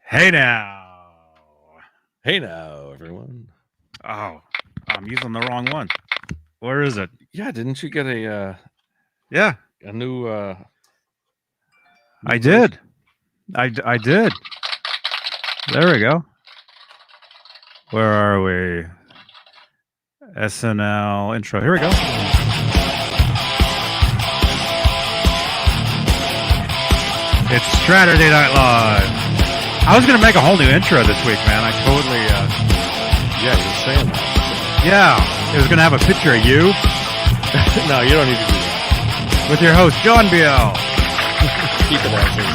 Hey now. Hey now, everyone. Oh, I'm using the wrong one. Where is it? Yeah, didn't you get a new I did. I did. There we go. Where are we? SNL intro. Here we go. It's Straturday Night Live. I was going to make a whole new intro this week, man. I totally... yeah, you're saying that. Yeah. It was going to have a picture of you. No, you don't need to do that. With your host, John BL. Keep it as is.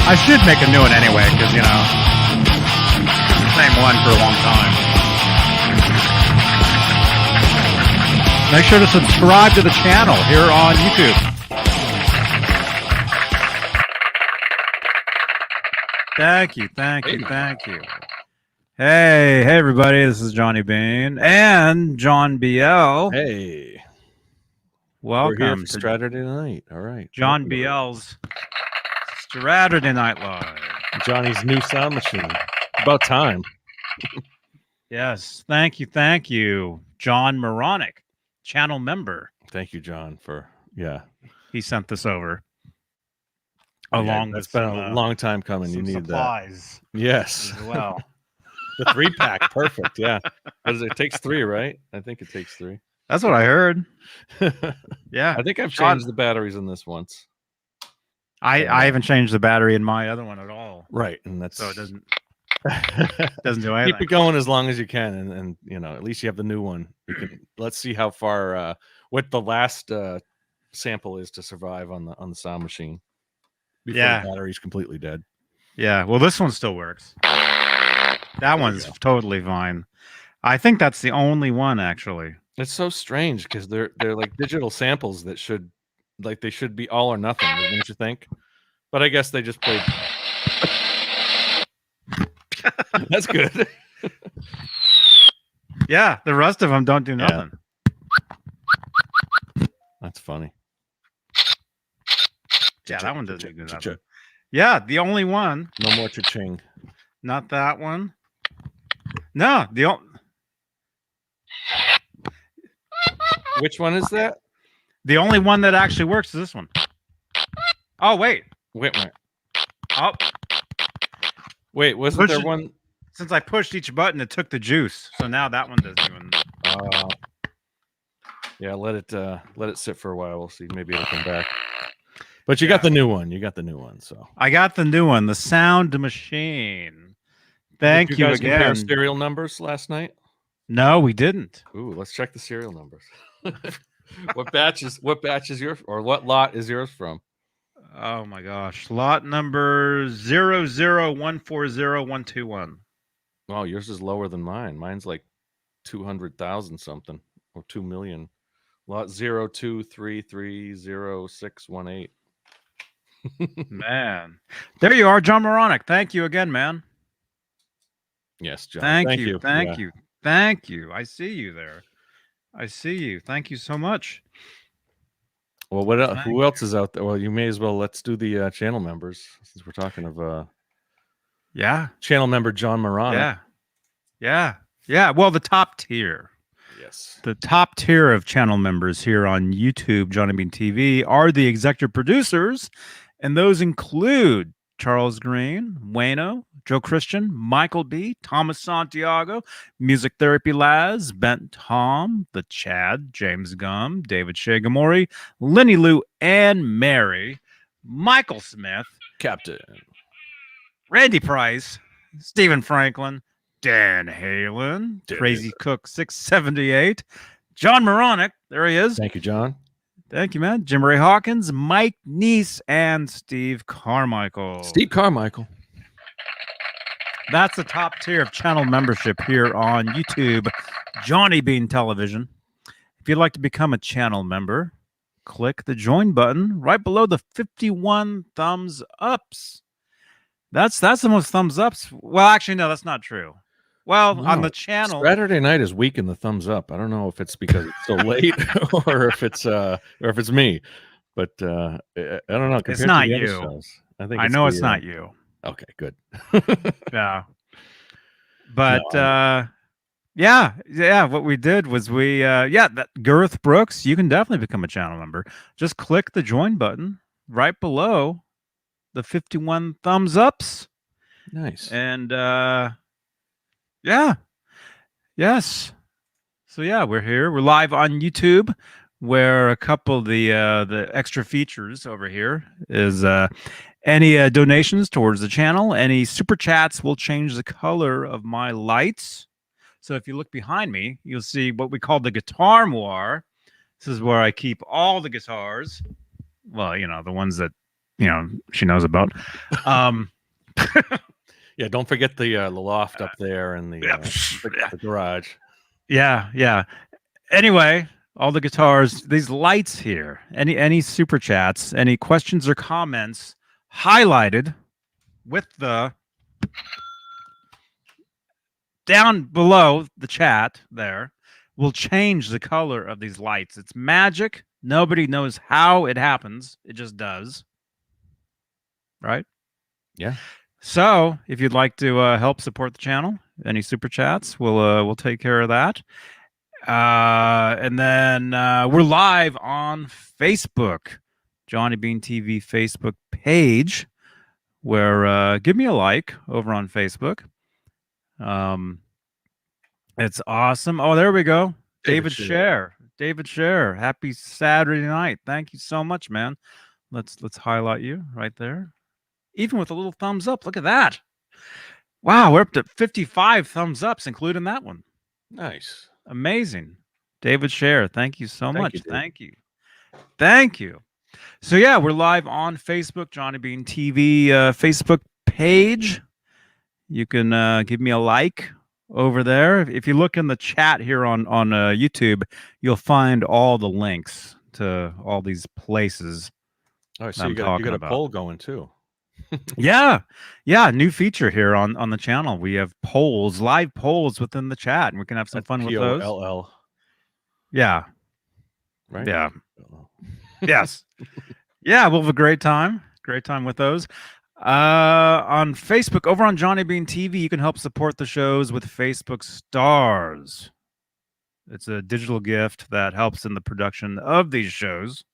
I should make a new one anyway, because, you know, same one for a long time. Make sure to subscribe to the channel here on YouTube. Thank you. Hey, everybody. This is Johnny Beane and John BL. Hey. Welcome We're here for Straturday night. All right. John BL's Straturday Night Live. Johnny's new sound machine. About time. Yes. Thank you. John Moronic, channel member. Thank you, John, for He sent this over. Along with been a long time coming. You need supplies that. Yes. As well. The 3-pack. Perfect. Yeah. It takes 3, right? I think it takes 3. That's what I heard. Yeah. I think I've changed the batteries in this once. I haven't changed the battery in my other one at all. Right. And that's so it doesn't do anything. Keep it going as long as you can, and you know, at least you have the new one. You can let's see how far what the last sample is to survive on the sound machine before the battery's completely dead. Yeah, well, this one still works. That one's totally fine. I think that's the only one, actually. It's so strange because they're like digital samples that should be all or nothing, don't you think? But I guess they just played. That's good. Yeah, the rest of them don't do nothing. That's funny. Yeah, that one doesn't do nothing. Yeah, the only one. No more cha-ching. Not that one. No, Which one is that? The only one that actually works is this one. Oh, wait. Oh. Wait, wasn't there one? Since I pushed each button, it took the juice. So now that one doesn't even. Yeah, let it sit for a while. We'll see. Maybe it'll come back. But you got the new one. So I got the new one, the sound machine. Thank you guys again. Compare serial numbers last night? No, we didn't. Ooh, let's check the serial numbers. What batch is yours, or what lot is yours from? Oh my gosh. Lot number 001402121. Oh, yours is lower than mine. Mine's like 200,000 something, or 2 million. Lot 02330618. Man. There you are, John Moronic. Thank you again, man. Yes, John. Thank you. Thank you. I see you there. I see you. Thank you so much. Well, who else is out there? Well, you may as well let's do the channel members, since we're talking of channel member John Moronic. Yeah. Well, the top tier. Yes. The top tier of channel members here on YouTube, Johnny Beane TV, are the executive producers, and those include Charles Green, Wayno, Joe Christian, Michael B, Thomas Santiago, Music Therapy Laz, Bent Tom, The Chad, James Gum, David Shagamori, Lenny Lou and Mary, Michael Smith, Captain, Randy Price, Stephen Franklin, Dan Halen, Crazy Cook 678, John Moronic, there he is. Thank you, John. Thank you, man. Jim Ray Hawkins, Mike Neese, and Steve Carmichael. That's the top tier of channel membership here on YouTube, Johnny Beane Television. If you'd like to become a channel member, click the join button right below the 51 thumbs ups. That's the most thumbs ups. Well, actually, no, that's not true. Well, on the No. channel, Saturday night is weak in the thumbs up. I don't know if it's because it's so late or if it's me, but I don't know. it's Compared to not the other you. shows, I think I it's know it's the not you. okay, good. Yeah. No, But yeah, what we did was that Girth Brooks, you can definitely become a channel member. Just click the join button right below the 51 thumbs ups. nice. And yeah, yes. So yeah, we're here. We're live on YouTube, where a couple of the extra features over here is any donations towards the channel, any super chats will change the color of my lights. So if you look behind me, you'll see what we call the guitar moire. This is where I keep all the guitars. Well, the ones that she knows about. Yeah, don't forget the loft up there and the garage. Yeah. Anyway, all the guitars, these lights here, any super chats, any questions or comments highlighted with the down below the chat there will change the color of these lights. It's magic. Nobody knows how it happens. It just does. Right? Yeah. So, if you'd like to help support the channel, any super chats, we'll take care of that. And then we're live on Facebook, Johnny Beane TV Facebook page, where give me a like over on Facebook. It's awesome. Oh, there we go. David Scher. David Scher. Happy Saturday night. Thank you so much, man. Let's highlight you right there. Even with a little thumbs up. Look at that. Wow, we're up to 55 thumbs ups, including that one. Nice. Amazing. David Scher, thank you so much. You, Thank you. So yeah, we're live on Facebook, Johnny Beane TV Facebook page. You can give me a like over there. If you look in the chat here on YouTube, you'll find all the links to all these places. All right, so you got a poll going too. Yeah, new feature here on the channel. We have polls, live polls within the chat, and we can have some fun with those. POLL. Yeah. Right. Yeah. Yes. Yeah, we'll have a great time. Great time with those. On Facebook, over on Johnny Beane TV, you can help support the shows with Facebook Stars. It's a digital gift that helps in the production of these shows.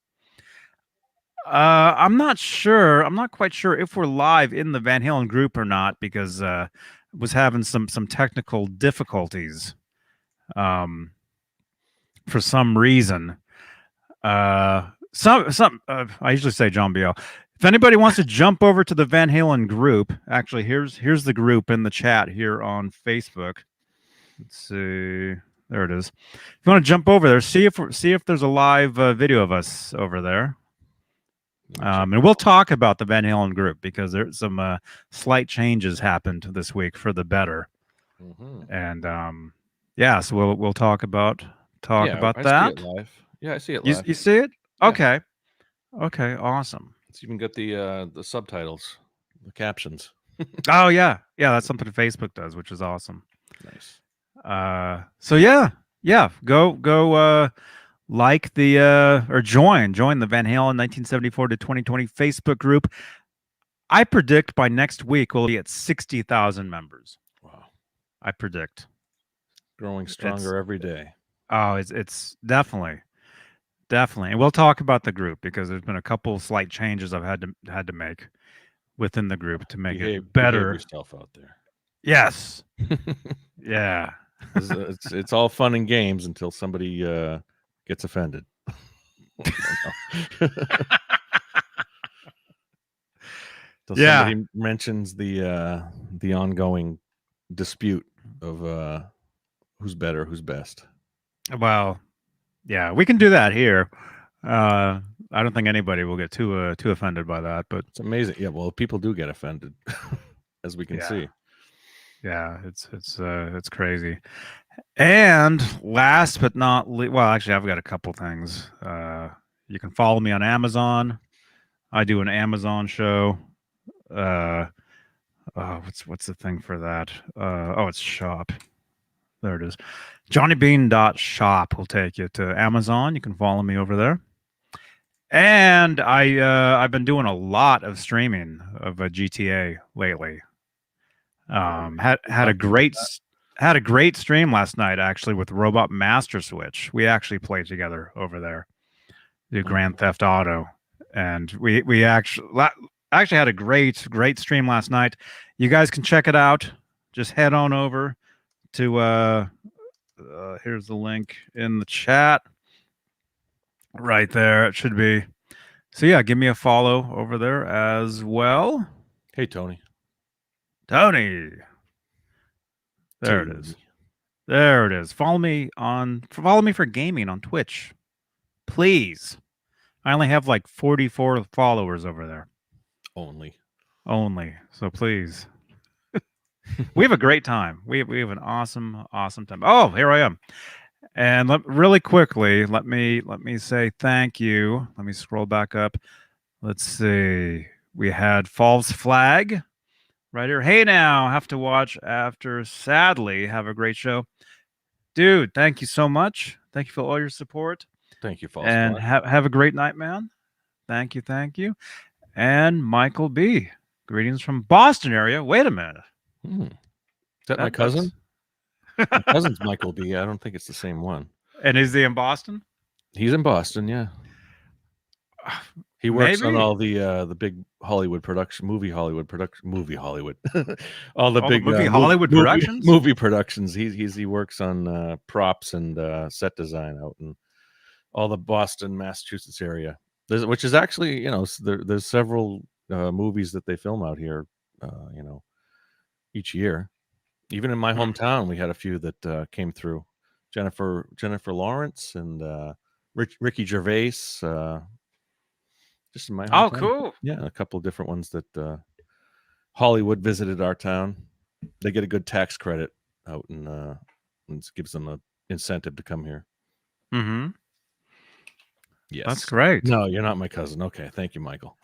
I'm not quite sure if we're live in the Van Halen group or not, because was having some technical difficulties for some reason. I usually say John Biel. If anybody wants to jump over to the Van Halen group, actually here's the group in the chat here on Facebook. Let's see. There it is. If you want to jump over there, see if there's a live video of us over there. And we'll talk about the Van Halen group, because there's some slight changes happened this week for the better. And so we'll talk about that. See it live. Yeah, I see it live. You see it? Yeah. Okay, awesome. It's even got the subtitles, the captions. Oh yeah, that's something Facebook does, which is awesome. Nice. So yeah, go like the or join the Van Halen 1974 to 2020 Facebook group. I predict by next week we'll be at 60,000 members. Wow. I predict. Growing stronger every day. Oh, it's definitely. And we'll talk about the group, because there's been a couple slight changes I've had to make within the group to make it better. Behave yourself out there. Yes. Yeah. It's all fun and games until somebody gets offended. Somebody mentions the ongoing dispute of who's better, who's best. Well, yeah, we can do that here. I don't think anybody will get too offended by that, but it's amazing. Yeah, well, people do get offended, as we can see. Yeah, it's crazy. And last but not least, well, actually, I've got a couple things. You can follow me on Amazon. I do an Amazon show. What's the thing for that? It's shop. There it is. JohnnyBean.shop will take you to Amazon. You can follow me over there. And I've been doing a lot of streaming of GTA lately. Had a great stream last night actually with Robot Master Switch. We actually played together over there, the Grand Theft Auto, and we actually had a great stream last night. You guys can check it out. Just head on over to here's the link in the chat right there. It should be. So yeah, give me a follow over there as well. Hey, Tony. There it is. There it is. Follow me for gaming on Twitch, please. I only have like 44 followers over there. Only. So please. We have a great time. We have an awesome time. Oh, here I am. And really quickly, let me say thank you. Let me scroll back up. Let's see. We had False Flag right here. Hey now, have to watch after. Sadly, have a great show. Dude, thank you so much. Thank you for all your support. Thank you, False And Flag. have a great night, man. Thank you. And Michael B. Greetings from Boston area. Wait a minute. Is that my cousin? My cousin's Michael B. I don't think it's the same one. And is he in Boston? He's in Boston, yeah. He works on all the big Hollywood production, movie Hollywood. All the big movie Hollywood productions. Movie productions. He works on props and set design out in all the Boston, Massachusetts area. Which is actually, there's several movies that they film out here, each year. Even in my hometown, we had a few that came through. Jennifer Lawrence and Ricky Gervais. Just in my hometown. Oh, cool. Yeah, a couple of different ones that Hollywood visited our town. They get a good tax credit out, and it gives them an incentive to come here. Mm-hmm. Yes. That's great. No, you're not my cousin. Okay, thank you, Michael.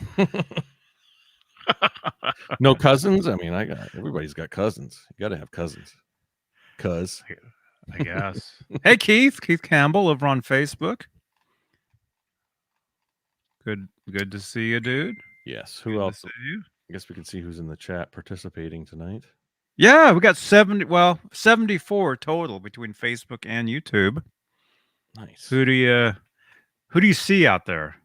No cousins? I mean, everybody's got cousins. You got to have cousins. I guess. Hey, Keith Campbell over on Facebook. Good to see you, dude. Yes. Who else? I guess we can see who's in the chat participating tonight. Yeah, we got 74 total between Facebook and YouTube. Nice. Who do you see out there?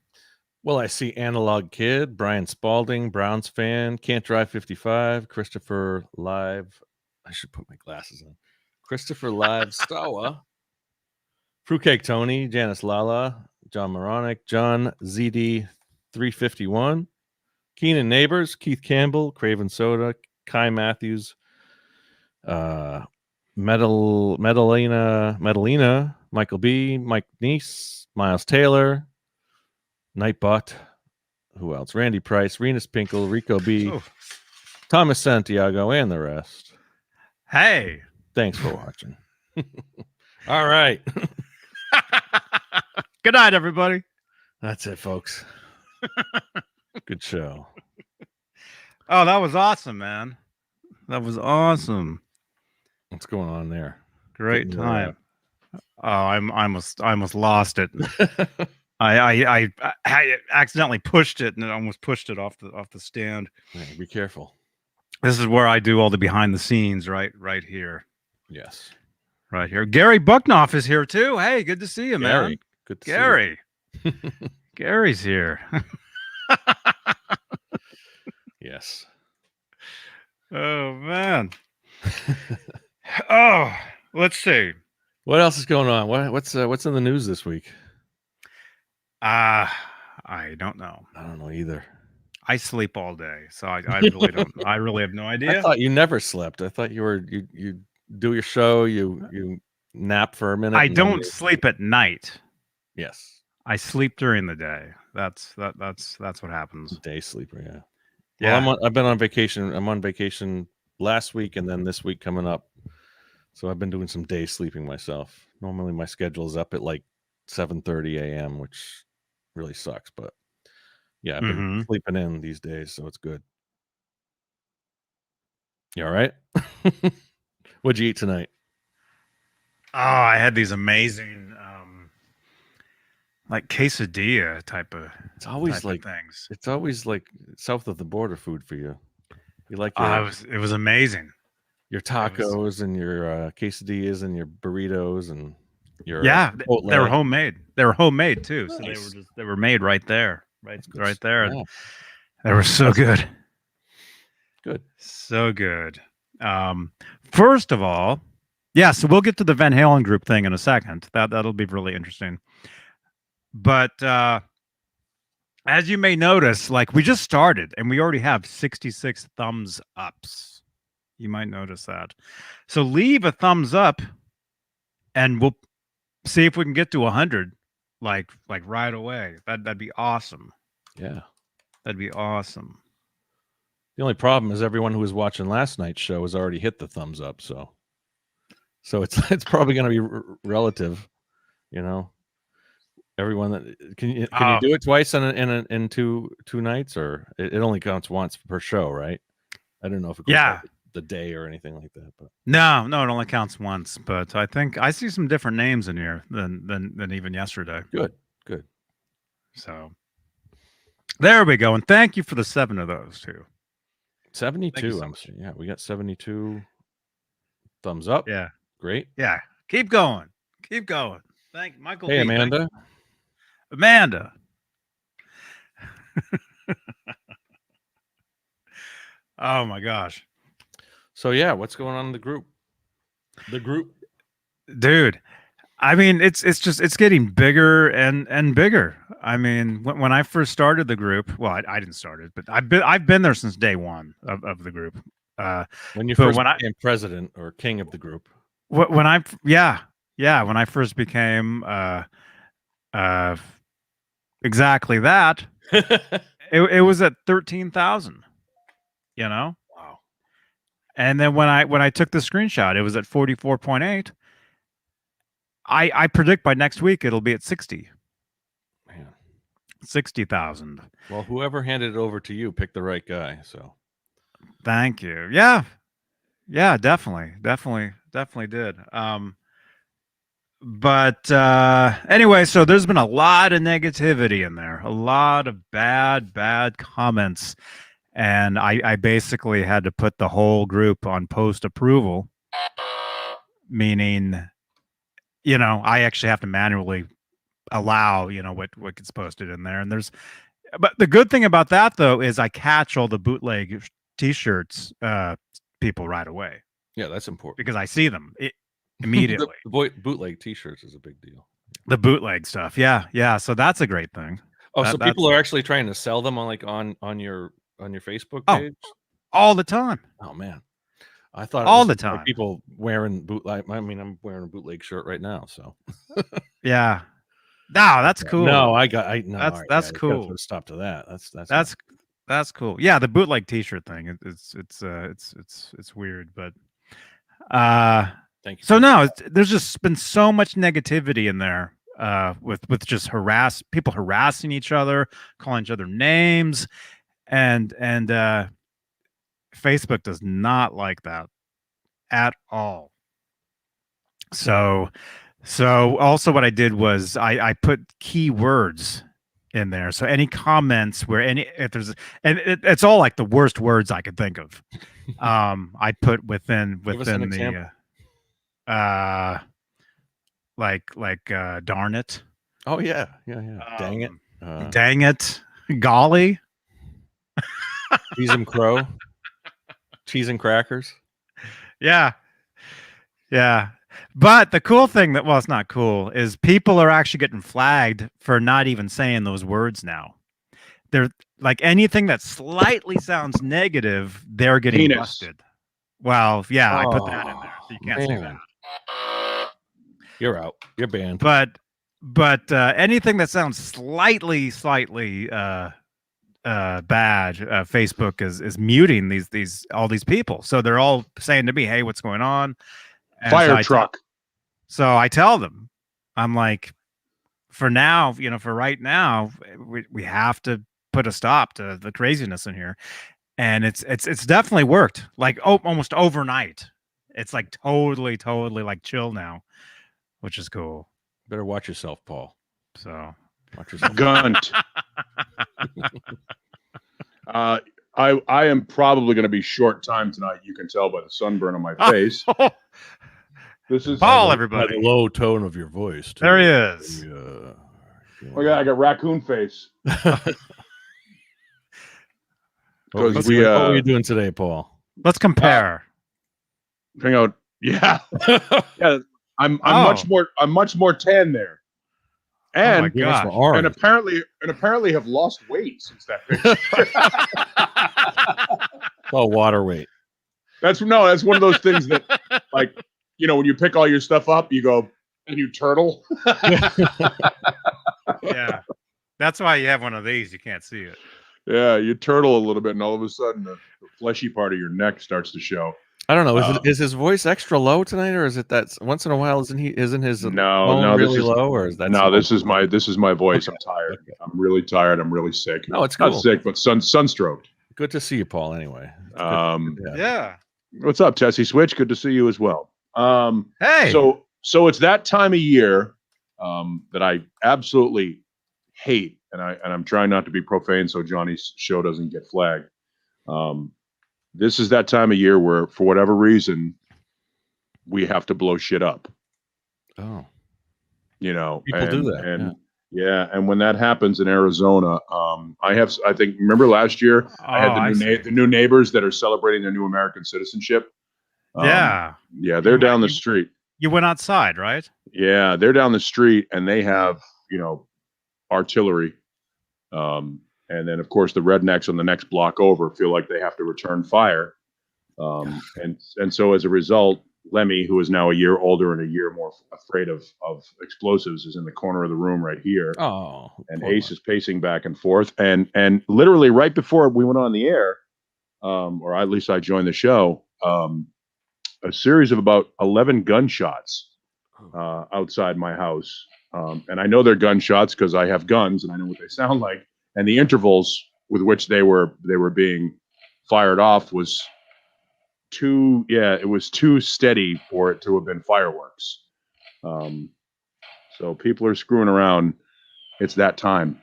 Well, I see Analog Kid, Brian Spalding, Browns fan, Can't Drive 55, Christopher Live. I should put my glasses on. Christopher Live Stawa, Fruitcake Tony, Janice Lala, John Moronic, John ZD 351, Keenan Neighbors, Keith Campbell, Craven Soda, Kai Matthews, Medalina, Michael B, Mike Neese, Miles Taylor, Nightbot, who else? Randy Price, Renus Pinkle, Rico B, Thomas Santiago, and the rest. Hey, thanks for watching. All right. Good night, everybody. That's it, folks. Good show. Oh, that was awesome, man. That was awesome. What's going on there? Great time. Oh, I almost lost it. I accidentally pushed it and it almost pushed it off the stand. Yeah, be careful. This is where I do all the behind the scenes, right here. Yes. Right here. Gary Bucknoff is here too. Hey, good to see you, Gary, man. Good to Gary. see you. Gary's here. Yes. Oh man. Oh, let's see. What else is going on? What's in the news this week? I don't know. I don't know either. I sleep all day, so I really don't. I really have no idea. I thought you never slept. I thought you do your show, you nap for a minute. I don't sleep at night. Yes. I sleep during the day. That's what happens. Day sleeper, yeah. Yeah. Well, I've been on vacation. I'm on vacation last week and then this week coming up. So I've been doing some day sleeping myself. Normally my schedule is up at like 7:30 a.m., which really sucks, but yeah, I've been sleeping in these days, so it's good. You all right? What'd you eat tonight? Oh, I had these amazing, like quesadilla type of It's always type of like things. it's always like south of the border food for you. You like your It was amazing. It was, tacos and your quesadillas and your burritos and your yeah, they were Chipotle. homemade. They were homemade too, so Nice. they were made right there, right That's good. right there. Yeah, They were so good, good. so good. First of all, yeah, so we'll get to the Van Halen group thing in a second. That'll be really interesting. But as you may notice, like we just started and we already have 66 thumbs ups. You might notice that. So leave a thumbs up and we'll see if we can get to 100 like right away. That'd be awesome. Yeah. That'd be awesome. The only problem is everyone who was watching last night's show has already hit the thumbs up, so it's probably going to be relative, you know. Everyone that can you do it twice in two nights, or it only counts once per show, right? I don't know if it goes by the day or anything like that, but no, it only counts once. But I think I see some different names in here than even yesterday. Good. So there we go, and thank you for the 7 of those too. 72. So yeah, we got 72 thumbs up. Yeah, great. Yeah, keep going. Thank Michael. Hey, Amanda. Amanda. Oh my gosh. So yeah, what's going on in the group? Dude, I mean, it's getting bigger and bigger. I mean, when I first started the group, well, I didn't start it, but I've been there since day one of the group. When you first became president or king of the group. When I first became exactly that, it was at 13,000. You know? Wow. And then when I took the screenshot, it was at 44.8. I predict by next week it'll be at 60. Man. 60,000. Well, whoever handed it over to you picked the right guy, so thank you. Yeah, definitely did. But anyway, so there's been a lot of negativity in there, a lot of bad comments, and I basically had to put the whole group on post approval, meaning, you know, I actually have to manually allow, you know, what gets posted in there. And but the good thing about that though is I catch all the bootleg t-shirts people right away. Yeah, that's important because I see them immediately. the bootleg t-shirts is a big deal. The bootleg stuff, yeah. So that's a great thing. Oh, so people are actually trying to sell them on your Facebook page all the time. Oh man, I thought all the time. Like people wearing bootleg. I mean, I'm wearing a bootleg shirt right now, so yeah. No, that's cool. No, that's cool. Put a stop to that. That's cool. Yeah, the bootleg t-shirt thing. It's weird, but thank you. So no, there's just been so much negativity in there with just people harassing each other, calling each other names, and Facebook does not like that at all. So also what I did was I put keywords in there. So any comments where it's all like the worst words I could think of. I put within the darn it. Oh yeah. Dang it. Dang it. Golly. Cheese and crow. Cheese and crackers. Yeah. But the cool thing it's not cool, is people are actually getting flagged for not even saying those words now. They're like anything that slightly sounds negative, they're getting busted. Well, yeah, I put that in there. So you can't say that. You're out. You're banned. But anything that sounds slightly bad, Facebook is muting all these people. So they're all saying to me, "Hey, what's going on?" And fire truck. So I tell them, I'm like, for now, for right now, we have to put a stop to the craziness in here. And it's definitely worked, like almost overnight. It's like totally like chill now. which is cool. Better watch yourself, Paul. So Watch yourself. Gunt. I am probably going to be short time tonight. You can tell by the sunburn on my face. This is Paul, By everybody. the low tone of your voice. Too. There he is. Oh yeah, I got raccoon face. What Because were you doing today, Paul? Let's compare. hang out. Yeah, yeah. I'm much more tan there, Oh my and gosh. and apparently have lost weight since that picture. Oh, water weight. That's one of those things that, like, when you pick all your stuff up, you go and you turtle. Yeah. That's why you have one of these. You can't see it. Yeah, you turtle a little bit, and all of a sudden, the fleshy part of your neck starts to show. I don't know. Is his voice extra low tonight, or is it that once in a while isn't his tone really low, or is that this is my voice. I'm tired. Okay. I'm really tired. I'm really sick. No, it's cool. Not sick, but sunstroked. Good to see you, Paul. Anyway. Yeah. What's up, Tessie Switch? Good to see you as well. Hey. So it's that time of year that I absolutely hate, and I'm trying not to be profane so Johnny's show doesn't get flagged. This is that time of year where, for whatever reason, we have to blow shit up. Oh, people do that, and and when that happens in Arizona, I think remember last year I had the new neighbors that are celebrating their new American citizenship. Yeah, they're down the street. You went outside, right? Yeah, they're down the street, and they have artillery. And then, of course, the rednecks on the next block over feel like they have to return fire. And so as a result, Lemmy, who is now a year older and a year more afraid of explosives, is in the corner of the room right here. Oh, and Ace is pacing back and forth. And literally right before we went on the air, or at least I joined the show, a series of about 11 gunshots outside my house. And I know they're gunshots because I have guns and I know what they sound like. And the intervals with which they were being fired off was too steady for it to have been fireworks. So people are screwing around. It's that time.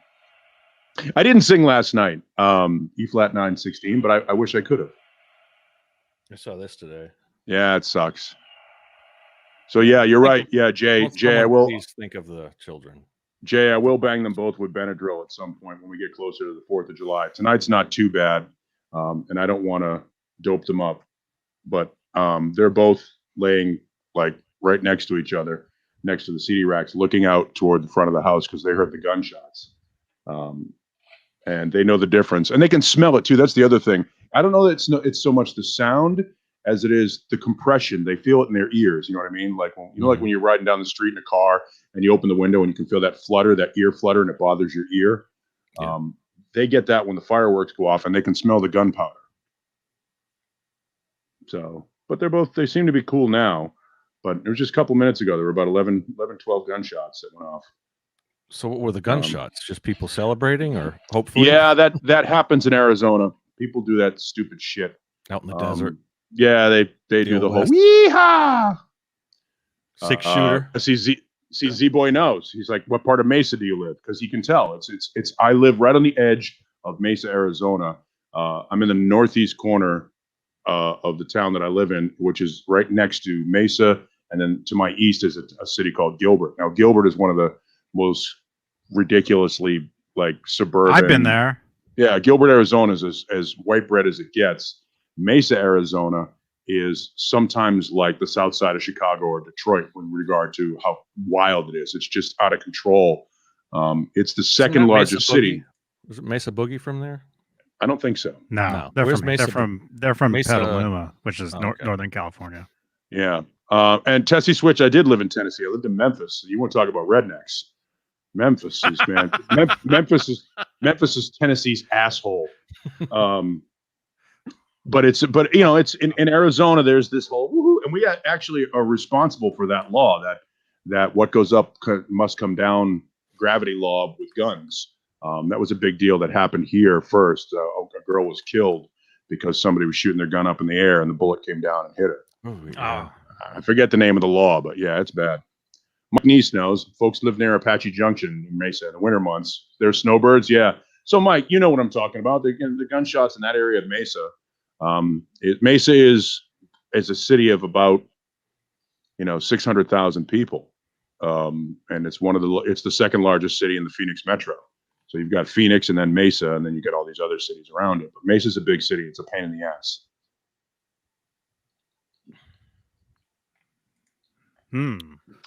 I didn't sing last night, E flat 9/16, but I wish I could have. I saw this today. Yeah, it sucks. So yeah, you're right. Yeah, Jay, I will. Please think of the children. Jay, I will bang them both with Benadryl at some point when we get closer to the 4th of July. Tonight's not too bad, and I don't want to dope them up, but they're both laying like right next to each other, next to the CD racks, looking out toward the front of the house because they heard the gunshots, and they know the difference, and they can smell it too. That's the other thing. I don't know that it's so much the sound as it is the compression. They feel it in their ears. You know what I mean? Like like when you're riding down the street in a car and you open the window and you can feel that flutter, that ear flutter, and it bothers your ear. Yeah. They get that when the fireworks go off, and they can smell the gunpowder. So, but they seem to be cool now. But it was just a couple minutes ago. There were about 11, 12 gunshots that went off. So what were the gunshots? Just people celebrating, or hopefully? Yeah, that happens in Arizona. People do that stupid shit out in the desert. Yeah, they do the whole weehaw 6-shooter. See, Z-Boy knows. He's like, what part of Mesa do you live? Because he can tell. It's. I live right on the edge of Mesa, Arizona. I'm in the northeast corner of the town that I live in, which is right next to Mesa, and then to my east is a city called Gilbert. Now, Gilbert is one of the most ridiculously suburban. I've been there. Yeah, Gilbert, Arizona is as white bread as it gets. Mesa, Arizona is sometimes like the south side of Chicago or Detroit in regard to how wild it is. It's just out of control. It's the second largest city. Was it Mesa Boogie from there? I don't think so. No. They're from Petaluma, which is Northern California. Yeah. And Tessie Switch, I did live in Tennessee. I lived in Memphis. You want to talk about rednecks. Memphis is, man. Memphis is Tennessee's asshole. But it's in Arizona. There's this whole woohoo, and we actually are responsible for that law that what goes up must come down gravity law with guns. That was a big deal that happened here first. A girl was killed because somebody was shooting their gun up in the air and the bullet came down and hit her. Oh, yeah. I forget the name of the law, but yeah, it's bad. My niece knows. Folks live near Apache Junction in Mesa in the winter months. There's snowbirds, yeah. So, Mike, you know what I'm talking about. The gunshots in that area of Mesa. Mesa is a city of about 600,000 people, and it's the second largest city in the Phoenix metro. So you've got Phoenix and then Mesa, and then you got all these other cities around it. But Mesa's a big city. It's a pain in the ass.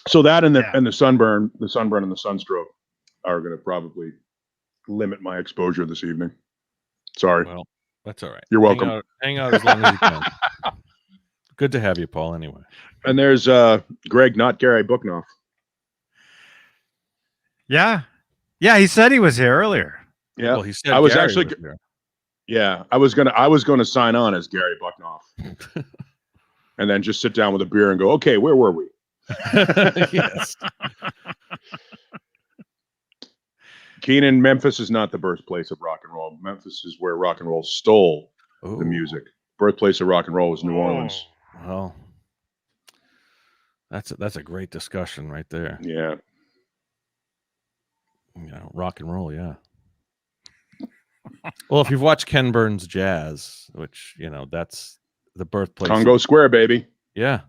So that and the sunburn, and the sunstroke are going to probably limit my exposure this evening. Sorry. Well, that's all right. You're welcome. Hang out as long as you can. Good to have you, Paul, anyway. And there's Greg, not Gary Booknoff. Yeah. Yeah, he said he was here earlier. Yeah. Well, he said I was Gary actually was here. Yeah, I was gonna sign on as Gary Bucknoff. And then just sit down with a beer and go, okay, where were we? Yes. Keenan, Memphis is not the birthplace of rock and roll. Memphis is where rock and roll stole the music. Birthplace of rock and roll was New Orleans. Well, that's a great discussion right there. Yeah. Rock and roll, yeah. Well, if you've watched Ken Burns Jazz, which that's the birthplace. Congo Square, baby. Yeah.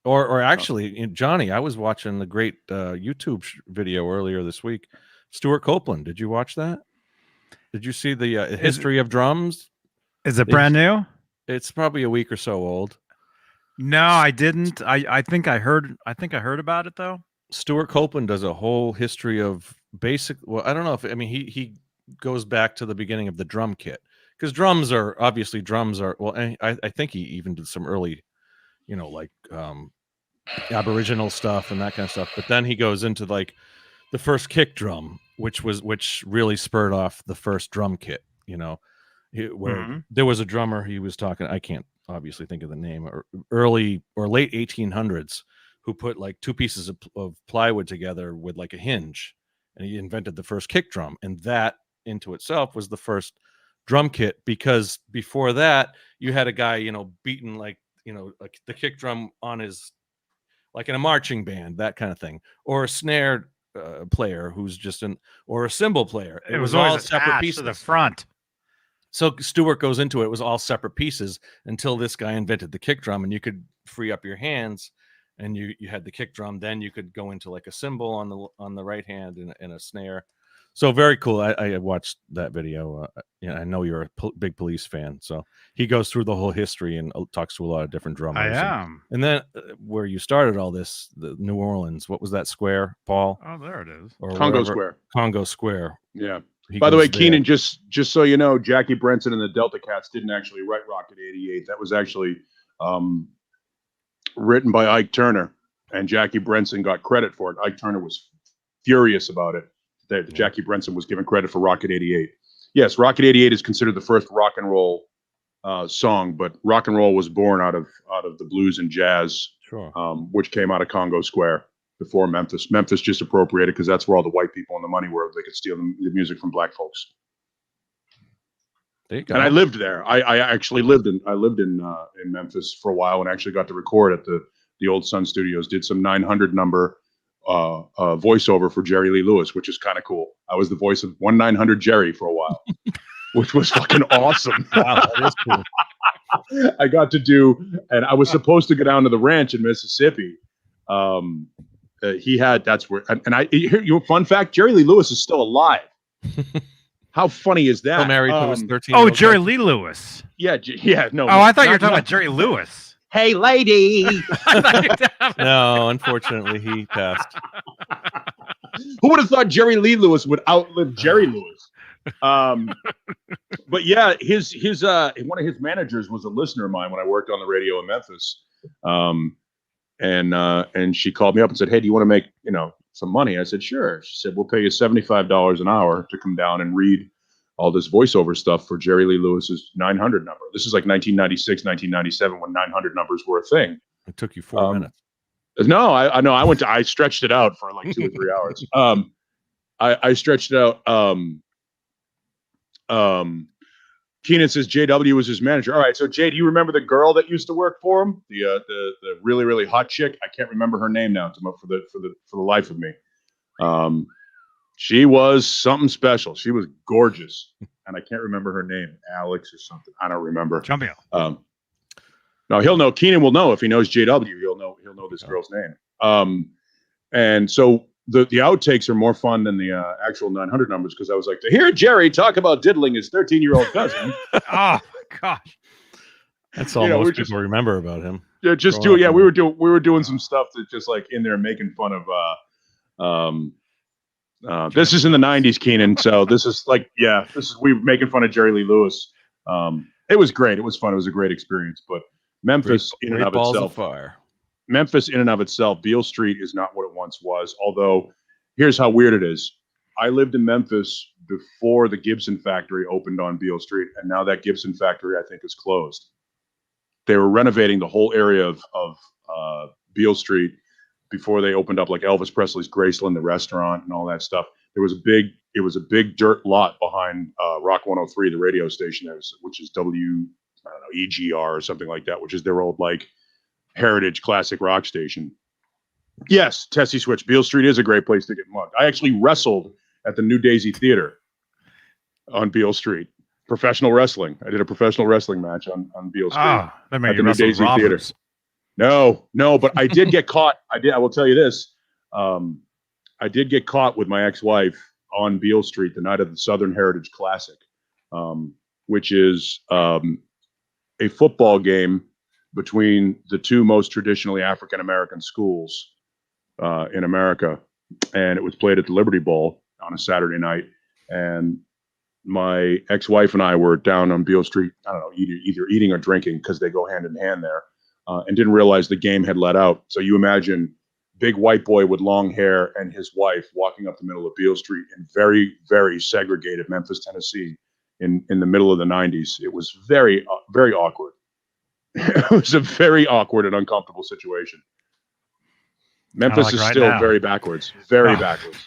Or actually, Johnny, I was watching the great YouTube video earlier this week. Stuart Copeland. Did you watch that? Did you see the history of drums? Is it brand new? It's probably a week or so old. No, I didn't. I think I heard about it though. Stuart Copeland does a whole history of basic. Well, I don't know if he goes back to the beginning of the drum kit, because drums are. Well, I think he even did some early, like Aboriginal stuff and that kind of stuff. But then he goes into like the first kick drum, which really spurred off the first drum kit. Where there was a drummer he was talking. I can't obviously think of the name. Or early or late 1800s, who put like two pieces of plywood together with like a hinge, and he invented the first kick drum, and that into itself was the first drum kit, because before that you had a guy beating like the kick drum on his, like in a marching band, that kind of thing, or a snare player who's just or a cymbal player. It was all separate pieces to the front. So Stuart goes into it was all separate pieces until this guy invented the kick drum, and you could free up your hands, and you had the kick drum. Then you could go into like a cymbal on the right hand and a snare. So very cool. I watched that video. I know you're a big Police fan, so he goes through the whole history and talks to a lot of different drummers. I am. And then where you started all this, the New Orleans. What was that square, Paul? Oh, there it is. Or Congo wherever. Square. Congo Square. Yeah. He By the way, goes Keenan, just so you know, Jackie Brenson and the Delta Cats didn't actually write Rocket 88. That was actually written by Ike Turner, and Jackie Brenson got credit for it. Ike Turner was furious about it, that Jackie Brenson was given credit for Rocket 88. Yes, Rocket 88 is considered the first rock and roll song, but rock and roll was born out of the blues and jazz, Sure. Which came out of Congo Square before Memphis. Memphis just appropriated because that's where all the white people and the money were. They could steal the music from black folks. There you go. And I lived there. I actually lived in Memphis for a while, and actually got to record at the old Sun Studios. Did some 900 number voiceover for Jerry Lee Lewis, which is kind of cool. I was the voice of 1-900 Jerry for a while, which was fucking awesome. Wow, that is cool. I got to do, and I was supposed to go down to the ranch in Mississippi. Fun fact, Jerry Lee Lewis is still alive. How funny is that? Still married to his 13. Oh, Jerry Lee Lewis. Yeah, no. Oh, I thought you were talking about Jerry Lewis. Hey, lady. No, unfortunately, he passed. Who would have thought Jerry Lee Lewis would outlive Jerry Lewis? But yeah, his one of his managers was a listener of mine when I worked on the radio in Memphis. And she called me up and said, "Hey, do you want to make some money?" I said, "Sure." She said, "We'll pay you $75 an hour to come down and read all this voiceover stuff for Jerry Lee Lewis's 900 number." This is like 1996, 1997 when 900 numbers were a thing. It took you 4 minutes. No, I know. I stretched it out for like 2 or 3 hours. I stretched it out. Keenan says JW was his manager. All right, so Jay, do you remember the girl that used to work for him? The really really hot chick. I can't remember her name now for the life of me. She was something special. She was gorgeous, and I can't remember her name. Alex or something. I don't remember. Jumping out. No, he'll know. Keenan will know if he knows JW. He'll know this girl's name. And so the outtakes are more fun than the actual 900 numbers because I was like, to hear Jerry talk about diddling his 13-year-old cousin. Oh my gosh, that's all most people remember about him. Yeah, just do it. Yeah, we were doing some stuff that just like in there making fun of. This is in the 90s, Keenan. So this is like, we were making fun of Jerry Lee Lewis. It was great. It was fun. It was a great experience. But Memphis in and of itself, Memphis in and of itself, Beale Street is not what it once was. Although, here's how weird it is. I lived in Memphis before the Gibson factory opened on Beale Street, and now that Gibson factory, I think, is closed. They were renovating the whole area of Beale Street before they opened up like Elvis Presley's Graceland, the restaurant, and all that stuff. It was a big dirt lot behind Rock 103, the radio station, which is EGR or something like that, which is their old like heritage classic rock station. Yes, Tessie Switch. Beale Street is a great place to get mugged. I actually wrestled at the New Daisy Theater on Beale Street. Professional wrestling. I did a professional wrestling match on Beale Street. That made at you the New wrestle Daisy robbers. Theater. No, but I did get caught. I will tell you this. I did get caught with my ex-wife on Beale Street the night of the Southern Heritage Classic, which is a football game between the two most traditionally African-American schools in America. And it was played at the Liberty Bowl on a Saturday night. And my ex-wife and I were down on Beale Street, I don't know, either eating or drinking because they go hand in hand there, and didn't realize the game had let out. So you imagine big white boy with long hair and his wife walking up the middle of Beale Street in very, very segregated Memphis, Tennessee in the middle of the 90s. It was very, very awkward. It was a very awkward and uncomfortable situation. Memphis is still very backwards. Very backwards.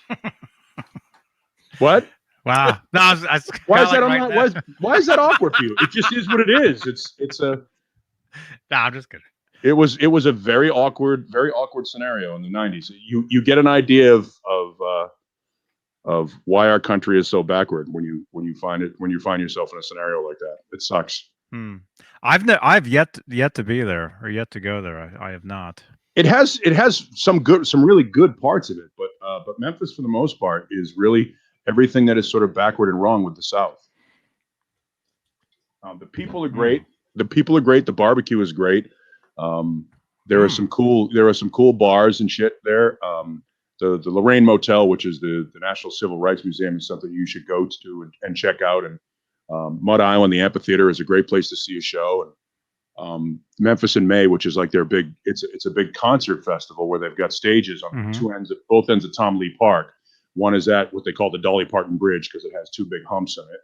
What? Wow. No, why is that why is that awkward for you? It just is what it is. It's a I'm just kidding. It was a very awkward scenario in the 90s. You get an idea of why our country is so backward when you find yourself in a scenario like that. It sucks. I've yet to be there or yet to go there. I have not. It has some really good parts of it, but Memphis for the most part is really everything that is sort of backward and wrong with the South. The people are great. The barbecue is great. There are some cool bars and shit there. The Lorraine Motel, which is the National Civil Rights Museum, is something you should go to and check out. And Mud Island, the amphitheater, is a great place to see a show. And Memphis in May, which is like their big, it's a big concert festival where they've got stages on both ends of Tom Lee Park. One is at what they call the Dolly Parton Bridge because it has two big humps in it.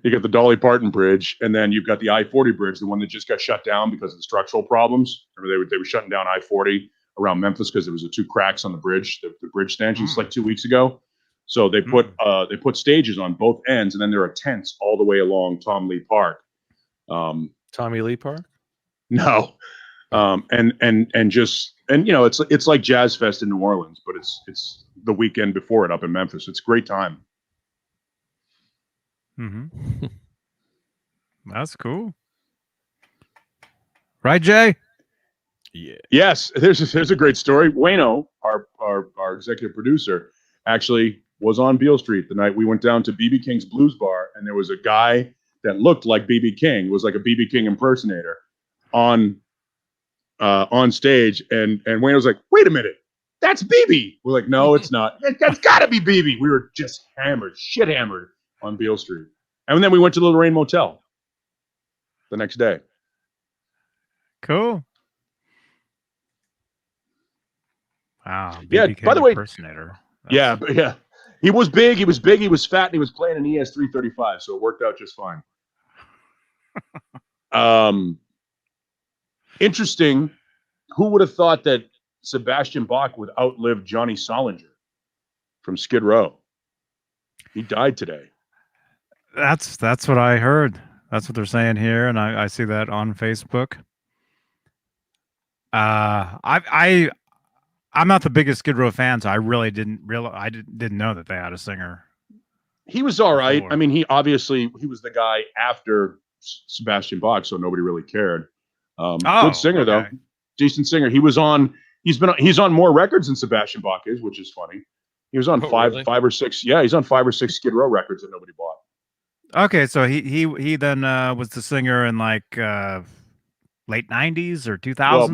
You got the Dolly Parton Bridge, and then you've got the I-40 bridge, the one that just got shut down because of the structural problems. Remember, they were shutting down I-40 around Memphis because there was two cracks on the bridge, the bridge stanchions, like 2 weeks ago. So they put stages on both ends, and then there are tents all the way along Tom Lee Park. Tommy Lee Park? No, and you know, it's like Jazz Fest in New Orleans, but it's the weekend before it up in Memphis. It's a great time. That's cool, right, Jay? Yeah. Yes, there's a great story. Wayno, our executive producer, actually was on Beale Street the night we went down to B.B. King's Blues Bar, and there was a guy that looked like B.B. King. It was like a B.B. King impersonator on stage, and Wayno was like, "Wait a minute, that's B.B." We're like, "No, it's not. That's got to be B.B." We were just shit hammered on Beale Street. And then we went to the Lorraine Motel the next day. Cool. Wow. Yeah, by the way, impersonator. Yeah. He was big, he was fat, and he was playing an ES-335, so it worked out just fine. Interesting. Who would have thought that Sebastian Bach would outlive Johnny Solinger from Skid Row? He died today. That's what I heard. That's what they're saying here, and I see that on Facebook. I'm not the biggest Skid Row fan, so I really didn't know that they had a singer. He was all right. Before. I mean, he was the guy after Sebastian Bach, so nobody really cared. Good singer though, decent singer. He's on more records than Sebastian Bach is, which is funny. He was on five or six. Yeah, he's on 5 or 6 Skid Row records that nobody bought. Okay, so he then was the singer in like late 90s or 2000s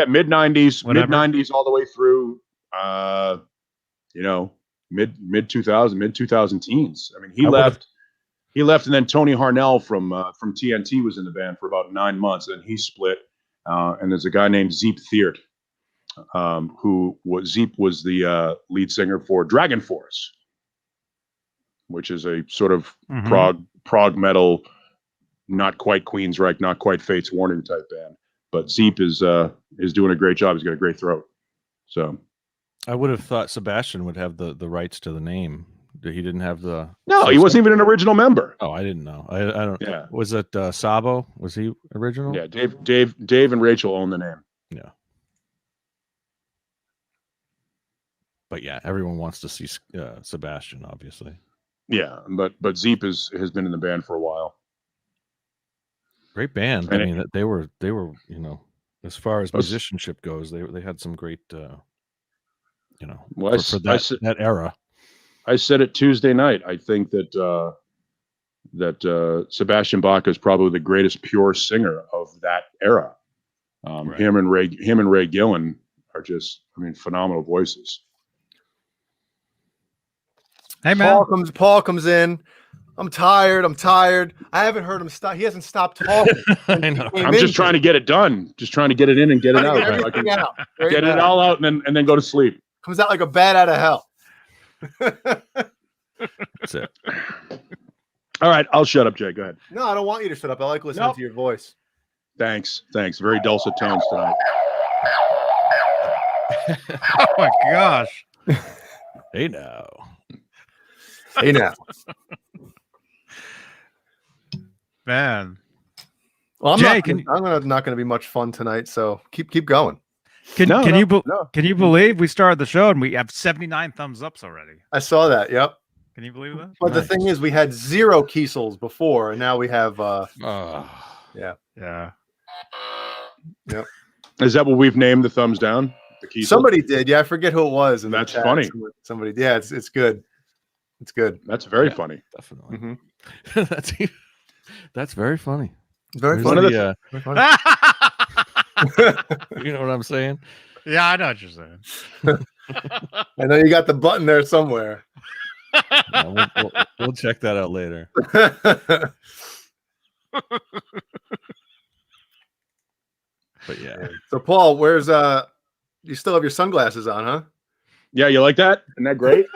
mid 90s all the way through mid 2000 teens. I mean, he left and then Tony Harnell from TNT was in the band for about 9 months, and he split. And there's a guy named Zeep Theert, Zeep was the lead singer for Dragon Force, which is a sort of prog metal, not quite Queensryche, not quite Fates Warning type band. But Zeep is doing a great job. He's got a great throat. So I would have thought Sebastian would have the rights to the name. He didn't have the. No, he wasn't even an original member. Oh, I didn't know. I don't. Yeah. Was it Sabo? Was he original? Yeah, Dave and Rachel own the name. Yeah. But yeah, everyone wants to see Sebastian, obviously. Yeah, but Zeep has been in the band for a while. Great band. And I mean, they were as far as musicianship goes, they had some great for that era. I said it Tuesday night. I think that Sebastian Bach is probably the greatest pure singer of that era. Right. Him and Ray Gillen are just, phenomenal voices. Hey man, Paul comes in. I'm tired. I haven't heard him stop. He hasn't stopped talking. I know. I'm just trying to get it done. Just trying to get it in and get it out. Get it all out and then go to sleep. Comes out like a bat out of hell. That's it. All right, I'll shut up, Jay. Go ahead. No, I don't want you to shut up. I like listening to your voice. Thanks. Very dulcet tones tonight. Oh my gosh. Hey now. Man. Well, Jay, I'm not going to be much fun tonight, so keep going. Can you believe we started the show and we have 79 thumbs ups already? I saw that. Yep. Can you believe that? But the thing is, we had 0 Kiesels before, and now we have. Yeah. Yep. Is that what we've named the thumbs down? The Kiesels? Somebody did. Yeah, I forget who it was. That's funny. Somebody. Yeah, it's good. It's good. That's very funny. Definitely. Mm-hmm. That's very funny. It's very funny. Very funny. You know what I'm saying? Yeah, I know what you're saying. I know you got the button there somewhere. We'll check that out later. But yeah. So Paul, where's you still have your sunglasses on, huh? Yeah, you like that? Isn't that great?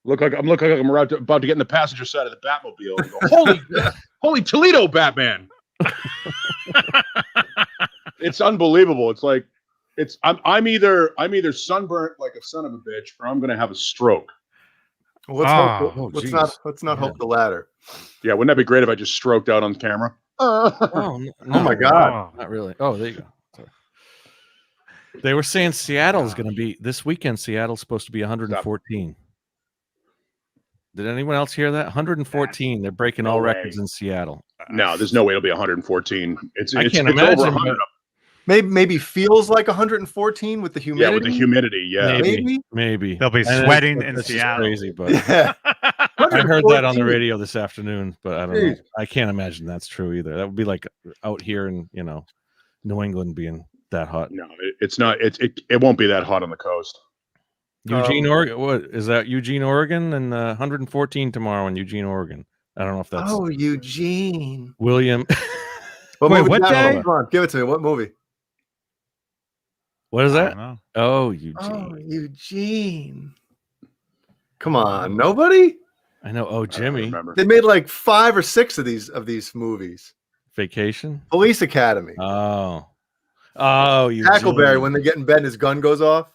Look like I'm about to get in the passenger side of the Batmobile and go, holy Toledo, Batman! It's unbelievable. It's like I'm either sunburnt like a son of a bitch, or I'm gonna have a stroke. Well, let's not hope the latter. Yeah, wouldn't that be great if I just stroked out on camera? Oh my God! Not really. Oh, there you go. Sorry. They were saying Seattle's going to be this weekend. Seattle's supposed to be 114. Did anyone else hear that? 114. They're breaking all records in Seattle. No, there's no way it'll be 114. I can't imagine. Over 100. Maybe feels like 114 with the humidity. Yeah, with the humidity. Yeah, maybe they'll be sweating in Seattle. Crazy, but I heard that on the radio this afternoon. But I don't know. I can't imagine that's true either. That would be like out here in New England being that hot. No, it's not. It won't be that hot on the coast. Eugene, Oregon. What is that? Eugene, Oregon, and 114 tomorrow in Eugene, Oregon. I don't know if that's. Oh, Eugene. William. Wait, what day? Come on, give it to me. What movie? What is that? Oh, Eugene. Oh, Eugene. Come on, nobody. I know. Oh, Jimmy. They made like 5 or 6 of these movies. Vacation. Police Academy. Oh, Eugene. Tackleberry when they get in bed and his gun goes off.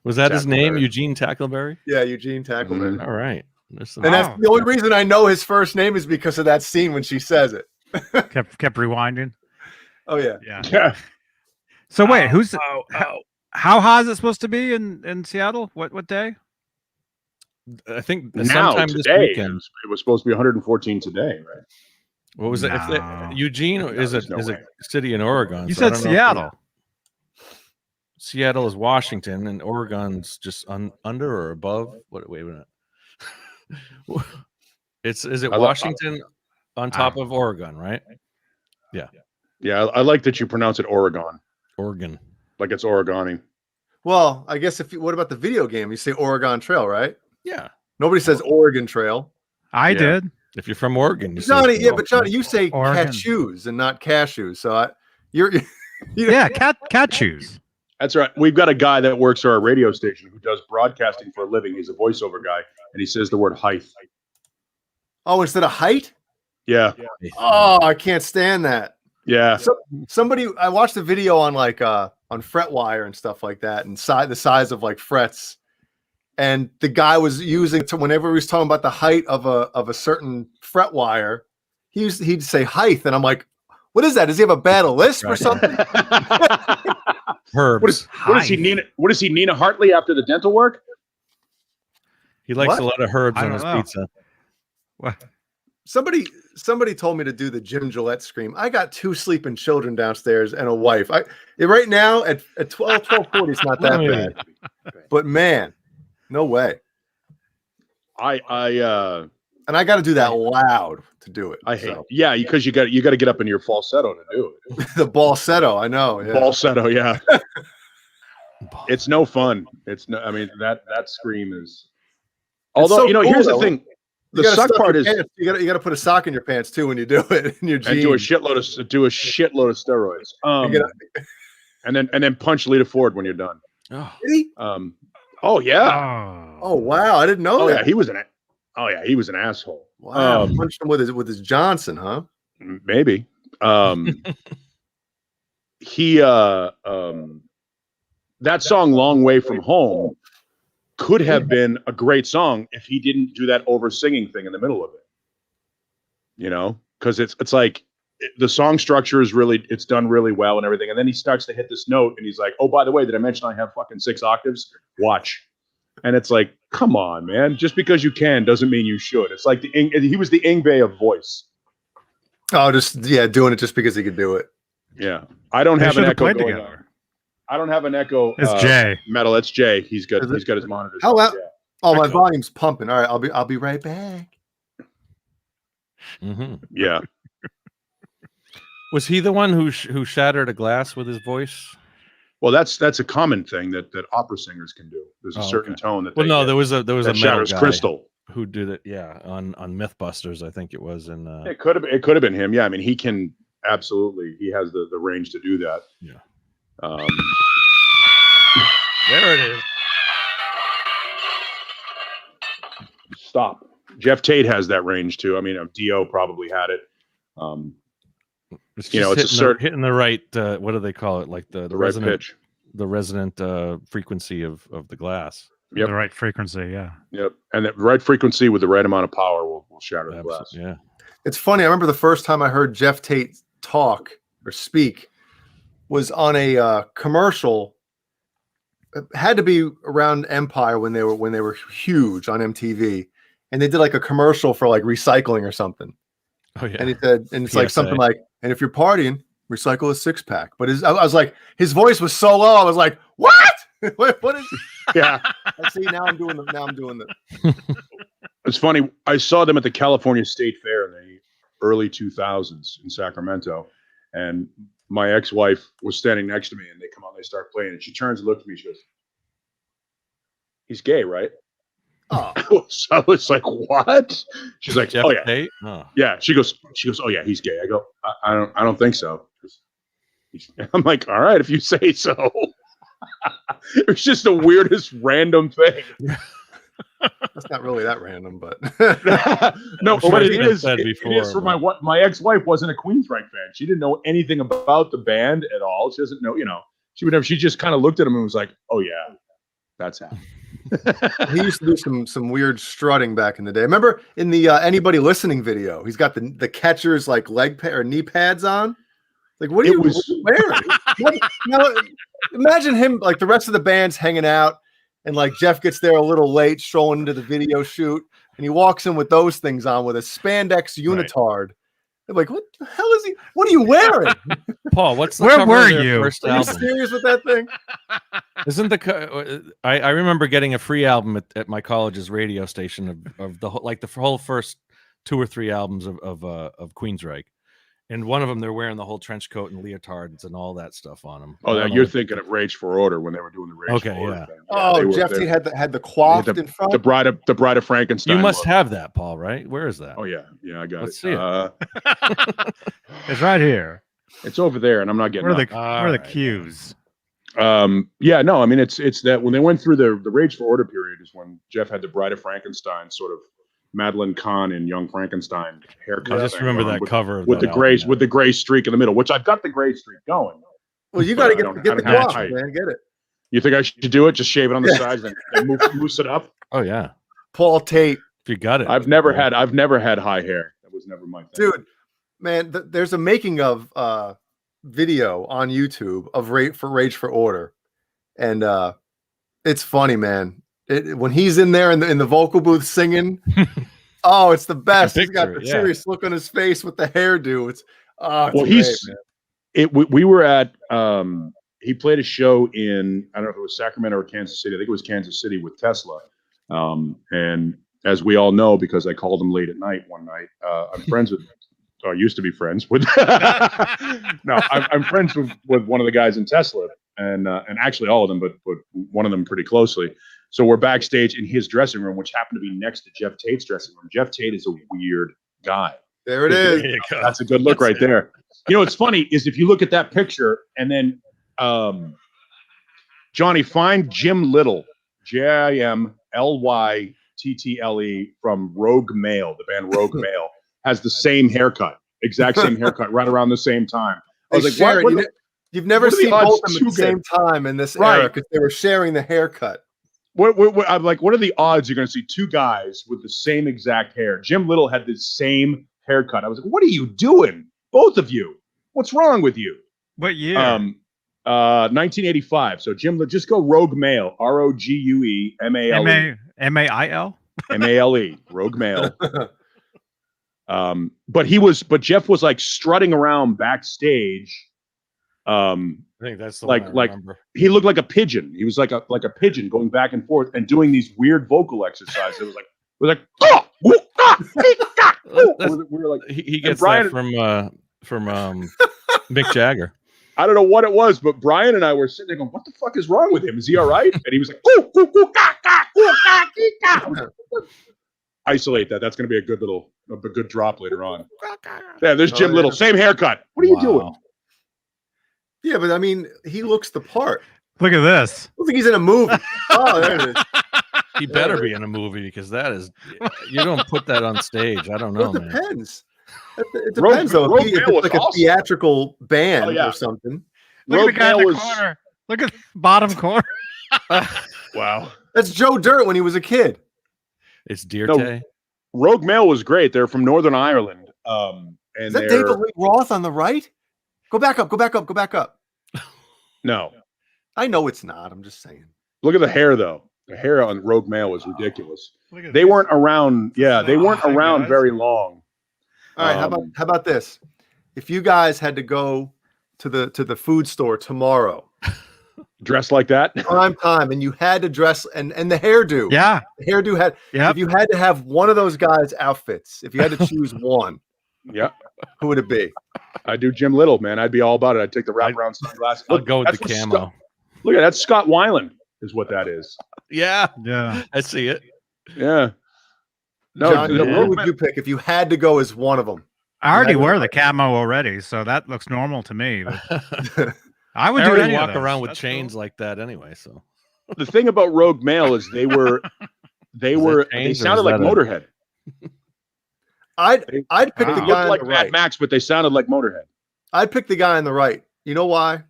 Was that his name, Tackleberry. Eugene Tackleberry? Yeah, Eugene Tackleberry. All right. There's some- And that's the only reason I know his first name is because of that scene when she says it. kept rewinding. Oh yeah. Yeah. Yeah. So wait, how high is it supposed to be in Seattle? What day? I think Now sometime this today weekend. it was supposed to be 114 today, right? What was it? No. Eugene is there's no a way. city in Oregon. You so I said don't know if Seattle. Seattle is Washington, and Oregon's just under or above. Wait a minute. Is it I love- Washington on top of Oregon, right? Yeah, I like that you pronounce it Oregon, Oregon. like it's Oregonian. Well, I guess what about the video game? You say Oregon Trail, right? Yeah. Nobody says Oregon Trail. I Yeah. did. If you're from Oregon, you say Johnny, it's yeah, but Johnny, you say Oregon. cashews and not cashews. So you're Yeah, cat shoes. That's right. We've got a guy that works for our radio station who does broadcasting for a living. He's a voiceover guy, and he says the word height. Oh, instead of height? Yeah, Oh, I can't stand that. yeah. Somebody, I watched a video on like on FretWire and stuff like that, and the size of like frets, and the guy was using to whenever he was talking about the height of a certain fret wire, he'd say height, and I'm like, what is that? Does he have a bad lisp or Right. something? Herbs. What is he Nina? What is he Nina Hartley after the dental work? He likes What? a lot of herbs I on don't his know. pizza. What? Somebody told me to do the Jim Gillette scream. I got 2 sleeping children downstairs and a wife. Right now at 12:40, it's not that bad. But man, no way. And I got to do that loud to do it. I hate. so. Yeah, because you got to get up in your falsetto to do it. The falsetto. I know. Yeah. Falsetto, yeah. It's no fun. It's no. I mean that scream is. Although so here's cool, the though. thing. You The gotta suck stuff part your is pants. You got to put a sock in your pants too when you do it in your jeans. and do a shitload of steroids. You gotta- And then punch Lita Ford when you're done. Oh, Did he? Oh yeah. Oh wow, I didn't know Oh that. yeah. He was an asshole. Wow, punched him with his Johnson, huh? Maybe. He that song "Long Way From Home" could have been a great song if he didn't do that over singing thing in the middle of it. Because it's like the song structure is it's done really well and everything, and then he starts to hit this note, and he's like, "Oh, by the way, did I mention I have fucking 6 octaves? Watch." And it's like, come on, man! Just because you can doesn't mean you should. It's like he was the Ingve of voice. Oh, doing it just because he could do it. Yeah, I don't They have an should have echo played going together. on. I don't have an echo. It's Jay. Metal. That's Jay. He's got Is it? his monitors. How on, loud? yeah. Oh, my Echo. volume's pumping. All right, I'll be right back. mhm. Yeah. Was he the one who shattered a glass with his voice? Well, that's a common thing that opera singers can do. There's a Oh, certain okay. tone that Well, they no, get there was a that metal shatters guy crystal. who did it. Yeah, on MythBusters, I think it was. And It could have been him. Yeah, I mean, he can absolutely. He has the range to do that. Yeah. There it is. Stop. Jeff Tate has that range too. I mean, Dio probably had it. it's just it's a certain hitting the right. What do they call it? Like the the right resonant pitch. the resonant frequency of the glass. Yep. The right frequency, yeah. Yep, and the right frequency with the right amount of power will shatter the glass. Yeah. It's funny. I remember the first time I heard Jeff Tate talk or speak was on a commercial. It had to be around Empire when they were huge on MTV, and they did like a commercial for like recycling or something. Oh yeah. And he said, and it's like PSA. something like, and if you're partying, recycle a 6-pack. But I was like, his voice was so low. I was like, what? What is? Yeah, See, now I'm doing the. it's funny. I saw them at the California State Fair in the early 2000s in Sacramento, and my ex-wife was standing next to me, and they come out and they start playing, and she turns and looks at me. She goes, "He's gay, right?" Oh, So I was like, "What?" She's like, Jeff "Oh yeah, Tate? Oh. yeah." She goes, "Oh yeah, he's gay." I go, I don't think so." I'm like, "All right, if you say so." It was just the weirdest random thing. that's not really that random, but No, I'm sure but it's it been is. said It before, is for my ex-wife wasn't a Queensryche fan. She didn't know anything about the band at all. She doesn't know, She just kind of looked at him and was like, "Oh yeah, That's how. He used to do some weird strutting back in the day. Remember in the anybody listening video, he's got the catcher's like leg pad or knee pads on. Like, what are you wearing? Now, imagine him like the rest of the band's hanging out, and like Jeff gets there a little late, strolling into the video shoot, and he walks in with those things on with a spandex unitard. I'm like, what the hell is he? What are you wearing? Paul, what's the Where cover were of their you? first Are you album? serious with that thing? Isn't the I remember getting a free album at my college's radio station of the like the whole first 2 or 3 albums of Queensryche, and one of them they're wearing the whole trench coat and leotards and all that stuff on them. Oh, you're thinking of Rage for Order when they were doing the Rage for Order thing. Oh, Jeff Tate had the coiffed in front. The Bride of Frankenstein. You must look. have that, Paul, right? Where is that? Oh yeah, I got Let's it. see it. It's right here. It's over there, and I'm not getting. Where are up. where are the cues? Yeah, no, I mean it's that when they went through the Rage for Order period is when Jeff had the Bride of Frankenstein sort of Madeline Kahn and Young Frankenstein haircut. I just remember that cover with the gray streak in the middle, which I've got the gray streak going. Well, you got to get the coif, man. Get it. You think I should do it? Just shave it on the sides and moose it up? Oh yeah, Paul Tate. If you got it. I've never had high hair. That was never my thing. Dude, man, there's a making of video on YouTube of Rage for Order, and it's funny, man. When he's in there in the vocal booth singing, oh, it's the best. He's got the serious look on his face with the hairdo. It's we were at he played a show in, I don't know if it was Sacramento or Kansas City. I think it was Kansas City with Tesla. And as we all know, because I called him late at night one night, I'm friends with. I used to be friends with. No, I'm friends with one of the guys in Tesla, and actually all of them, but one of them pretty closely. So we're backstage in his dressing room, which happened to be next to Jeff Tate's dressing room. Jeff Tate is a weird guy. There it is. That's a good look right there. You know, what's funny is if you look at that picture and then Johnny, find Jim Little, JimLyttle from Rogue Male, the band Rogue Male, has the same haircut, exact same haircut, right around the same time. I was like, you've never seen both of them at the same time in this era because they were sharing the haircut. I'm like, what are the odds you're going to see 2 guys with the same exact hair? Jim Little had the same haircut. I was like, what are you doing? Both of you. What's wrong with you? What year? 1985. So Jim, just go Rogue Male, ROGUE MALE. MAIL? MALE, Rogue Male. But Jeff was like strutting around backstage. I think that's the like he looked like a pigeon. He was like a pigeon going back and forth and doing these weird vocal exercises. It was like we were like he gets Brian, that from Mick Jagger. I don't know what it was, but Brian and I were sitting there going, "What the fuck is wrong with him? Is he all right?" And he was like, isolate that. That's going to be a good drop later on. Yeah, there's Jim Little, same haircut. What are you doing? Yeah, but I mean, he looks the part. Look at this. I don't think he's in a movie. Oh, there it is. He better be in a movie because that is, you don't put that on stage. I don't know. Well, it depends. It depends, though. If it's like a theatrical band or something. Look at the guy in the corner. Look at the bottom corner. Wow. That's Joe Dirt when he was a kid. It's Deerte. Rogue Male was great. They're from Northern Ireland. And is that David Lee Roth on the right? Go back up. No. I know it's not. I'm just saying. Look at the hair, though. The hair on Rogue Male was ridiculous. They weren't around. Yeah, they weren't around very long. All right. How about this? If you guys had to go to the food store tomorrow, dressed like that, prime time, and you had to dress and the hairdo. Yeah, the hairdo had. Yeah. If you had to have one of those guys' outfits, if you had to choose one, who would it be? I do Jim Little, man. I'd be all about it. I'd take the wraparound sunglasses. I'll go with the camo. Look at that. Scott Weiland is what that is. Yeah. I see it. Yeah. No, John, what would you pick if you had to go as one of them? I already wear the camo already, so that looks normal to me. I would walk around with chains like that anyway. So the thing about Rogue Male is they sounded like Motorhead. I'd pick the guy like on the right. Mad Max, but they sounded like Motorhead. I'd pick the guy on the right. You know why?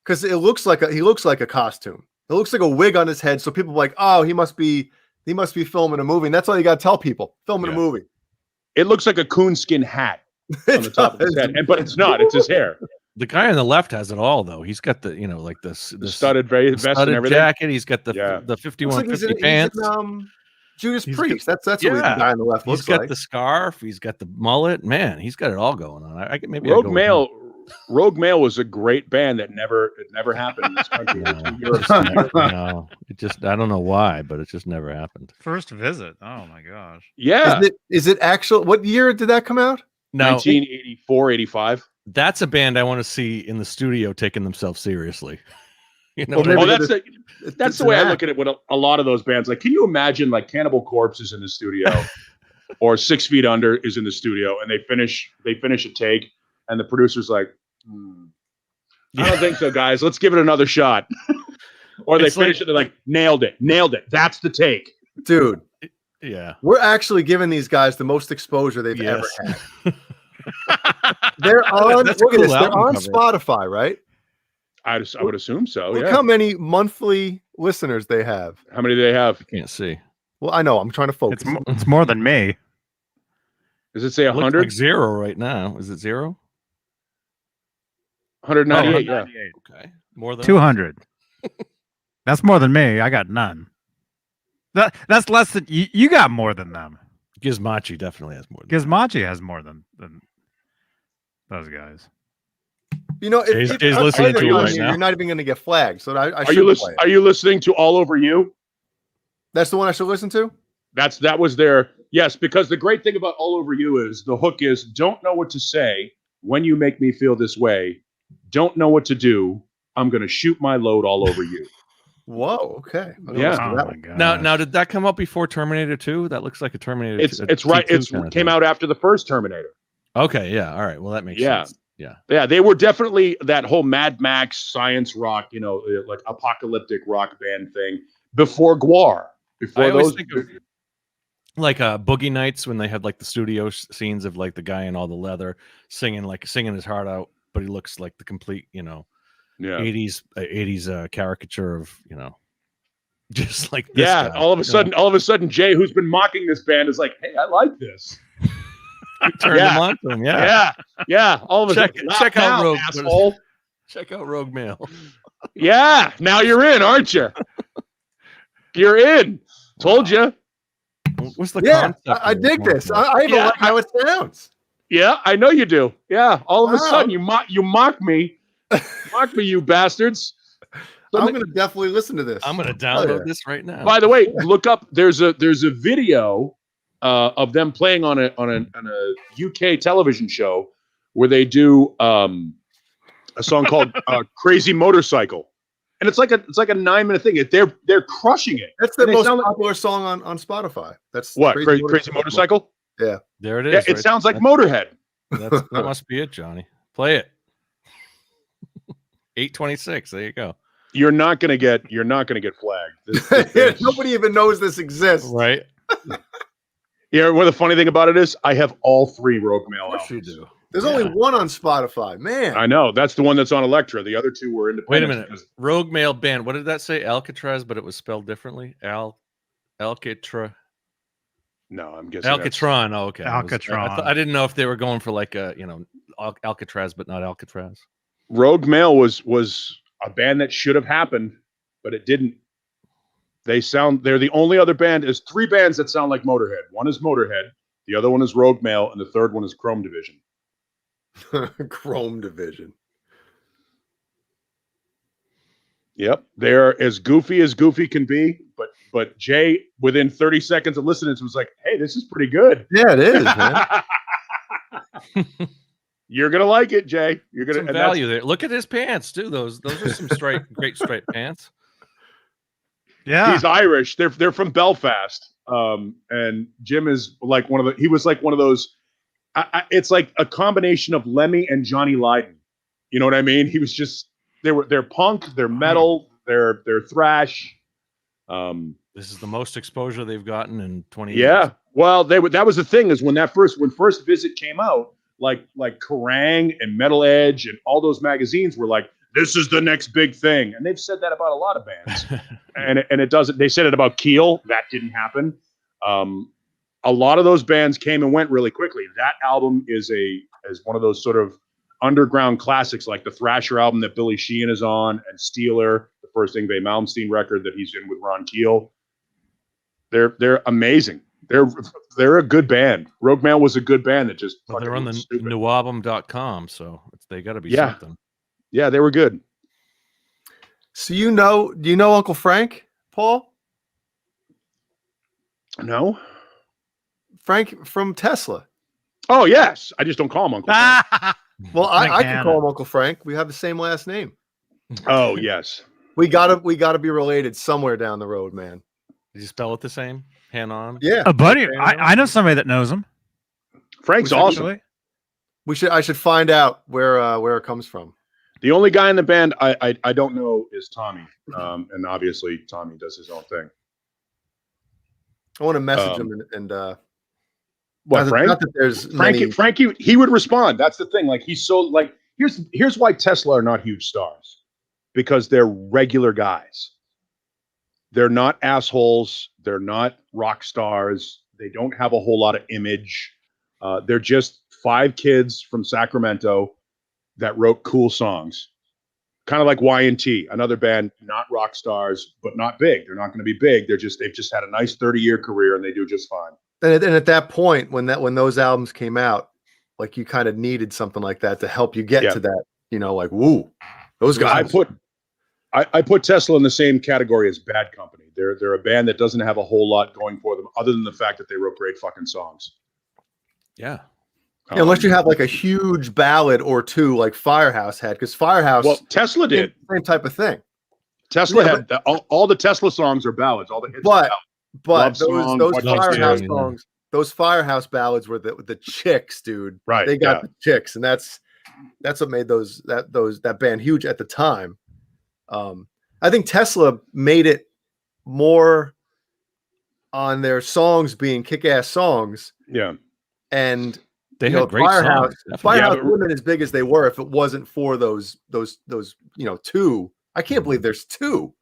Because he looks like a costume. It looks like a wig on his head, so people are like, oh, he must be filming a movie. And that's all you got to tell people: filming a movie. It looks like a coonskin hat on the top of his head, but it's not. It's his hair. The guy on the left has it all, though. He's got the, like the studded vest and everything. Jacket. He's got the 5150 pants. He's in, Judas Priest. That's what the guy on the left looks like. He's got the scarf. He's got the mullet. Man, he's got it all going on. I maybe Rogue Male. Rogue Male was a great band that never happened in this country. No, it just, I don't know why, but it just never happened. First visit. Oh my gosh. Yeah. Is it actual? What year did that come out? No, 1984, 85. That's a band I want to see in the studio taking themselves seriously. That's the way I look at it with a lot of those bands. Like, can you imagine like Cannibal Corpse is in the studio or 6 Feet Under is in the studio and they finish a take and the producer's like, I don't think so, guys. Let's give it another shot. Or they finish it, they're like, nailed it. That's the take. Dude. Yeah. We're actually giving these guys the most exposure they've ever had. They're on, look at this, they're on Spotify, right? I would assume so. Look how many monthly listeners they have. How many do they have? I can't see. Well, I know. I'm trying to focus. It's more than me. Does it say 100? Like 0 right now. Is it 0? 198. Yeah. Okay. More than 200. That's more than me. I got none. That's less than you got more than them. Gizmochi definitely has more. Gizmochi has more than those guys. You know, if Jay's listening to you right now. You're not even going to get flagged. So Are you listening to All Over You? That's the one I should listen to? That was their, yes, because the great thing about All Over You is the hook is don't know what to say when you make me feel this way. Don't know what to do. I'm going to shoot my load all over you. Whoa, okay. Yeah. Oh my God. Now did that come out before Terminator 2? That looks like a Terminator. It's right. It came out after the first Terminator. Okay, yeah. All right. Well, that makes sense. Yeah, they were definitely that whole Mad Max science rock, like apocalyptic rock band thing before Gwar. Before those, think of, like Boogie Nights when they had like the studio scenes of like the guy in all the leather singing his heart out, but he looks like the complete 80s caricature of just like this guy, all of a sudden Jay, who's been mocking this band, is like, hey, I like this. Turn them on to him, yeah. All of a sudden, check out Rogue, asshole. Check out Rogue Male. Yeah, now you're in, aren't you? You're in. Told you. What's the concept? I dig this. I even like how it sounds. Yeah, I know you do. Yeah, all of a sudden you mock me. Mock me, you bastards. I'm going to definitely listen to this. I'm going to download this right now. By the way, look up. There's a video of them playing on a UK television show where they do a song called "Crazy Motorcycle," and it's like a 9-minute thing. They're crushing it. That's the most popular song on Spotify. That's what Crazy Motorcycle. Yeah, there it is. Yeah, it sounds like Motorhead. That must be it, Johnny. Play it. 826. There you go. You're not gonna get flagged. Nobody even knows this exists, right? Yeah. Well, the funny thing about it is, I have all 3 Rogue Male albums. You do. There's only one on Spotify, man. I know. That's the one that's on Elektra. The other 2 were independent. Wait a minute. Rogue Male band. What did that say? Alcatraz, but it was spelled differently. Alcatraz. No, I'm guessing Alcatron. Oh, okay. Alcatron. I didn't know if they were going for like a Alcatraz, but not Alcatraz. Rogue Male was a band that should have happened, but it didn't. They're the only other band. There's 3 bands that sound like Motorhead. One is Motorhead, the other one is Rogue Male, and the third one is Chrome Division. Chrome Division. Yep, they're as goofy can be, but Jay, within 30 seconds of listening, was like, "Hey, this is pretty good." Yeah, it is, man. You're gonna like it, Jay. You're gonna some value there. Look at his pants too. Those are some great striped pants. Yeah, he's Irish. They're from Belfast. And Jim is like he was like one of those. It's like a combination of Lemmy and Johnny Lydon. You know what I mean? He was just they're punk, they're metal, they're thrash. This is the most exposure they've gotten in 20 years. Yeah. Well, that was the thing is when First Visit came out, like Kerrang and Metal Edge and all those magazines were like, this is the next big thing. And they've said that about a lot of bands. and it doesn't. They said it about Keel. That didn't happen. A lot of those bands came and went really quickly. That album is one of those sort of underground classics, like the Thrasher album that Billy Sheehan is on, and Steeler, the first Yngwie Malmsteen record that he's in with Ron Keel. They're amazing. They're a good band. Rogue Mail was a good band that just they're on the newalbum.com, so they got to be yeah. something. Yeah, they were good. So do you know Uncle Frank, Paul? No. Frank from Tesla. Oh yes, I just don't call him Uncle Frank. Well, I can call him Uncle Frank. We have the same last name. Oh yes. We gotta be related somewhere down the road, man. Did you spell it the same? Han-on? Yeah. A buddy. I know somebody that knows him. Frank's awesome. I should find out where it comes from. The only guy in the band I don't know is Tommy. And obviously Tommy does his own thing. I want to message him and what, Frank? Not that there's Frankie, he would respond. That's the thing. Like he's so like here's why Tesla are not huge stars. Because they're regular guys. They're not assholes. They're not rock stars. They don't have a whole lot of image. They're just 5 kids from Sacramento that wrote cool songs. Kind of like Y&T, another band, not rock stars, but not big. They're not going to be big. They've just had a nice 30-year career and they do just fine. And at that point, when those albums came out, like you kind of needed something like that to help you get to that, like, woo, those guys. I put Tesla in the same category as Bad Company. They're a band that doesn't have a whole lot going for them other than the fact that they wrote great fucking songs. Yeah. Unless you have like a huge ballad or two like Firehouse had, because Firehouse. Well, Tesla did. Same type of thing. Tesla had all the Tesla songs are ballads. All the hits. But those Firehouse songs, those Firehouse ballads were the chicks, dude. Right. They got the chicks, and that's what made that band huge at the time. I think Tesla made it more on their songs being kick-ass songs. Yeah. And they had great Firehouse, songs. Firehouse wouldn't as big as they were if it wasn't for those 2. I can't believe there's 2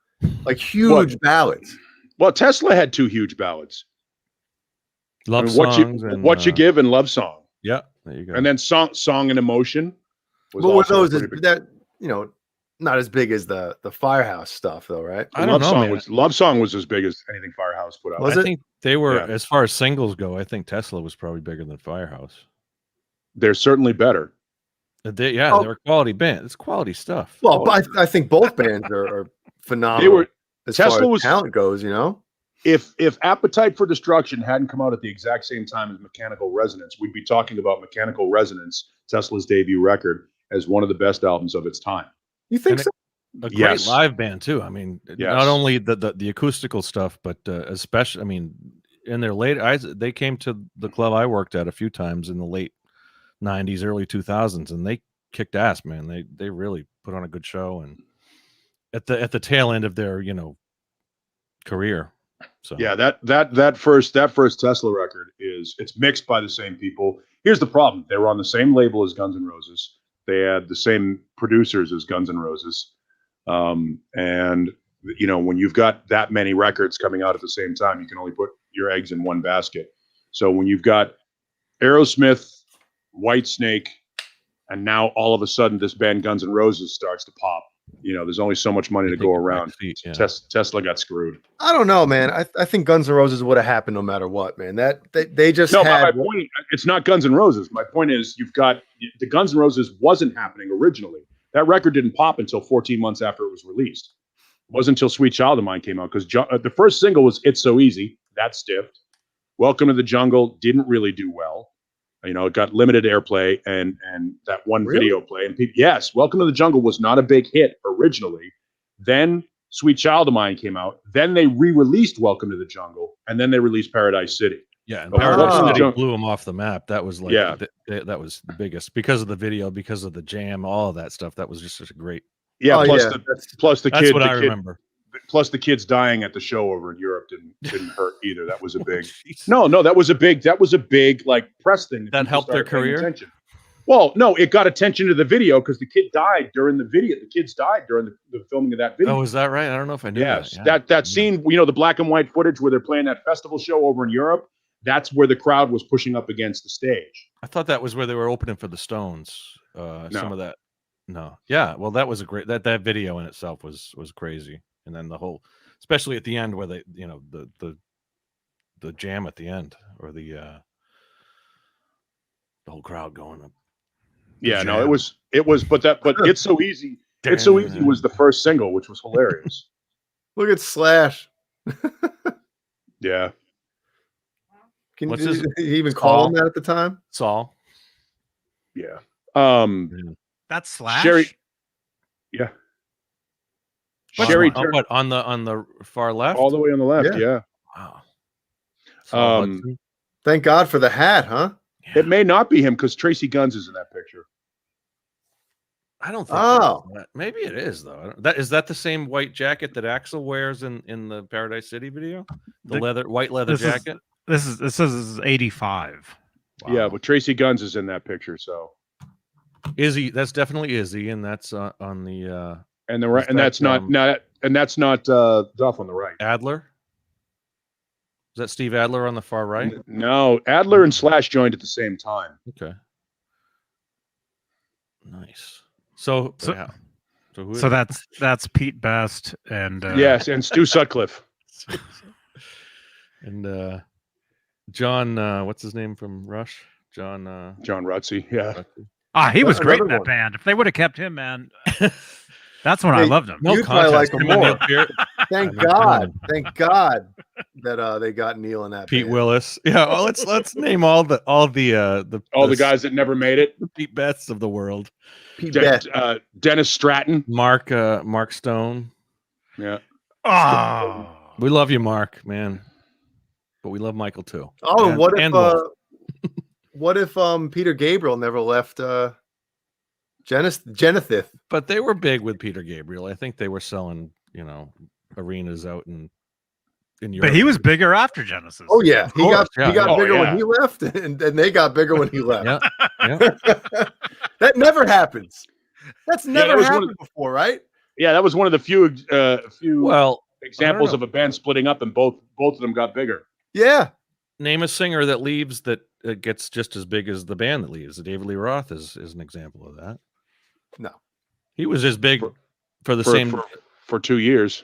like huge ballads. Well, Tesla had 2 huge ballads. What you give and Love Song. Yeah, there you go. And then Song and Emotion. But were those that not as big as the Firehouse stuff, though, right? I don't know. Love Song was as big as anything Firehouse put out. I think they were, as far as singles go, I think Tesla was probably bigger than Firehouse. They're certainly better. They're a quality band. It's quality stuff. Well, I think both bands are phenomenal. As Tesla far as talent goes, If Appetite for Destruction hadn't come out at the exact same time as Mechanical Resonance, we'd be talking about Mechanical Resonance, Tesla's debut record, as one of the best albums of its time. You think so? A great live band too. I mean, not only the acoustical stuff, but especially, I mean, in their they came to the club I worked at a few times in the late 90s, early 2000s, and they kicked ass, man. They really put on a good show, and at the tail end of their career. So yeah, that first Tesla record it's mixed by the same people. Here's the problem: they were on the same label as Guns N' Roses. They had the same producers as Guns N' Roses. And when you've got that many records coming out at the same time, you can only put your eggs in one basket. So when you've got Aerosmith, Whitesnake, and now all of a sudden this band Guns N' Roses starts to pop, there's only so much money to go around. Tesla got screwed. I don't know, man. I think Guns N' Roses would have happened no matter what, man. They just my point, it's not Guns N' Roses. My point is you've got the Guns N' Roses wasn't happening originally. That record didn't pop until 14 months after it was released. It wasn't until Sweet Child of Mine came out because the first single was It's So Easy. That stiffed. Welcome to the Jungle didn't really do well. It got limited airplay and that one video play. And yes, Welcome to the Jungle was not a big hit originally. Then Sweet Child of Mine came out. Then they re-released Welcome to the Jungle, and then they released Paradise City. Yeah, and Paradise City blew them off the map. That was like that was the biggest because of the video, because of the jam, all of that stuff. That was just such a great. Yeah, plus the that's what I remember. Plus the kids dying at the show over in Europe didn't hurt either. That was a big that was a big like press thing that helped their career. Well, no, it got attention to the video because the kid died during the video. The kids died during the filming of that video. Oh, is that right? I don't know if I knew Yes, that. Yeah. that scene, the black and white footage where they're playing that festival show over in Europe, that's where the crowd was pushing up against the stage. I thought that was where they were opening for the Stones. Some of that. No. Yeah. Well, that was a great that video in itself was crazy. And then the whole, especially at the end where they, the jam at the end or the whole crowd going up. Yeah, no, it was but It's So Easy. It's So Easy was the first single, which was hilarious. Look at Slash. Yeah. Did he even call him that at the time? Saul. Yeah. That's Slash. Sherry. Yeah. Sherry on the far left? All the way on the left, yeah. Wow. Thank God for the hat, huh? Yeah. It may not be him because Tracy Guns is in that picture. I don't think maybe it is though. Is that the same white jacket that Axl wears in the Paradise City video? The white leather jacket? This is 85. Wow. Yeah, but Tracy Guns is in that picture, so Izzy, that's definitely Izzy, and that's on the and the right, and that's not Duff on the right. Adler. Is that Steve Adler on the far right? No, Adler and Slash joined at the same time. Okay. Nice. So that's Pete Best and yes, and Stu Sutcliffe. And John, what's his name from Rush? John Rutsey, yeah. He was great in that band. If they would have kept him, man, that's when I loved him. You'd probably like him more. Thank God that they got Neil in that. Pete band. Willis. Yeah, well, let's name all the guys that never made it. The Pete Bests of the world. Dennis Stratton, Mark Stone. Yeah. Oh, we love you, Mark, man. But we love Michael too. Oh, and what if Peter Gabriel never left Genesis? But they were big with Peter Gabriel. I think they were selling, arenas out in Europe. But he was bigger after Genesis. Oh yeah, he got bigger when he left, and they got bigger when he left. Yeah. That never happens. That's never happened before, right? Yeah, that was one of the few examples know. of a band splitting up, and both of them got bigger. Yeah. Name a singer that leaves that gets just as big as the band that leaves. David Lee Roth is an example of that. No, he was as big for 2 years.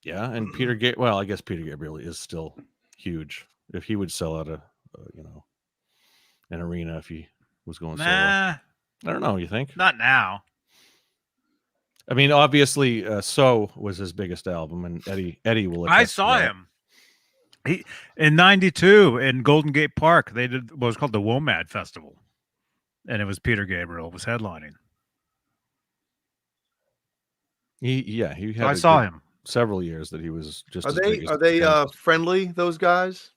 Yeah, and Peter Gabriel. Well, I guess Peter Gabriel is still huge. If he would sell out an arena if he was going solo. I don't know. You think? Not now. I mean, obviously, "So" was his biggest album, and Eddie will. I saw him. He in '92 in Golden Gate Park. They did what was called the WOMAD Festival, and it was Peter Gabriel was headlining. He had. I saw him several years that he was just. Are they friendly? Those guys?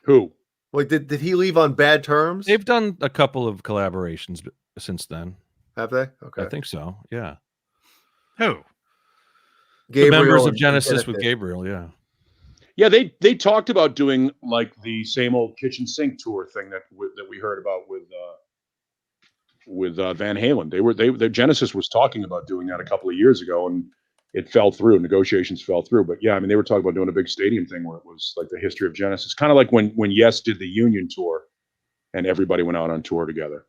Who? Like, did he leave on bad terms? They've done a couple of collaborations since then. Have they? Okay, I think so. Yeah. Who? Gabriel, the members of Genesis with Gabriel. Yeah. Yeah, they talked about doing like the same old kitchen sink tour thing that we heard about with Van Halen. Their Genesis was talking about doing that a couple of years ago, and it fell through. Negotiations fell through. But yeah, I mean, they were talking about doing a big stadium thing where it was like the history of Genesis, kind of like when Yes did the Union tour, and everybody went out on tour together.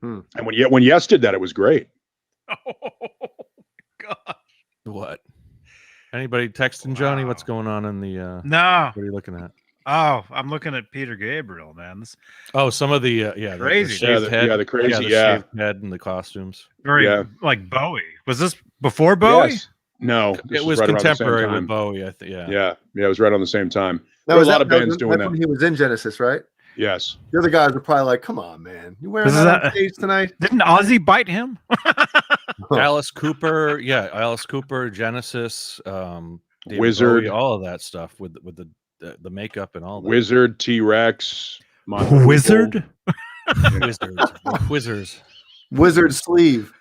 And when Yes did that, it was great. Oh God! What? Anybody texting Johnny? What's going on in the? No. What are you looking at? Oh, I'm looking at Peter Gabriel, man. Some of the crazy, the shaved head, the crazy, shaved head and the costumes. Very like Bowie. Was this before Bowie? Yes. No, it was right contemporary with Bowie. I think. Yeah, it was right on the same time. There was a lot of bands doing that. When he was in Genesis, right? Yes. The other guys were probably like, "Come on, man, you wearing that on stage tonight?" Didn't Ozzy bite him? Alice Cooper, Genesis, David Wizard, Bowie, all of that stuff with the makeup and all that. Wizard, T-Rex, Wizard, Wizard sleeve.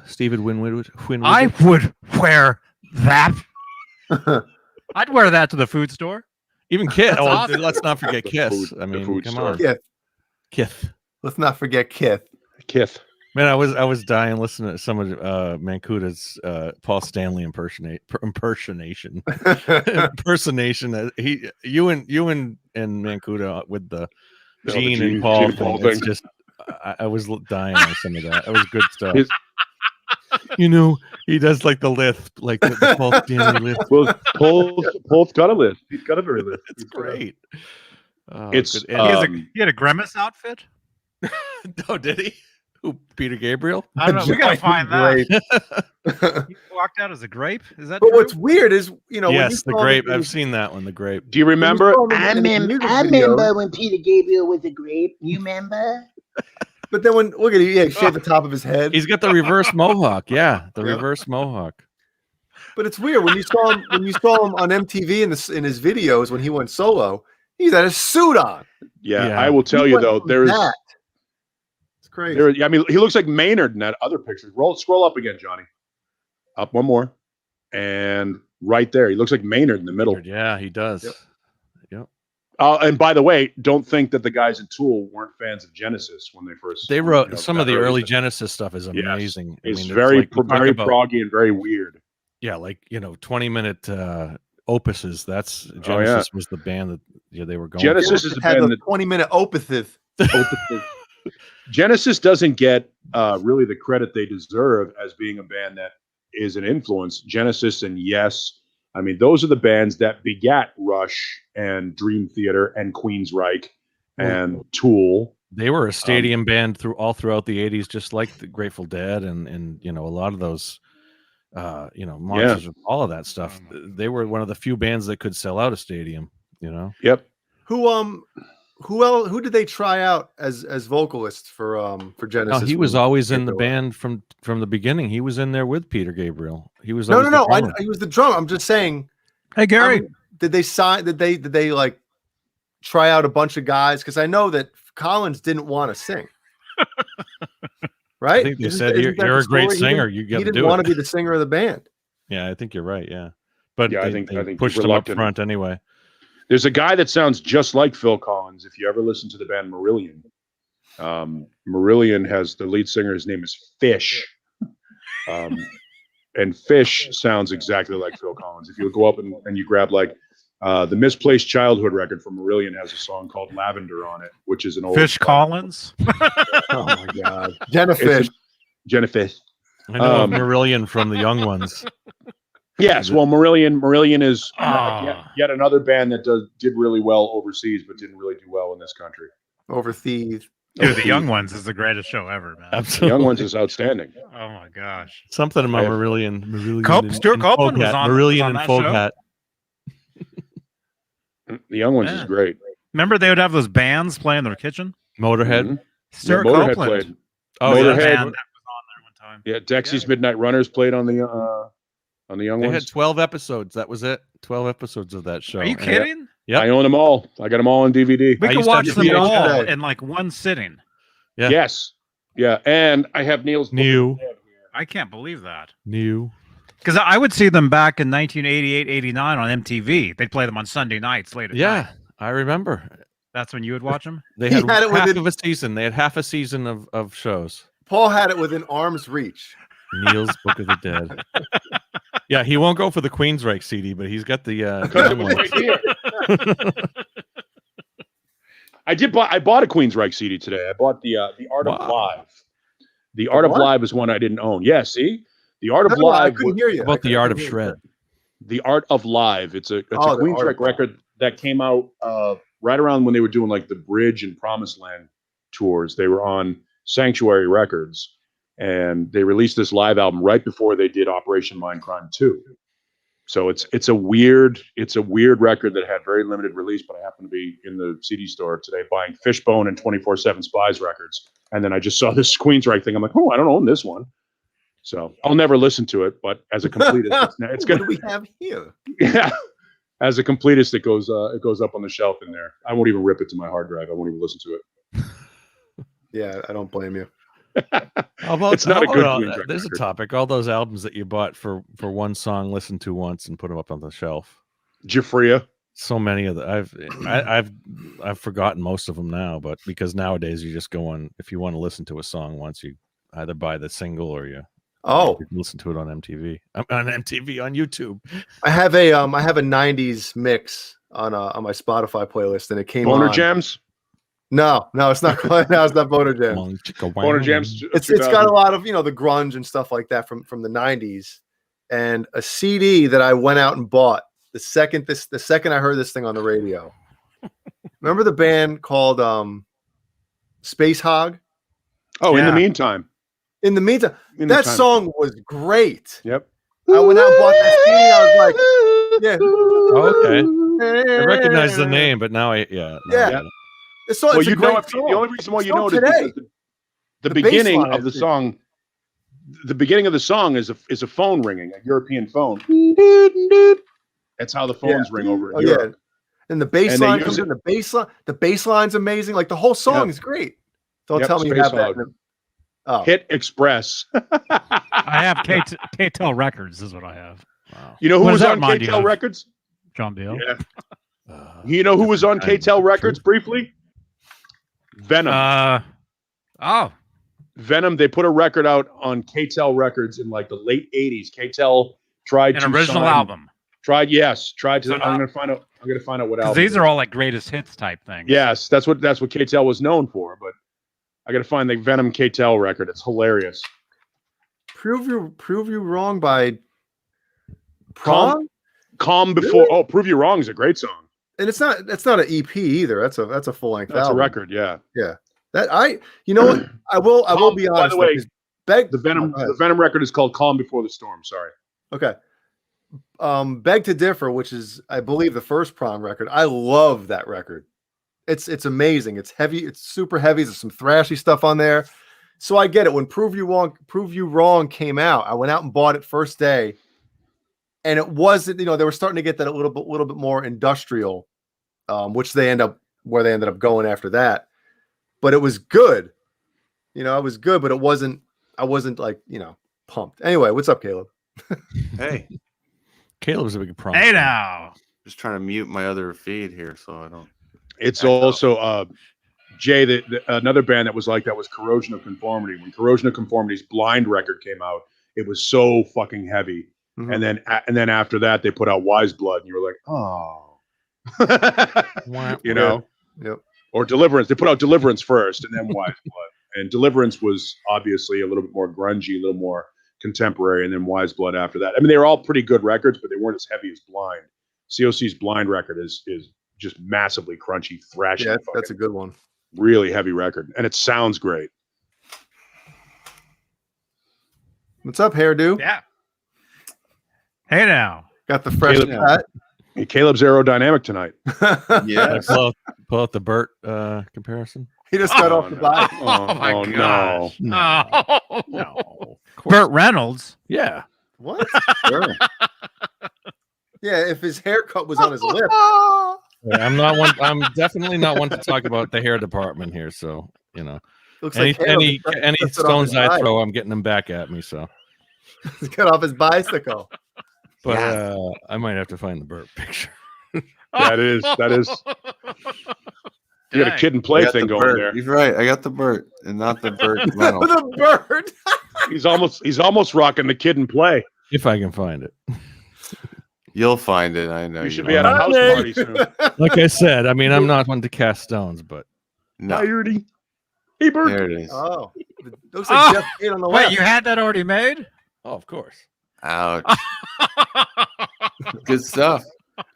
Stephen Winwood. I would wear that. I'd wear that to the food store. Even Kith. Oh, awesome. let's not forget The Kiss. food- I the mean, food come store. on, Kith. Kith. Let's not forget Kith. Kith. Man, I was dying listening to some of Mancuta's Paul Stanley impersonation. You and Mancuda with the No, the Gene Gene- and Paul Gene and thing. Paul It's thing. just I was dying on some of that. It was good stuff. His- He does like the lisp, like the Paul Stanley lisp. Well, Paul's got a list. He's got a very list. It's great. Oh, It's, good. And He had a grimace outfit. oh, did he? Who? Peter Gabriel? I don't know. We gotta find that. Grape. He walked out as a grape. Is that But true? what's weird is, when you Yes, the saw him grape. in I've his- seen that one. The grape. Do you remember? when you saw him in the music I video, remember when Peter Gabriel was a grape. You remember? But then when look at it, he shaved the top of his head. He's got the reverse mohawk. Yeah, the Yeah. reverse mohawk. But it's weird when you saw him on MTV in his videos when he went solo. He's had a suit on. Yeah, Yeah. I will tell He you went though, from there's that. It's crazy. I mean, he looks like Maynard in that other picture. Scroll up again, Johnny. Up one more, and right there, he looks like Maynard in the middle. Yeah, he does. Yep. Yep. And by the way, don't think that the guys in Tool weren't fans of Genesis when they first. They wrote you know, some of that the early stuff. Genesis stuff is Yes. amazing. It's like, very you talk very about- proggy and very weird. Yeah, like 20-minute opuses. That's Genesis was the band that they were going. Genesis is a had band a that 20-minute opus. Genesis doesn't get really the credit they deserve as being a band that is an influence. Genesis and Yes, I mean, those are the bands that begat Rush and Dream Theater and Queensryche and Tool. They were a stadium band throughout the 80s, just like the Grateful Dead and a lot of those Monsters, all of that stuff. They were one of the few bands that could sell out a stadium. Yep. Who did they try out as vocalists for Genesis? No, he was always in the Gabriel? band from the beginning. He was in there with Peter Gabriel. He was No. always the drummer. He was the drummer. I'm just saying. Hey, Gary. Did they sign? Did they like try out a bunch of guys? Because I know that Collins didn't want to sing. Right? I think they said isn't that you're the a great story? singer. You got He to didn't do want it. to be the singer of the band. Yeah, I think you're right. Yeah, but Yeah, they, I think pushed him up reluctant. front anyway. There's a guy that sounds just like Phil Collins. If you ever listen to the band Marillion, Marillion has the lead singer. His name is Fish, and Fish sounds exactly like Phil Collins. If you go up and you grab like the Misplaced Childhood record from Marillion has a song called Lavender on it, which is an old Fish Collins. Oh my God, Jenna It's Fish. Jenna Fish. I know of Marillion from the Young Ones. Yes, well, Marillion is Ah. yet another band that did really well overseas, but didn't really do well in this country. Overseas. Dude, the Young Ones is the greatest show ever, man. The Absolutely. Young Ones is outstanding. Oh my gosh. Something about I have- Marillion. Stuart Copeland was on Marillion on and that show. Foghat. The Young Ones is Yeah. great. Remember they would have those bands play in their kitchen? Motorhead. Mhm. Stuart Motorhead Copeland. played. Oh, was Motorhead. a yeah. band that was on there one time. Yeah, Dexy's Yeah. Midnight Runners played on the Young They Ones. had 12 episodes. That was it. 12 episodes of that show. Are you And- kidding? Yep. I own them all. I got them all on DVD. We I could used to watch have them the all VHS. in like one sitting. Yeah. Yes. Yeah, and I have Neil's book New. of the Dead here. I can't believe that. New. Because I would see them back in 1988, 89 on MTV. They'd play them on Sunday nights late at night. Yeah, I remember. That's when you would watch them? They He had, had it half within- of a season. They had half a season of shows. Paul had it within arm's reach. Neil's Book of the Dead. Yeah, he won't go for the Queensryche CD, but he's got the Because it young was one. right here. I bought a Queensryche CD today. I bought the Art of Wow. Live. The Art of what? Live is one I didn't own. Yeah, see? The Art of No, I Live couldn't hear you. About the I Art couldn't of hear you. Shred. The Art of Live. It's a Oh, the Art of Queensryche Live. record that came out right around when they were doing like the Bridge and Promised Land tours. They were on Sanctuary Records, and they released this live album right before they did Operation Mindcrime 2. So it's a weird record that had very limited release, but I happened to be in the CD store today buying Fishbone and 24/7 Spies records, and then I just saw this Queensryche thing. I'm like, oh, I don't own this one. So I'll never listen to it, but as a completist, it's What good. do we have here? Yeah, as a completist, it goes up on the shelf in there. I won't even rip it to my hard drive. I won't even listen to it. Yeah, I don't blame you. How about, It's not how a good about Queensryche there's a record. topic. All those albums that you bought for one song, listen to once, and put them up on the shelf. Jafria. So many of the I've forgotten most of them now, but because nowadays you just go on, if you want to listen to a song once, you either buy the single or you listen to it on MTV. I'm on MTV on YouTube. I have a 90s mix on my Spotify playlist, and it came Boner on. Jams. No, it's not. No, it's not Boner Jams. Boner Jams. It's got a lot of the grunge and stuff like that from the 90s, and a CD that I went out and bought the second I heard this thing on the radio. Remember the band called Space Hog? Oh, Yeah. In the meantime. In the meantime, that song was great. Yep. I went out and bought that CD. I was like, yeah. Oh, okay. I recognize the name, but now I Yeah. it. So it's a great song. The only reason why you Still know it is today. because the beginning bass line of the is- song. The beginning of the song is a phone ringing, a European phone. That's how the phones ring over in Europe. And the bass And they line use comes it- in. The bass line's amazing. Like the whole song is great. Don't Yep, tell me you Space have that. Hog. Oh, Hit Express. I have KTEL Records is what I have. Wow. You know who What was does that on remind you KTEL of? Records? John Beale. Yeah. You know who was on KTEL Records briefly? Venom. Oh, Venom. They put a record out on KTEL Records in like the late '80s. KTEL tried an to original sign- album. Tried to. So I'm gonna find out. I'm gonna find out what Because album. these are all like greatest hits type things. Yes, that's what KTEL was known for. But I gotta find the Venom KTEL record. It's hilarious. prove you wrong by Prong. Calm before. Oh, Prove You Wrong is a great song. And it's not an EP either. That's a full length That's album. a record. Yeah. You know what? I will be By honest. the way, Beg The Venom. Go ahead. The Venom record is called Calm Before the Storm. Sorry. Okay. Beg to Differ, which is I believe the first Prong record. I love that record. It's amazing. It's heavy. It's super heavy. There's some thrashy stuff on there. So I get it. When Prove You Wrong came out, I went out and bought it first day, and it wasn't. They were starting to get that a little bit more industrial, which they ended up going after that. But it was good. It was good, but it wasn't. I wasn't like pumped. Anyway, what's up, Caleb? Hey, Caleb's a big problem. Hey now. just trying to mute my other feed here so I don't. It's also Jay. Another band that was like that was Corrosion of Conformity. When Corrosion of Conformity's Blind record came out, it was so fucking heavy. Mhm. And then after that, they put out Wise Blood, and you were like, oh, Yep. Or Deliverance. They put out Deliverance first, and then Wise Blood. And Deliverance was obviously a little bit more grungy, a little more contemporary, and then Wise Blood after that. I mean, they were all pretty good records, but they weren't as heavy as Blind. COC's Blind record is just massively crunchy, thrashy. Yeah, that's a good one. really heavy record, and it sounds great. What's up, hairdo? Yeah. Hey now. Got the fresh Caleb- cut. Hey, Caleb's aerodynamic tonight. Yeah. Pull out the Burt comparison. He just got off the bike. Oh my no. gosh. No. No. Burt Reynolds. Yeah. What? Sure. Yeah, if his haircut was on his lip. I'm not one. I'm definitely not one to talk about the hair department here. So Looks any like Caleb any just took it off stones his I bike. throw, I'm getting them back at me. So, He's got off his bicycle. but I might have to find the Burt picture. That is. You got a kid and play I got thing the going Burt. there. You're right. I got the Burt and not the Burt Reynolds. The bird. He's almost rocking the kid and play. If I can find it. You'll find it. I know. You should will. be at a house party soon. Like I said, I mean, I'm not one to cast stones, but No, Hi, Ernie. Hey, Bert. there it is. Oh, it looks like Jeff Beane on the Wait, left. you had that already made? oh, of course. Ouch. Good stuff.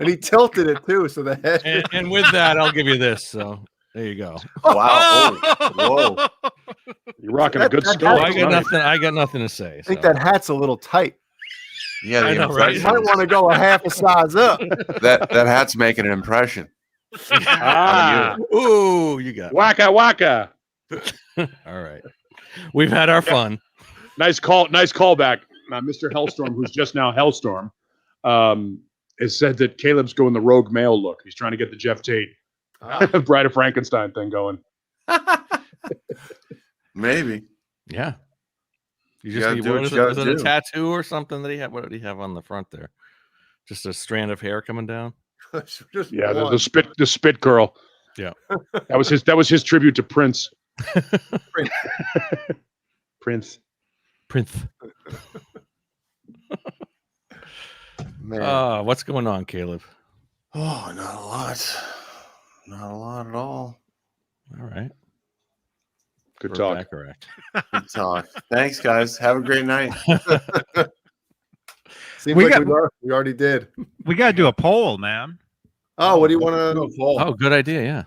And he tilted it too, so the head. And with that, I'll give you this. So there you go. Wow. Oh, whoa. You're rocking a good That- skull. I got tonight. nothing. I got nothing to say. I think so. that hat's a little tight. Yeah, the I know, right? You might want to go a half a size up. that hat's making an impression. Ah, Ooh, you got it. waka waka. All right. We've had our fun. Nice callback. Mr. Hellstorm, who's just now Hellstorm, has said that Caleb's going the rogue male look. He's trying to get the Jeff Tate, Bride of Frankenstein thing going. Maybe. Yeah. You You just gotta need do what what is you it? gotta Was it a do. tattoo or something that he had? What did he have on the front there? Just a strand of hair coming down. Just Yeah, one. the spit girl. Yeah. That was his tribute to Prince. Prince. Man. What's going on, Caleb? Oh, not a lot. Not a lot at all. All right. Good We're talk. back, correct. Good talk. Thanks, guys. Have a great night. Seems We like got- we already did. We got to do a poll, man. Oh, what do you want to? Oh, good idea. Yeah.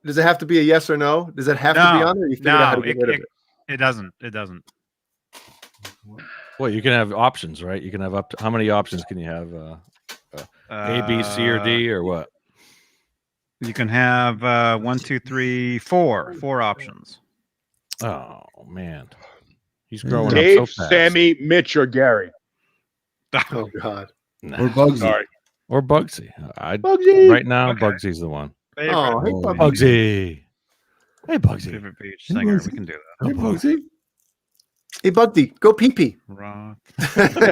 Does it have to be a yes or no? Does it have to be No, on there? You figured out how no, to get rid of it. it doesn't. It doesn't. Well, you can have options, right? You can have up to how many options can you have? A, B, C, or D, or what? You can have 1, 2, 3, 4. 4 options. Oh man, he's growing Dave, up so fast. Sammy, Mitch, or Gary. Oh God. Nah. Or Bugsy. Sorry. Or Bugsy. Bugsy. Right now, Okay. Bugsy's the one. Oh, hey, Oh, Bugsy. Bugsy. Hey, Bugsy. Favorite beach Hey, singer. Bugsy. We can do that. Hey, Bugsy. Hey, Bugsy, go pee pee. Rock.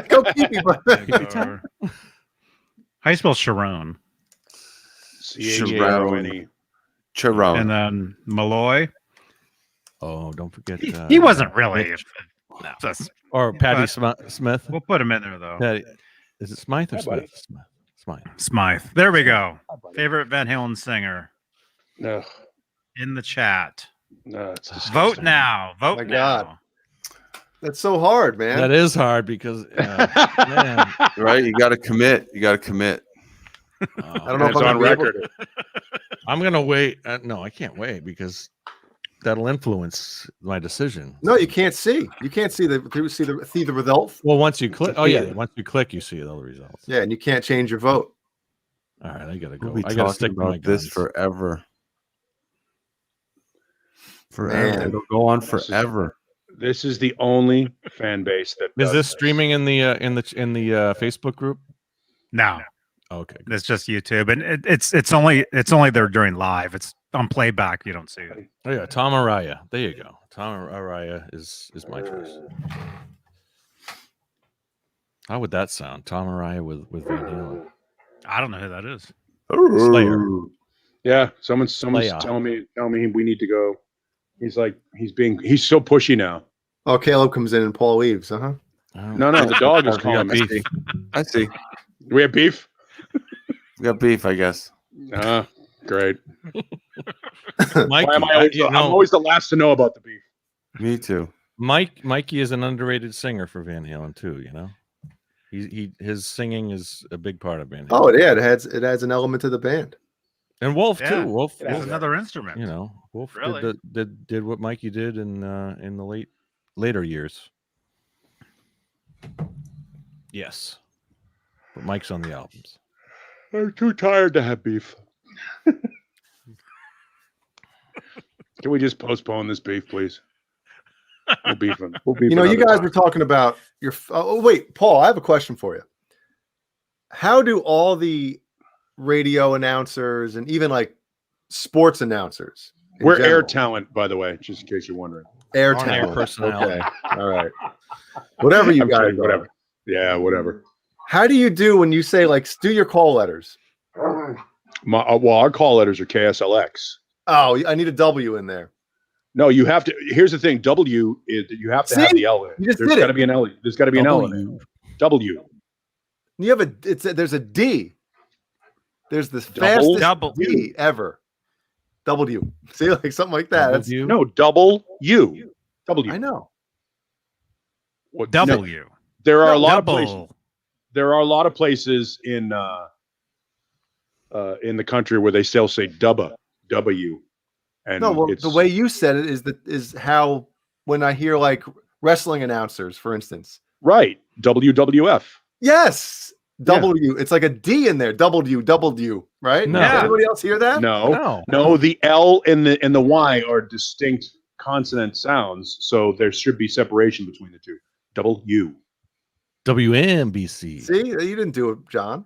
Go pee pee, Bugsy. Igor. How you spell Sharon? C-H-A-R-O-N-E. Chiron. And then Malloy. Oh, don't forget. He wasn't really. That's- Or Patty but- Smith. We'll put him in there though. Patty, is it Smythe or Hi, buddy. Smith? Smythe. Smythe. There we go. Favorite Van Halen singer No, in the chat. no, it's Vote disgusting. now. Vote My now. God. That's so hard, man. That is hard because man, Right? You got to commit. You got to commit. I don't know if It's I'm on gonna be able record. I'm gonna wait. No, I can't wait because that'll influence my decision. No, you can't see. You can't see the result. Well, once you click, once you click, you see all the results. Yeah, and you can't change your vote. All right, I gotta go. We'll be I gotta talking stick to my about this guns. forever. Forever. Man. It'll go on forever. This is the only fan base that Is does this streaming in the Facebook group? No, Okay. good. it's just YouTube, and it's only there during live. It's on playback. You don't see it. Oh yeah, Tom Araya. There you go. Tom Araya is my choice. How would that sound? Tom Araya with Van Halen. I don't know who that is. Slayer. Yeah, someone's Slayer. telling me we need to go. He's like he's so pushy now. Oh, Caleb comes in and Paul leaves. Oh. No, the dog is We got calling beef. me. I see. Do we have beef? We got beef, I guess. Great. Mikey, Why am I always, I'm always the last to know about the beef. Me too. Mikey is an underrated singer for Van Halen too. You know, his singing is a big part of Van Halen. Oh, yeah, it adds an element to the band. And Wolf Yeah, too. Wolf, It's Wolf, another instrument. you know, Wolf Really? did what Mikey did in the later years. Yes, but Mike's on the albums. I'm too tired to have beef. Can we just postpone this beef, please? We'll beef him. We'll beef You know, you another guys time. were talking about your. Oh, wait, Paul, I have a question for you. How do all the radio announcers and even like sports announcers? in We're air general- talent, by the way, just in case you're wondering. Air On-air talent. personality. Okay. All right. Whatever you I'm guys kidding, are. whatever. Yeah, whatever. How do you do when you say like do your call letters? Well, our call letters are KSLX. Oh, I need a W in there. No, you have to. Here's the thing. W is you have to have See? the L in it. You just There's did got it. to be an L. There's got to be an L in it. W. You have there's a D. There's the Double? fastest Double. D ever. W. See, like something like that. That's, W? No, double U. W. I know. What- W. no, there are a No, lot of Double. places. There are a lot of places in the country where they still say dubba, W. And No, well, it's, the way you said it is how when I hear like wrestling announcers, for instance. right, WWF. Yes, W. It's like a D in there. W, right? No. Does anybody else hear that? No, the L and the Y are distinct consonant sounds, so there should be separation between the two. W. WNBC. See, you didn't do it, John.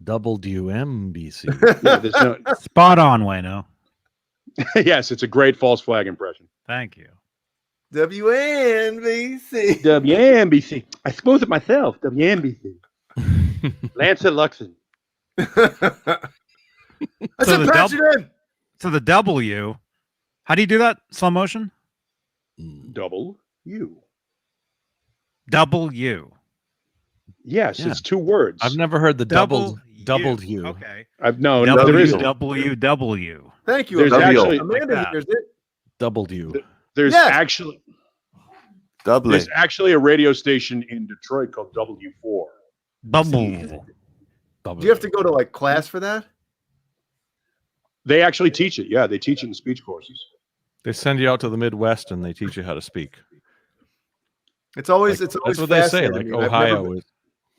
WMBC. Yeah, there's no. Spot on, Wayno. Yes, it's a great false flag impression. Thank you. WNBC. WNBC. I suppose it myself. WNBC. Lance Luxon. I So said the patch it in. So the W. How do you do that? Slow motion? Double U. W. Yes, Yeah. it's 2 words. I've never heard the doubled U. Okay. No, there W isn't. W W. Thank you. There's Amanda. actually Amanda like that. hears it. Doubled U. there's Yes. actually Doubly. there's actually a radio station in Detroit called W4. Bubble. Do you have to go to like class for that? They actually teach it. Yeah, they teach it in speech courses. They send you out to the Midwest and they teach you how to speak. It's always Like, it's always that's what they say. fascinating Like to me. Ohio is.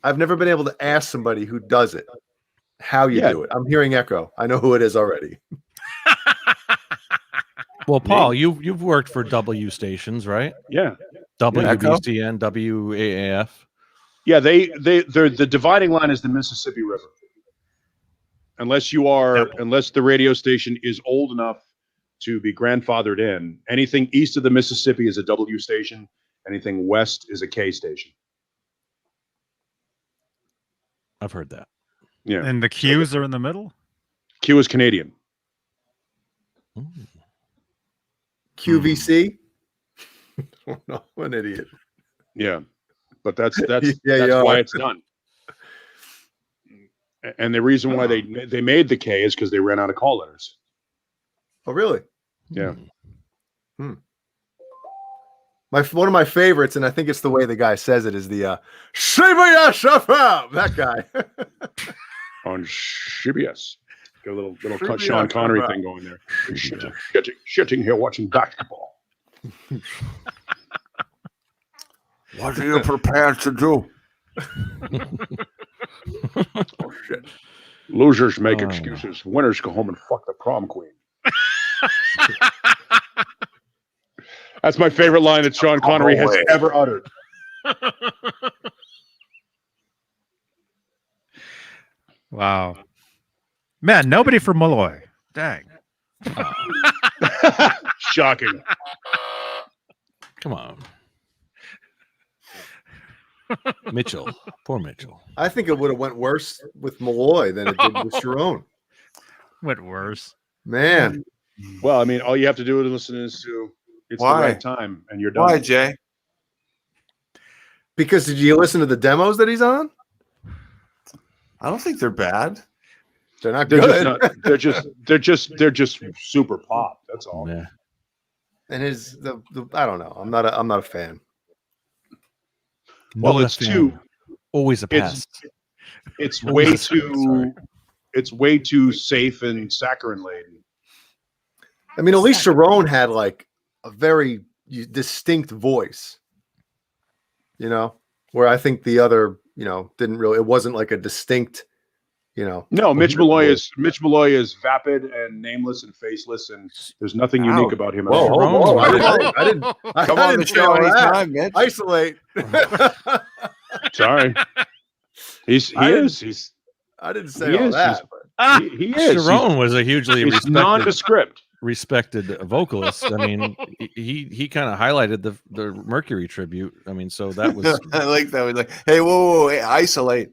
I've never been able to ask somebody who does it how you Yeah. do it. I'm hearing echo. I know who it is already. Well, Paul, you've worked for W stations, right? Yeah, WBCN, WAAF. yeah. They're the dividing line is the Mississippi River. Unless the radio station is old enough to be grandfathered in, anything east of the Mississippi is a W station. Anything west is a K station. I've heard that. Yeah, And the Q's are in the middle? Q is Canadian. QVC. Oh, no, what an idiot. Yeah, but that's Yeah, that's you why are. it's done. And the reason why they made the K is because they ran out of call letters. Oh, really? Yeah. One of my favorites, and I think it's the way the guy says it, is the Shibuya Shafam. That guy. On CBS. Got a little Shibuya Sean Connery Shafam. thing going there. Shitting here watching basketball. What are you prepared to do? Oh shit. Losers make excuses. Winners go home and fuck the prom queen. That's my favorite line that Sean Connery has ever uttered. Wow. Man, nobody from Malloy. Dang. Shocking. Come on. Mitchell. Poor Mitchell. I think it would have went worse with Malloy than it did with Sharon. Went worse. Man, Well, I mean, all you have to do is listen to it's Why? the right time and you're done. Why, Jay? because did you listen to the demos that he's on? I don't think they're bad. They're not They're good. just not, they're just super pop. That's all. Yeah. And I don't know. I'm not a fan. Well, No it's FM. too Always a it's- pest. it's Always way a fan, sorry. it's way too safe and saccharine laden. I mean, at least Sharon had like a very distinct voice, where I think the other, didn't really, it wasn't like a distinct, No, Mitch Malloy is vapid and nameless and faceless, and there's nothing unique about him. at Whoa, all. whoa, I didn't Come on the say show all that. anytime, Mitch. Isolate. Sorry, he is I didn't say He all is. that. he is. Sharon was a hugely He's nondescript. respected vocalist. I mean, he kind of highlighted the Mercury tribute. I mean, so that was I like that. We're like, hey, whoa, hey, isolate.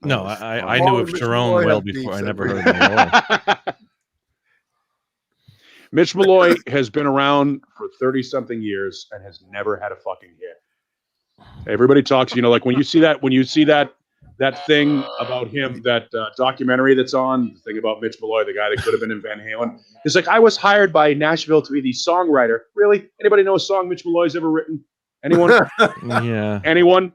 no. I Paul knew and of Mitch Sharon Malloy well have before. beefs I never every- heard Malloy. Mitch Malloy has been around for 30-something years and has never had a fucking hit. Everybody talks, like when you see that thing about him, that documentary that's on, the thing about Mitch Malloy, the guy that could have been in Van Halen. It's like, I was hired by Nashville to be the songwriter. Really? Anybody know a song Mitch Malloy's ever written? Anyone? Yeah. Anyone?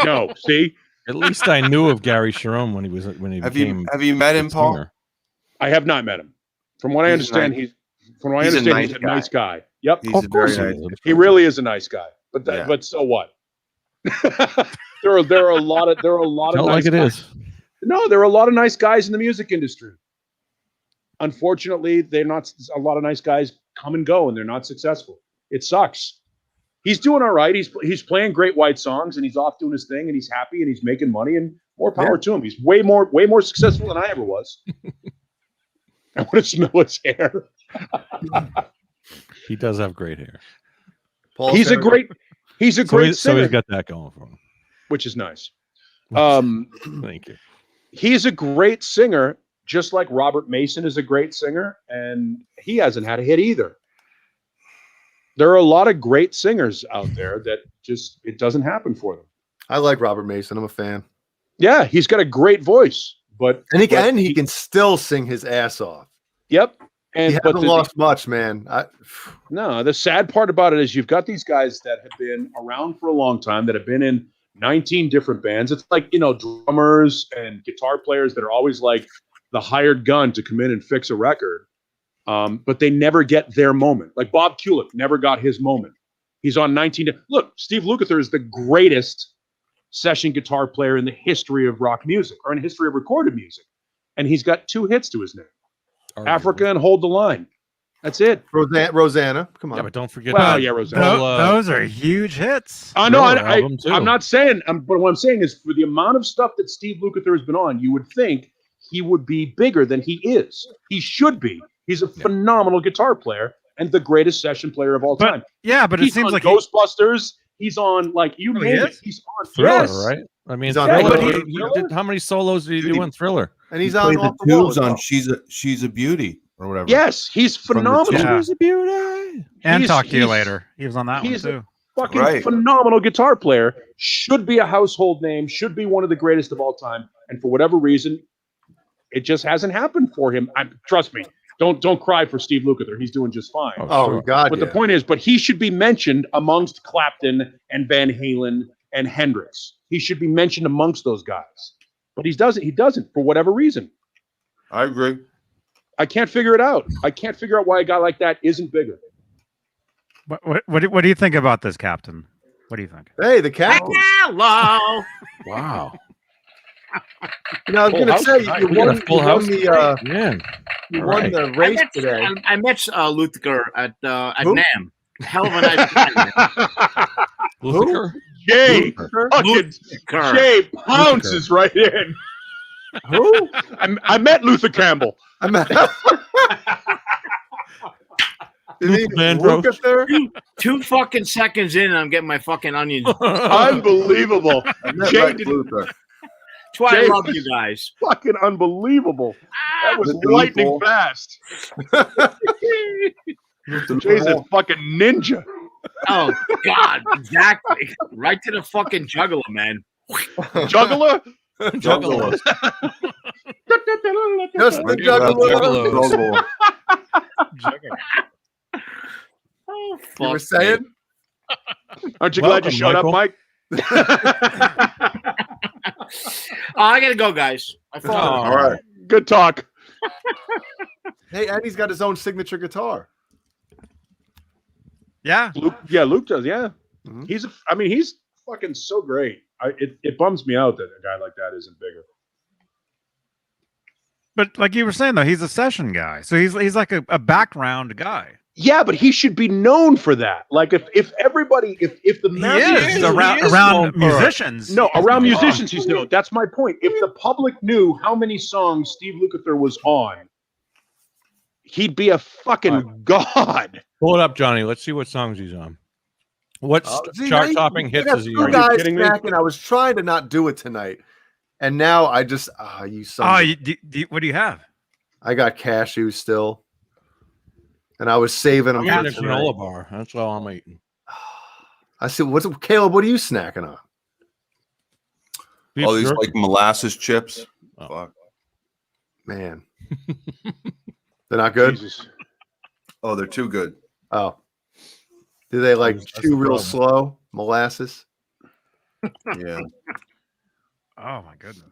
No. See? At least I knew of Gary Sharon when he Have became. you met him, a Paul? singer. I have not met him. From what I He's understand, nice. he's He's a a nice guy. Yep. He's Of a very course he nice. is. He really is a nice guy. But Yeah. but so what? there are a lot of Tell nice like it guys. is. No, there are a lot of nice guys in the music industry. Unfortunately, they're not. A lot of nice guys come and go, and they're not successful. It sucks. He's doing all right. He's playing great white songs, and he's off doing his thing, and he's happy, and he's making money, and more power to him. He's way more successful than I ever was. I want to smell his hair. He does have great hair. Paul's He's a hair- He's a great So singer, he's got that going for him. which is nice. Thank you. He's a great singer, just like Robert Mason is a great singer, and he hasn't had a hit either. There are a lot of great singers out there that just it doesn't happen for them. I like Robert Mason. I'm a fan. Yeah, he's got a great voice, but And he can still sing his ass off. Yep. He And hasn't lost much, man. No, the sad part about it is you've got these guys that have been around for a long time that have been in 19 different bands. It's like, drummers and guitar players that are always like the hired gun to come in and fix a record. But they never get their moment. Like Bob Kulick never got his moment. He's on 19. Look, Steve Lukather is the greatest session guitar player in the history of rock music or in the history of recorded music. And he's got 2 hits to his name. Africa and Hold the Line. That's it. Rosanna. Come on. Yeah, but don't forget. Well, yeah, Rosanna. Those are huge hits. I know. album, too. I'm not saying, but what I'm saying is for the amount of stuff that Steve Lukather has been on, you would think he would be bigger than he is. He should be. He's a phenomenal guitar player and the greatest session player of all time. Yeah, but He's it seems on like Ghostbusters. He's on he name is? it. He's on Thriller, yes. right? I mean, He's on Thriller, Thriller. he did, how many solos did he do in Thriller? And he's He on played Off the the Wall tubes as on well. She's a Beauty or whatever. Yes, he's phenomenal. Yeah. She's a beauty. and he's- Talk to You he's- Later. He was on that one he's too. Fucking Right. phenomenal guitar player. Should be a household name. Should be one of the greatest of all time. And for whatever reason, it just hasn't happened for him. Trust me. Don't cry for Steve Lukather. He's doing just fine. Oh, sure. God. But Yeah. the point is, but he should be mentioned amongst Clapton and Van Halen and Hendrix. He should be mentioned amongst those guys. But he doesn't for whatever reason. I agree. I can't figure it out. I can't figure out why a guy like that isn't bigger. What do you think about this, Captain? What do you think? Hey, the captain. Hello. Wow. I was Full going to house say, tonight. you We got won, a full you won house the, tonight. Man. you All won right. the race today. I met Luther at Who? NAM. Hell of a nice time. Luther? Jay, fucking Luther. Jay pounces right in. Who? I met Luther Campbell. I'm at. Did he Vandross. look up there? 2 fucking seconds in, and I'm getting my fucking onions. Unbelievable. I met Jay Lex did- Luthor. That's why I Jay love was- you guys. Fucking unbelievable. That was Mr. lightning Loophole. fast. Jay's a fucking ninja. Oh God, exactly. Right to the fucking juggler, man. Juggler? Juggalo. Just the Juggalos. juggler. Oh, You were fuck. saying? Aren't you glad you Welcome, showed up, Mike? Oh, I gotta go, guys. I Oh. thought. All right. Good talk. Hey, and he's got his own signature guitar. Yeah. Luke does, yeah. Mhm. He's fucking so great. It bums me out that a guy like that isn't bigger. But like you were saying though, he's a session guy. So he's like a background guy. Yeah, but he should be known for that. Like if everybody, if the He masses is knew- around known for- musicians. No, around He's known. musicians, he's known. That's my point. If the public knew how many songs Steve Lukather was on, he'd be a fucking god. Pull it up, Johnny. Let's see what songs he's on. What See, chart-topping I hits got is he 2 on? guys kidding me? snacking. I was trying to not do it tonight, and now I just you son. Oh, of a- what do you have? I got cashews still, and I was saving them. I'm for eating a tonight. granola bar. That's all I'm eating. I said, "What's Caleb? What are you snacking on?" Beef All these jerky. like molasses chips. Oh. Fuck. Man, they're not good. Jesus. Oh, they're too good. Oh, do they like That's the chew real problem. slow? Molasses. Yeah. Oh my goodness.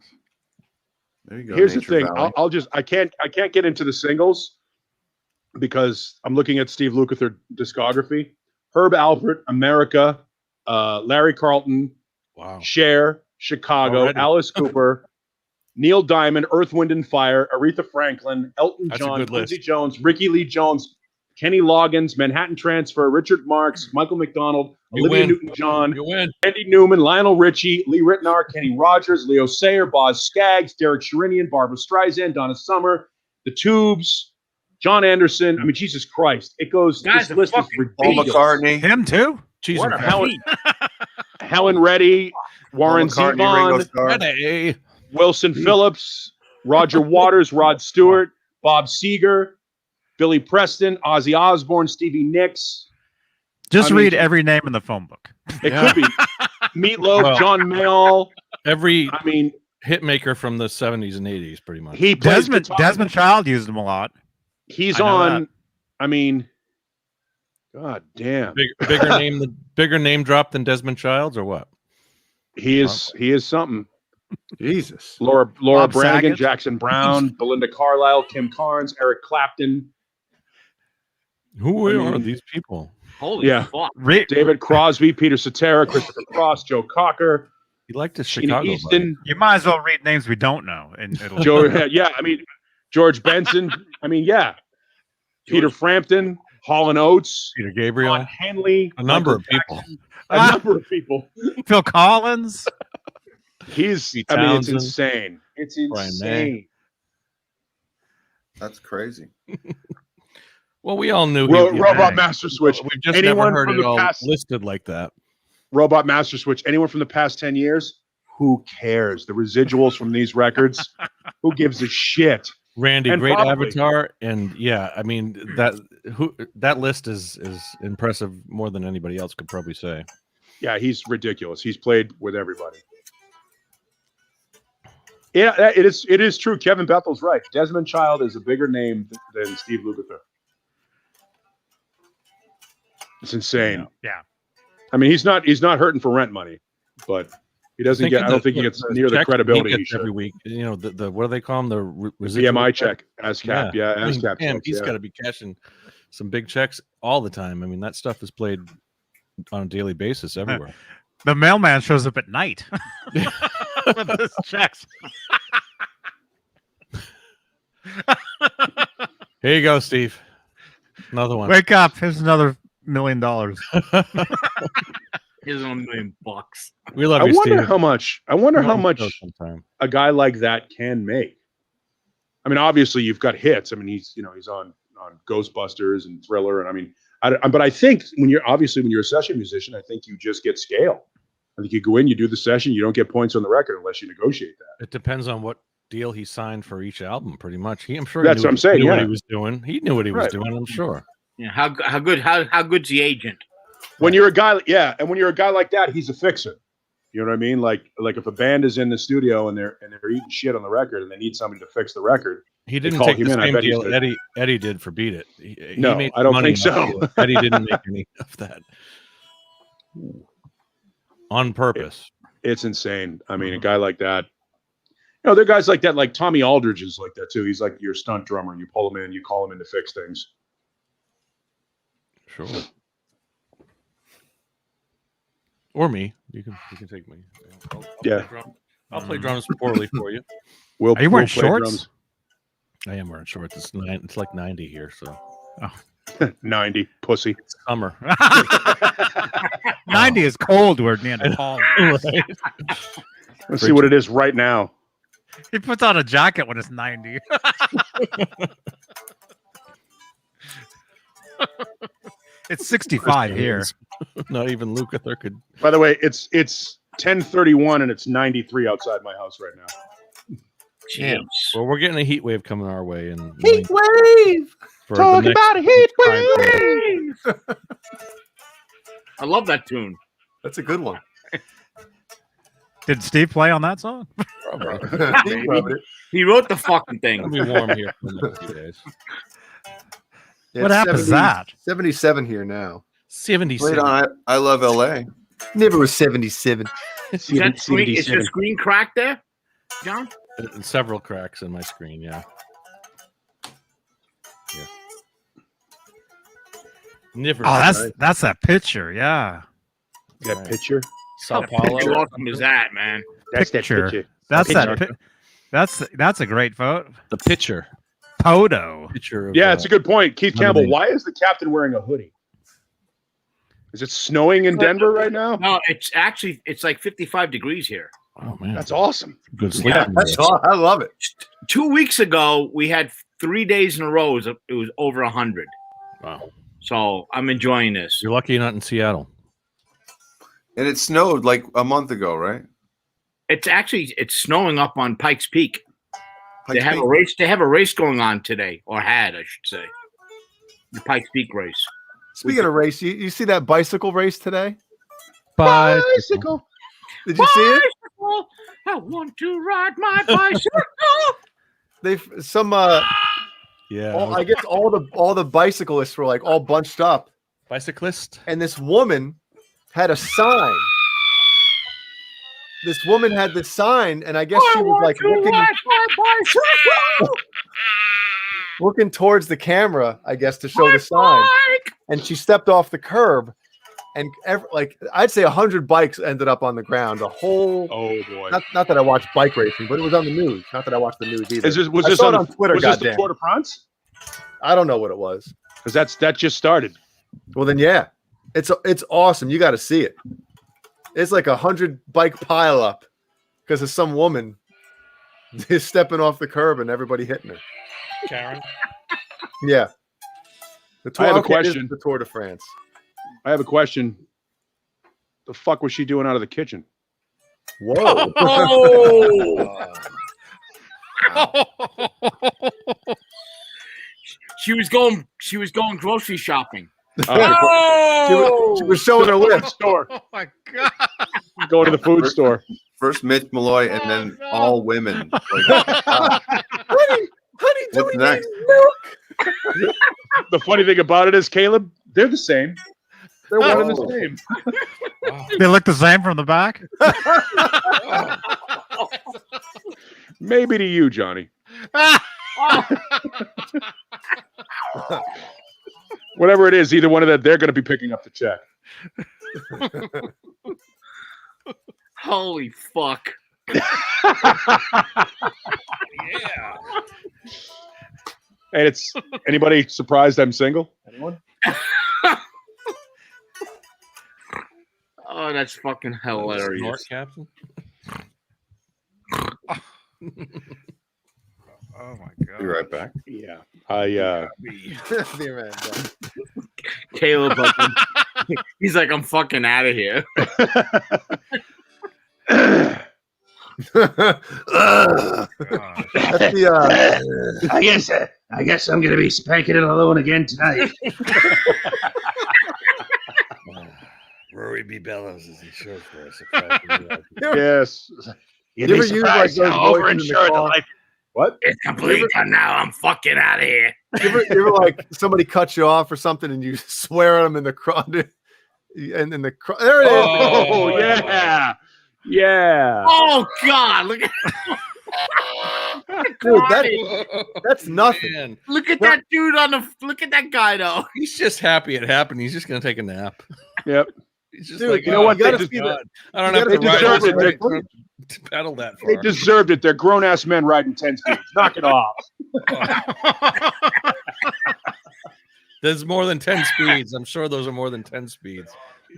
There you go. Here's the Nature thing. Valley. I can't get into the singles because I'm looking at Steve Lukather discography. Herb Alpert, America, Larry Carlton, Wow. Cher, Chicago, Already. Alice Cooper, Neil Diamond, Earth, Wind and Fire, Aretha Franklin, Elton That's a John, good Quincy list. Jones, Ricky Lee Jones, Kenny Loggins, Manhattan Transfer, Richard Marx, Michael McDonald, You Olivia win. Newton-John, You win. Andy Newman, Lionel Richie, Lee Ritenour, Kenny Rogers, Leo Sayer, Boz Scaggs, Derek Sherinian, Barbara Streisand, Donna Summer, The Tubes, John Anderson. I mean, Jesus Christ. It goes, Guys, this list is fucking Paul ridiculous. McCartney. Him too? Cheese What and a crab. beat. Helen Reddy, Warren Paul McCartney, Ringo Zevon, Starr. Hey. Wilson Phillips, Roger Waters, Rod Stewart, Bob Seger, Billy Preston, Ozzy Osbourne, Stevie Nicks. Just I mean, read every name in the phone book. It Yeah. could be Meatloaf, Well, John Mayall. Every I mean, hit maker from the 70s and 80s, pretty much. he plays Desmond guitar. Child used them a lot. He's I know on. that. I mean, God damn. Bigger name drop than Desmond Childs, or what? He is something. Jesus. Laura Bob Branigan, Saget. Jackson Brown, Belinda Carlisle, Kim Carnes, Eric Clapton, Who I are mean- these people? Holy Yeah. fuck. David Crosby, Peter Cetera, Christopher Cross, Joe Cocker, He liked his Sheena Chicago. Easton, You might as well read names we don't know. And it'll Joe. Yeah, I mean George Benson. I mean, yeah, Peter Frampton, Hall and Oates, Peter Ron Gabriel. Henley, A number Michael of people. Jackson, a number of people. Phil Collins. He's. Pete I mean, it's Townsend, insane. It's Brian May. insane. That's crazy. Well, we all knew. Robot Master Switch. We've just Anyone never heard from it the all past- listed like that. Robot Master Switch. Anyone from the past 10 years? Who cares? The residuals from these records. Who gives a shit? Randy, And great probably- avatar, and yeah, I mean that list is impressive more than anybody else could probably say. Yeah, he's ridiculous. He's played with everybody. Yeah, it is true. Kevin Bethel's right. Desmond Child is a bigger name than Steve Lukather. It's insane. Yeah. I mean, he's not hurting for rent money, but he doesn't get. I don't think he gets near the check credibility he gets should. every week. You know the what do they call them? The residual BMI check, ASCAP, yeah, I mean, ASCAP. damn, checks, he's yeah. got to be cashing some big checks all the time. I mean, that stuff is played on a daily basis everywhere. The mailman shows up at night with his checks. Here you go, Steve. Another one. Wake up. Here's another $1 million. Here's $1 million. We love I you, wonder Steve. how much. I wonder Come how on the much show sometime. a guy like that can make. I mean, obviously you've got hits. I mean, he's on Ghostbusters and Thriller, and I mean, but I think when you're a session musician, I think you just get scale. I think you go in, you do the session, you don't get points on the record unless you negotiate that. It depends on what deal he signed for each album, pretty much. I'm sure That's what I'm saying, Knew what yeah. he was doing. He knew what he was Right. doing. I'm sure. Yeah, how good's the agent? When you're a guy, yeah, and when you're a guy like that, he's a fixer. You know what I mean? Like if a band is in the studio and they're eating shit on the record and they need somebody to fix the record, He didn't call take him the in. I same bet he's deal good. Eddie did for Beat It. He No, made I don't money think off so. it. Eddie didn't make any of that on purpose. it's insane. I mean, a guy like that. You know, there are guys like that, like Tommy Aldridge is like that too. He's like your stunt drummer. You pull him in, you call him in to fix things. Sure. Or me. You can take me. I'll Yeah. play I'll play drums poorly for you. Will Are you wearing play shorts? drums. I am wearing shorts. It's like 90 here, so 90 pussy. it's summer. 90 is cold where Neanderthal is. Let's see what it is right now. He puts on a jacket when it's 90. It's 65 here. Not even Lukather could. By the way, it's 10:31 and it's 93 outside my house right now. Jeez. Well, we're getting a heat wave coming our way, and Heat wave. talk about a heat wave. I love that tune. That's a good one. Did Steve play on that song? He wrote it. He wrote the fucking It'll thing. be warm here for the next few days. Yeah, What it's happened to 70 that? 77 here now. 77. Played on I Love LA. Never was 77. Is your screen cracked there, John? Several cracks in my screen. Yeah. Never. Oh, that's that picture. Yeah. That picture. Sao How Paulo. awesome is that, man? That's Picture. that picture. That's Picture. that's a great photo. The picture. Photo. Picture. Of, Yeah, it's a good point. Keith Another Campbell, name. why is the captain wearing a hoodie? Is it snowing in Denver right now? No, it's like 55 degrees here. Oh man, That's awesome. good sleep. Yeah, That's all. I love it. 2 weeks ago, we had 3 days in a row. It was over 100. Wow. So I'm enjoying this. You're lucky you're not in Seattle. And it snowed like a month ago, right? It's snowing up on Pikes Peak. They Pikes have Peak? a race. They have a race going on today, or had, I should say, the Pikes Peak race. Speaking of race, you see that bicycle race today? Bicycle. Did you see it? Bicycle, I want to ride my bicycle. Yeah. I guess all the bicyclists were like all bunched up, Bicyclist. and this woman had a sign. This woman had this sign, and I guess she was like looking towards the camera, I guess, to show the sign. And she stepped off the curb, and I'd say 100 bikes ended up on the ground. The whole boy. Not that I watched bike racing, but it was on the news. Not that I watched the news either. Was I this saw it on Twitter? Was this the Goddamn, Tour de France? I don't know what it was. Because that just started. Well, then yeah, it's awesome. You got to see it. It's like 100 bike pileup because of some woman is stepping off the curb and everybody hitting her. Karen. Yeah. The I have a okay, it is question. The Tour de France. I have a question. The fuck was she doing out of the kitchen? Whoa. She was going grocery shopping. She was showing her lips. Store. Oh my god! Going to the food store. First Mitch Malloy and then all women. Like, Honey, do What's we next? need milk? The funny thing about it is, Caleb, they're the same. They're one and the same. They look the same from the back. Maybe to you, Johnny. Whatever it is, either one of them, they're going to be picking up the check. Holy fuck! Yeah. And it's anybody surprised I'm single? Anyone? Oh, that's fucking Snort hilarious. captain. Oh my god! be right back. Yeah. Be right back. Caleb, he's like, I'm fucking out of here. That's the I guess I'm gonna be spanking it alone again tonight. Rory B. Bellows is the show for us. Yes. You ever use like those voices in the car? What? It's complete done now. I'm fucking out of here. You ever like somebody cuts you off or something and you swear at them in the crowd? And in the there it is. Oh, yeah. Yeah. Oh God! Look at Dude, that's nothing. Man, look at that dude on the. Look at that guy though. he's just happy it happened. He's just gonna take a nap. Yep. He's just Dude, like, you know what? "Oh, You gotta thank see God. that. I don't you have to gotta ride deserve this it. way to pedal that They far." deserved it. They're grown ass men riding 10 speeds. Knock it off. There's more than 10 speeds. I'm sure those are more than 10 speeds.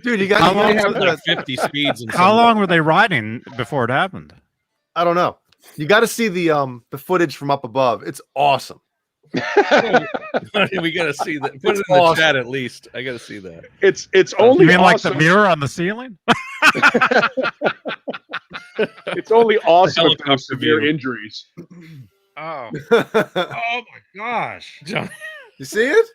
Dude, you How got long They have to like 50 speeds. In How some- long were they riding before it happened? I don't know. You got to see the footage from up above. It's awesome. We gotta see that. Put it in the awesome. chat at least. I gotta see that. It's only You mean like awesome. the mirror on the ceiling? It's only awesome if Helicopter there's severe view. injuries. Oh, oh my gosh! John, You see it?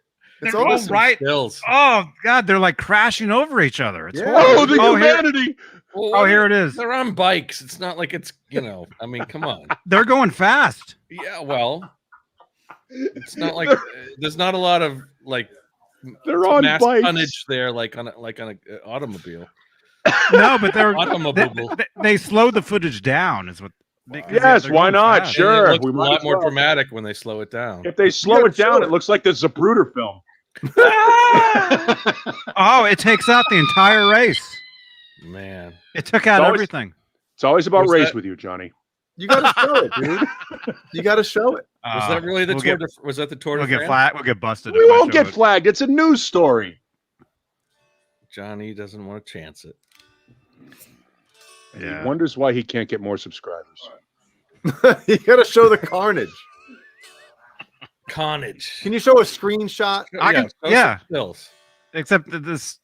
It's They're awesome. all right. Bills. Oh god, they're like crashing over each other. It's Yeah. horrible. Oh, the Oh, here, humanity. oh, here it is. They're on bikes. It's not like it's, I mean, come on. They're going fast. Yeah, well, it's not like there's not a lot of like They're on mass bikes. tonnage there, like on an automobile. No, but they're Automobile. they slowed the footage down. Is what? Yes, they're why going not? fast. Sure. And it looks we a might lot as more well. dramatic when they slow it down. If they slow gotta it down, show it looks like the Zapruder film. Oh, it takes out the entire race. Man, It took out always- everything. It's always about Was race that- with you, Johnny. You got to show it, dude. You got to show it. was that really the we'll Tour? Get, Was that the Tour? we'll de get France? flat. We'll get busted. We if I won't show get it. flagged. It's a news story. Johnny doesn't want to chance it. Yeah. He wonders why he can't get more subscribers. You got to show the carnage. Carnage. Can you show a screenshot? I can- show yeah. some stills. Except that this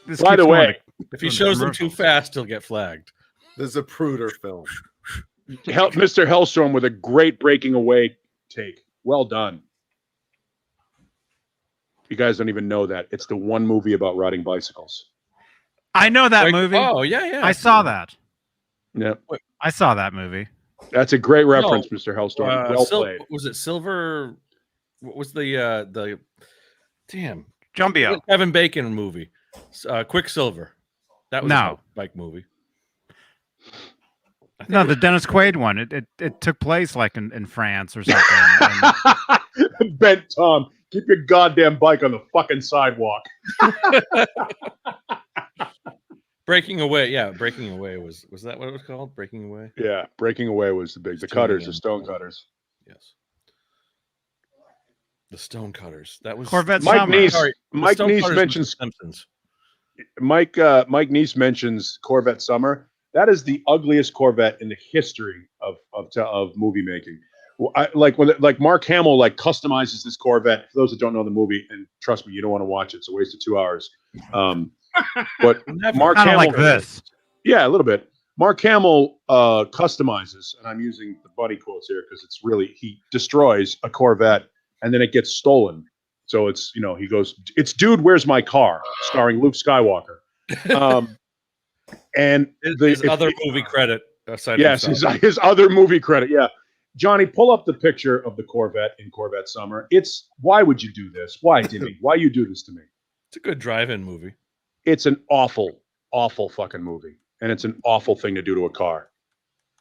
This By keeps the going way, If he to shows them too commercials. fast, he'll get flagged. This is a Pruder film. Mr. Hellstrom with a great breaking away take. Well done. You guys don't even know that. It's the one movie about riding bicycles. I know that Like, movie. Oh, yeah. I saw that. Yeah. I saw that movie. That's a great reference, Mr. Hellstrom. Well played. Was it Silver? What was the damn Jumbio. Kevin Bacon movie? Quicksilver. That was No. a bike movie. No, the Dennis Quaid one. It took place like in France or something. And Bent Tom, keep your goddamn bike on the fucking sidewalk. Breaking Away. Yeah, Breaking Away was that what it was called? Breaking Away. Yeah, breaking away was the big. The cutters, the stone cutters. Yes. The Stone Cutters. That was Corvette Mike Summer. Neese. Sorry, the Mike Stone Neese Cutters was mentions The Simpsons. Mike Neese mentions Corvette Summer. That is the ugliest Corvette in the history of movie making. Well, like Mark Hamill customizes this Corvette. For those that don't know the movie, and trust me, you don't want to watch it. It's a waste of 2 hours. But Mark Kind of Hamill, like this. yeah, a little bit. Mark Hamill customizes, and I'm using the buddy quotes here because it's really he destroys a Corvette and then it gets stolen. So it's he goes, "It's Dude, Where's My Car?" starring Luke Skywalker. And His other movie credit. Yes, his other movie credit. Yeah. Johnny, pull up the picture of the Corvette in Corvette Summer. Why would you do this? Why, Jimmy? Why you do this to me? It's a good drive-in movie. It's an awful, awful fucking movie. And it's an awful thing to do to a car.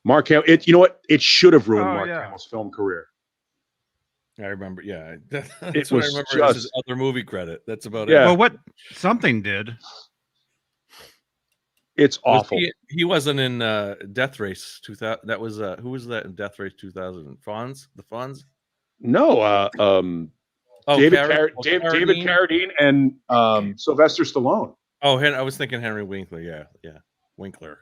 Mark Hamill, you know what? It should have ruined Mark Hamill's film career. I remember, yeah. That's It what I was remember as his just- other movie credit. That's about Yeah. it. Well, what something did. It's awful. He wasn't in Death Race 2000. That was who was that in Death Race 2000? Fonz? The Fonz? No, David Carradine and Sylvester Stallone. Oh, I was thinking Henry Winkler. Yeah, Winkler.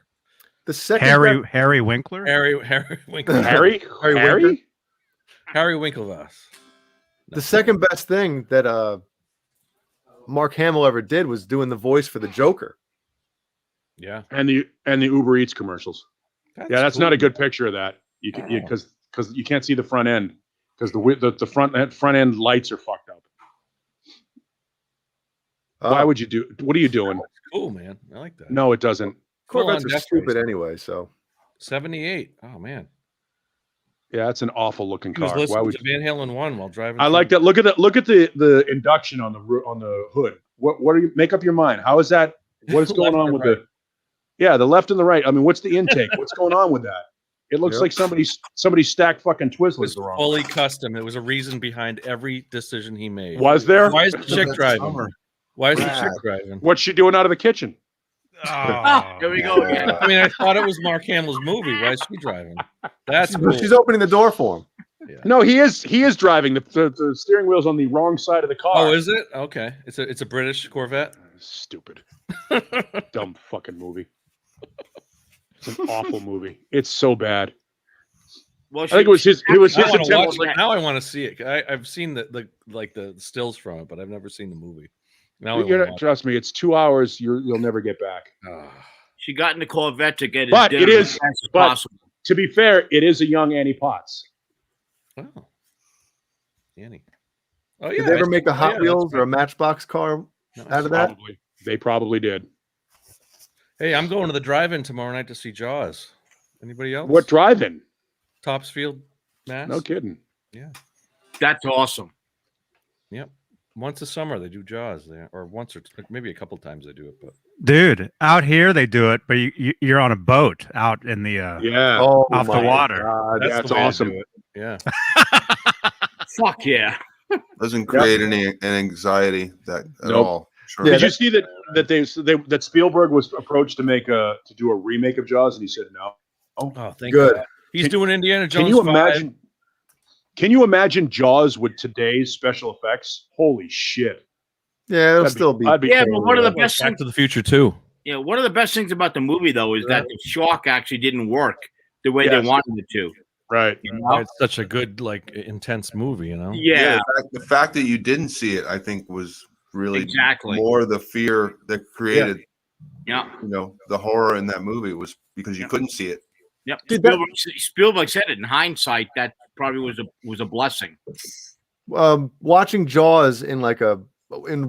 The second Harry Winkler. Harry Winkler. Harry Winklevoss. The second best thing that Mark Hamill ever did was doing the voice for the Joker. Yeah, And the Uber Eats commercials. That's cool. not a good picture of that. You can because you can't see the front end because the front end lights are fucked up. Why would you do? What are you doing? That's cool, man. I like that. No, it doesn't. Corvettes Full are on stupid Death Race. anyway, so 78. Oh man. Yeah, it's an awful looking He was car. Why listening would to Van Halen 1 while driving. I like that? Look at that. Look at the induction on the hood. What are you? Make up your mind. How is that? What is going Left on or with right? the left and the right? I mean, what's the intake? What's going on with that? It looks Yep. like somebody stacked fucking It was Twizzlers the wrong fully way. custom. There was a reason behind every decision he made. Was there? Why is the chick driving? Summer. Why is the Wow. chick driving? What's she doing out of the kitchen? Oh, Here we go again. I mean, I thought it was Mark Hamill's movie. Why is she driving? That's cool. she's opening the door for him. No, he is driving. The steering wheel's on the wrong side of the car. Oh, is it? Okay. It's a British Corvette. Stupid. Dumb fucking movie. It's an awful movie. It's so bad. Well, I think it was his I want to attempt. watch it. Now I want to see it. I've seen the stills from it, but I've never seen the movie. Now I wanna watch Trust me, it's 2 hours. You'll never get back. it. she got in the Corvette to get his But dinner it is- as fast as but- possible. To be fair, it is a young Annie Potts. Oh, Annie. Oh yeah. Did they ever make a Hot that's Wheels or right. a Matchbox car No, out of that? Probably. They probably did. Hey, I'm going to the drive-in tomorrow night to see Jaws. Anybody else? What drive-in? Topsfield, Mass? No kidding. That's awesome. Yep. Once a summer they do Jaws there, or once or maybe a couple times they do it. But dude, out here they do it, but you're on a boat out in the Yeah. Oh, off the my water. God. That's the way to awesome. do it. Yeah. Fuck yeah. Doesn't create any anxiety that at Nope. all. Sure. Yeah, Did you see that Spielberg was approached to do a remake of Jaws and he said no? Oh, thank Good. God. He's doing Indiana Jones. Can you 5. imagine? Can you imagine Jaws with today's special effects? Holy shit! Yeah, it'll That'd still be. I'd be Yeah, cool but with one of the that. best Back things, to the Future too. one of the best things about the movie though is that the shark actually didn't work the way Yes. they wanted it to. Right. You know? It's such a good, intense movie. You know. Yeah. The fact that you didn't see it, I think, was really Exactly. more the fear that created, Yeah. the horror in that movie was because you couldn't see it. Yep. Dude, Spielberg said it in hindsight. That probably was a blessing. Watching Jaws in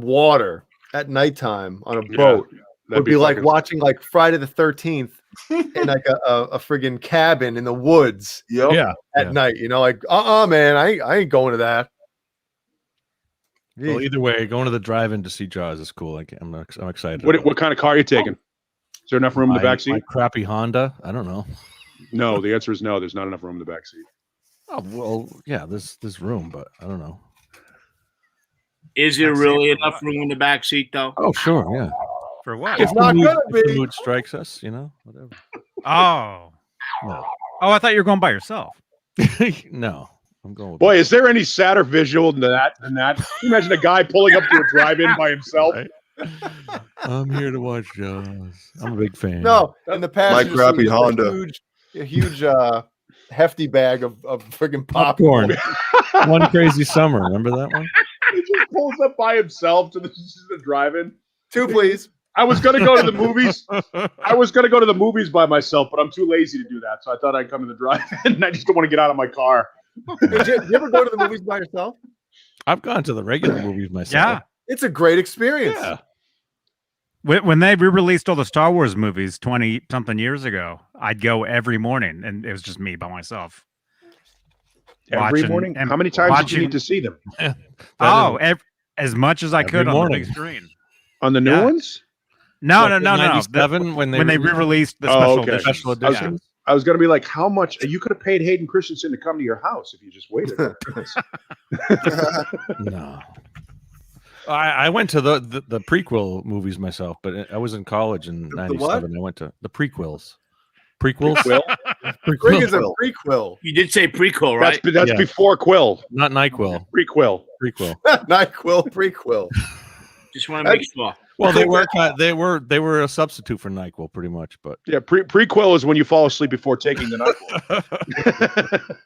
water at nighttime on a Yeah, boat that'd would be like fucking- watching like Friday the 13th in like a friggin' cabin in the woods Yep. Yeah. at night. Man, I ain't going to that. Well, either way, going to the drive-in to see Jaws is cool. I'm excited. What kind of car are you taking? Is there enough room in the back My seat? crappy Honda. I don't know. No, the answer is no. There's not enough room in the back seat. Oh well, yeah. There's room, but I don't know. Is there really enough room in the back seat, though? Oh sure, yeah. For what? It's not gonna If the be. mood strikes us, whatever. Oh. No, Oh, I thought you were going by yourself. no. I'm going. With Boy, is there any sadder visual than that? Can you imagine a guy pulling up to a drive-in by himself? Right? I'm here to watch Jaws. I'm a big fan. No, in the past, My crappy Honda. a huge hefty bag of friggin' Popcorn. popcorn. One Crazy Summer. Remember that one? He just pulls up by himself to the drive-in. 2, please. I was gonna go to the movies. I was gonna go to the movies by myself, but I'm too lazy to do that. So I thought I'd come to the drive-in, and I just don't want to get out of my car. Did you ever go to the movies by yourself? I've gone to the regular movies myself. Yeah. It's a great experience. Yeah. When they re-released all the Star Wars movies 20-something years ago, I'd go every morning, and it was just me by myself. Every Watching- morning. and How many times did you watching- need to see them As much as I Every could on the morning. big screen. on the new Yeah. ones? No. In 97 when they re-released the Oh, special okay. editions. special I was, editions. I was gonna be like, how much? You could have paid Hayden Christensen to come to your house if you just waited. No. I went to the prequel movies myself, but I was in college in what? '97. I went to the prequels. Prequels? Quill? Spring is a prequel. You did say prequel, right? That's Yeah. before Quill. Not NyQuil. Prequel. Prequel. NyQuil, prequel. Just want to make sure. Well, they were a substitute for NyQuil, pretty much. But Yeah, prequel is when you fall asleep before taking the NyQuil.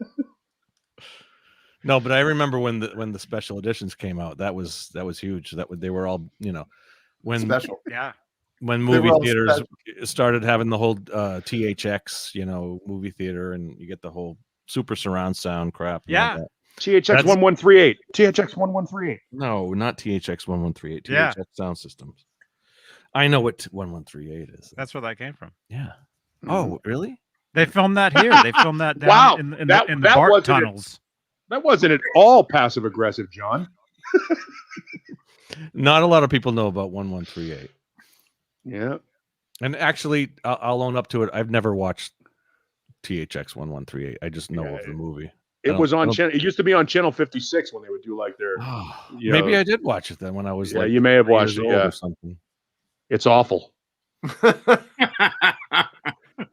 no, but I remember when the special editions came out. That was huge. They were all when Special. Yeah. when They were movie all theaters started having the whole THX movie theater, and you get the whole super surround sound crap. and all Yeah. that. THX 1138. THX 1138. No, not THX 1138. Yeah. THX sound systems. I know what 1138 is. That's where that came from. Yeah. Oh, really? They filmed that here. They filmed that down Wow, in the that BART wasn't it. tunnels. That wasn't at all passive aggressive, John. Not a lot of people know about 1138. Yeah. And actually, I'll own up to it. I've never watched THX 1138. I just know of the movie. It was on channel. It used to be on channel 56 when they would do like their. you Maybe know- I did watch it then when I was Yeah, like, you may have 3 watched years it. old Yeah, or something. it's awful. Did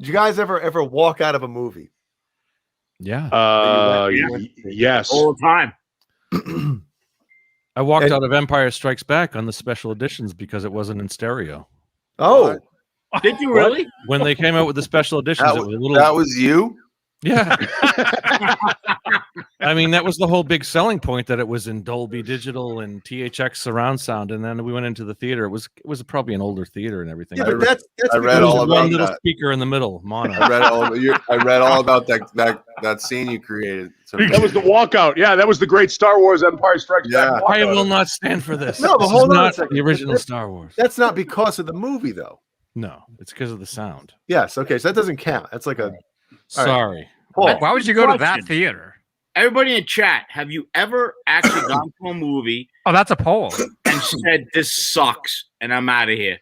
you guys ever walk out of a movie? Yeah. Yes. All the time. I walked And- out of Empire Strikes Back on the special editions because it wasn't in stereo. Oh, Did you really? When they came out with the special editions, it was a little. That was you? Yeah. I mean, that was the whole big selling point, that it was in Dolby Digital and THX surround sound. And then we went into the theater. It was probably an older theater and everything. yeah, There but that's I read was all one about little that. speaker in the middle, mono. I read all about that scene you created. That was the walkout. Yeah, that was the great Star Wars Empire Strikes Yeah. Back. I walkout. will not stand for this. No, but This is hold on a not second. the original Star Wars. that's not because of the movie, though. No, it's because of the sound. Yes. Okay, so that doesn't count. That's like a. Sorry. Paul, Why would you go to that Question. theater? Everybody in chat, have you ever actually gone to a movie Oh, that's a poll. and said, this sucks and I'm out of here?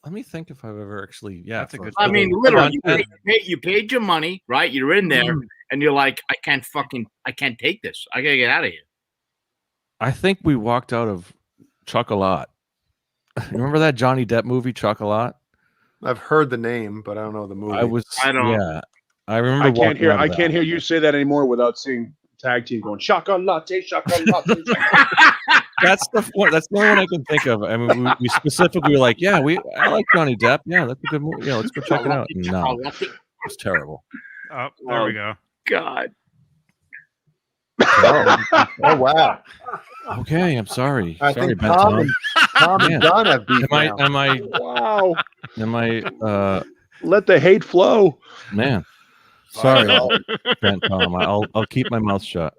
Let me think if I've ever actually. Yeah, That's a for good I mean, film. literally, Content. you paid your money, right? You're in there and you're like, I can't take this. I got to get out of here. I think we walked out of Chocolat. Remember that Johnny Depp movie, Chocolat? I've heard the name, but I don't know the movie. I don't- Yeah, I remember. I can't walking hear. out of I that. can't hear you say that anymore without seeing tag team going shaka latte, shaka latte. That's the one. That's the only one I can think of. I mean, we specifically were like, yeah, I like Johnny Depp. Yeah, that's a good movie. Yeah, let's go check it out. No, it's terrible. Oh, there we go. God. Oh wow! Okay, I'm sorry. I Sorry, think Ben Tom Tom. and Tom Man. and John have beef now. Wow. Am I Let the hate flow. man? Sorry, Ben Tom. I'll keep my mouth shut.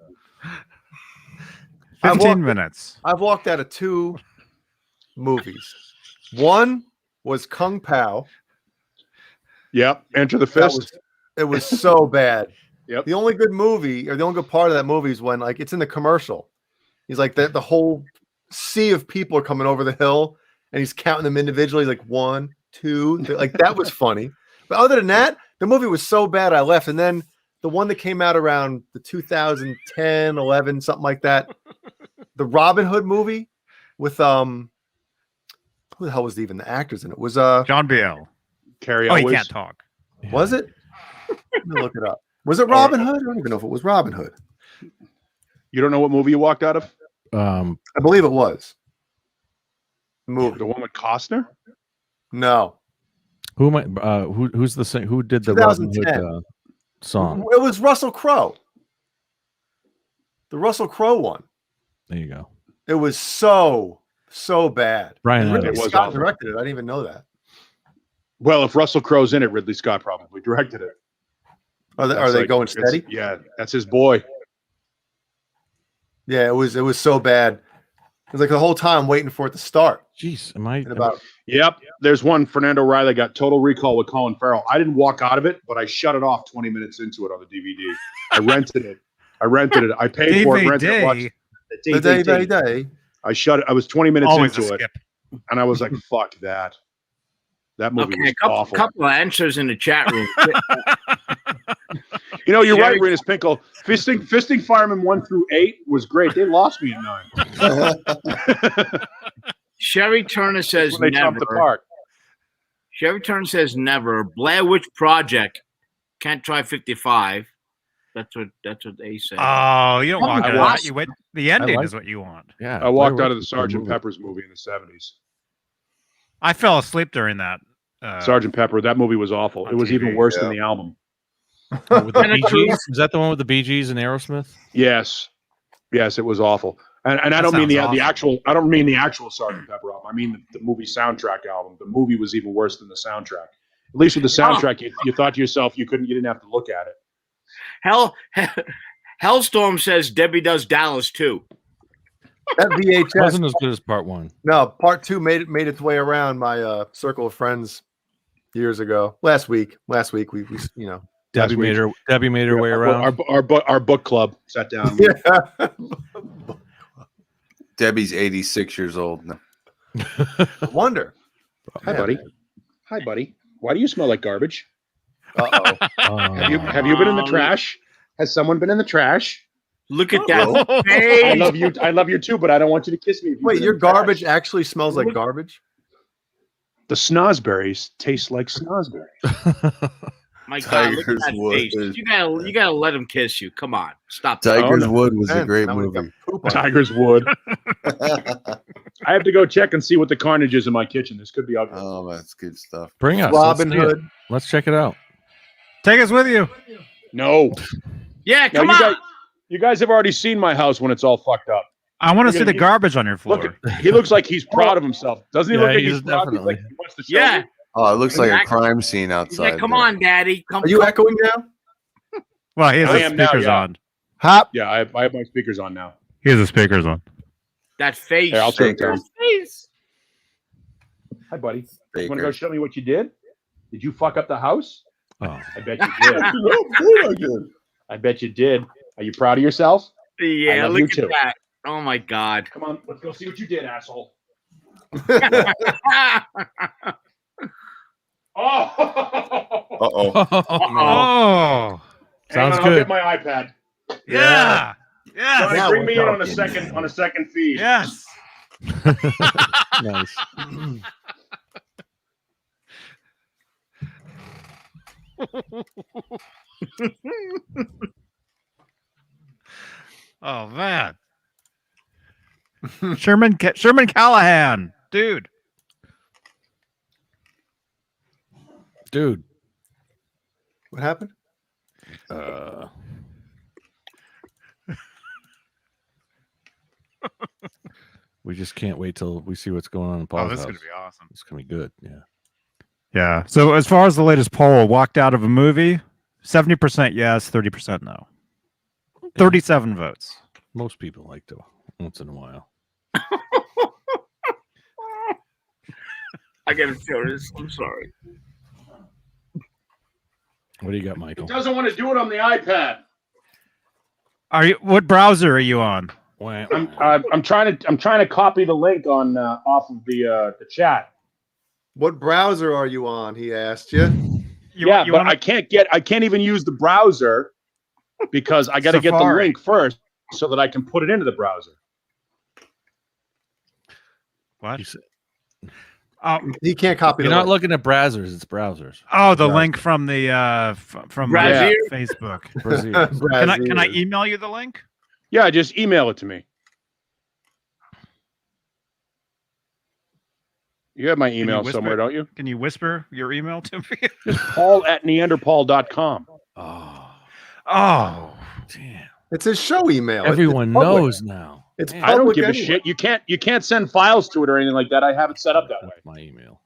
15 minutes. I've walked out of 2 movies. One was Kung Pao. Yep. Enter the That fist. it was so bad. Yep. The only good movie, or the only good part of that movie, is when like it's in the commercial. He's like the whole sea of people are coming over the hill, and he's counting them individually. Like 1, 2, like that was funny. But other than that, the movie was so bad I left. And then the one that came out around the 2010, 11, something like that, the Robin Hood movie with who the hell was even the actors in it? Was John Biel. Carrie Oh, he Elwes. can't talk. was it? Let me look it up. Was it Robin Hood? I don't even know if it was Robin Hood. You don't know what movie you walked out of? I believe it was. Movie. The one with Costner? No. Who am I? Who's the same? Who did the Robin Hood 2010. song? It was Russell Crowe. The Russell Crowe one. There you go. It was so bad. Brian And Ridley Adams. It was Scott awful. directed it. I didn't even know that. Well, if Russell Crowe's in it, Ridley Scott probably directed it. Are That's they like- going it's- steady? Yeah, that's his boy. Yeah, it was so bad. It was like the whole time waiting for it to start. Jeez, am I? In about Yep. There's one, Fernando Riley got Total Recall with Colin Farrell. I didn't walk out of it, but I shut it off 20 minutes into it on the DVD. I rented it. I paid for it, rented it, watched it. the day. I shut it. I was 20 minutes Always a into it, skip. and I was like, fuck that. That movie Okay, was a couple, awful. couple of answers in the chat room. You know, you're Jerry- right, Renus Pinkle. Fisting Fireman 1 through 8 was great. They lost me at 9. Sherry Turner says When they jumped never. apart. Sherry Turner says never. Blair Witch Project. Can't try 55. That's what they say. Oh, you don't Oh, walk my out of gosh. that. You wait. The ending like- is what you want. Yeah, I walked Blair out of the Witch Sergeant movie. Pepper's movie in the 70s. I fell asleep during that. Sergeant Pepper, that movie was awful. on It was even TV, worse than the album. Oh, with the And Bee it's true. Gees? Is that the one with the Bee Gees and Aerosmith? Yes, it was awful. And I That don't mean the sounds actual. I don't mean the actual Sergeant Pepper album. I mean the movie soundtrack album. The movie was even worse than the soundtrack. At least with the soundtrack, you thought to yourself you didn't have to look at it. Hellstorm says Debbie does Dallas too. That VHS. Wasn't as good as part 1. No, part 2 made its way around my circle of friends years ago. Last week we Debbie week. made her way around. Our book club sat down. yeah. Debbie's 86 years old now. Wonder. Hi, buddy. Hi, buddy. Why do you smell like garbage? Uh-oh. Have you been in the trash? Has someone been in the trash? Look at that I face. love you. I love you too, but I don't want you to kiss me. If you've Wait, been in your the trash. garbage actually smells like garbage? The snozberries taste like snozberries. My God, look at Tiger's that Wood face. is- You gotta let him kiss you. Come on, stop that. Tiger's no. Wood was a Man, great now we've got movie. poop on it. Tiger's Wood. I have to go check and see what the carnage is in my kitchen. This could be ugly. Oh, that's good stuff. Bring us. Robin Let's see it. Hood. Let's check it out. Take us with you. No. Yeah, No, come you on. guys, you guys have already seen my house when it's all fucked up. I want to You're see gonna the be- garbage on your floor. Look, he looks like he's proud of himself. Doesn't he Yeah, look like he he's is proud? He's definitely. like, he wants to show Yeah. you. Oh, it looks like a Exactly. crime scene He's outside. like, come there. on, Daddy. Come Are you echoing now? Well, he has I the am now, speakers yeah. on. Hop. Yeah, I have my speakers on now. He has the speakers on. That face. Here, I'll turn it Baker. down. face. Hi, buddy. You Baker. want to go show me what you did? Did you fuck up the house? Oh. I bet you did. I bet you did. Are you proud of yourself? Yeah, love look you at too. that. Oh my God. Come on, let's go see what you did, asshole. Oh! Uh-oh. Oh, Sounds I'll good. get my iPad. yeah. Yes. Johnny, Now bring we're me in on talking. a second feed. Yes. Nice. Oh man. Sherman Callahan, dude. Dude. What happened? We just can't wait till we see what's going on in Paul's Oh, this is house. gonna be awesome. It's gonna be good. Yeah. Yeah. So as far as the latest poll, walked out of a movie, 70% yes, 30% no. 37 votes. Most people like to once in a while. I gotta show this. I'm sorry. What do you got, Michael? doesn't want to do it on the iPad. What browser are you on? I'm trying to copy the link on off of the chat. What browser are you on? He asked you. I can't even use the browser because I got to get the Safari. link first so that I can put it into the browser. What? You said- He can't copy. You're the not link. looking at browsers; it's browsers. Oh, the link from the from Brazil? Facebook. Brazil. Can I email you the link? Yeah, just email it to me. You have my you email whisper- somewhere, don't you? Can you whisper your email to me? Just paul@neanderpaul.com. Oh, Oh, damn! It's his show email. Everyone It's public. knows now. It's Man, I don't public give a anyway. shit. You can't send files to it or anything like that. I have it set up that way. That's my email.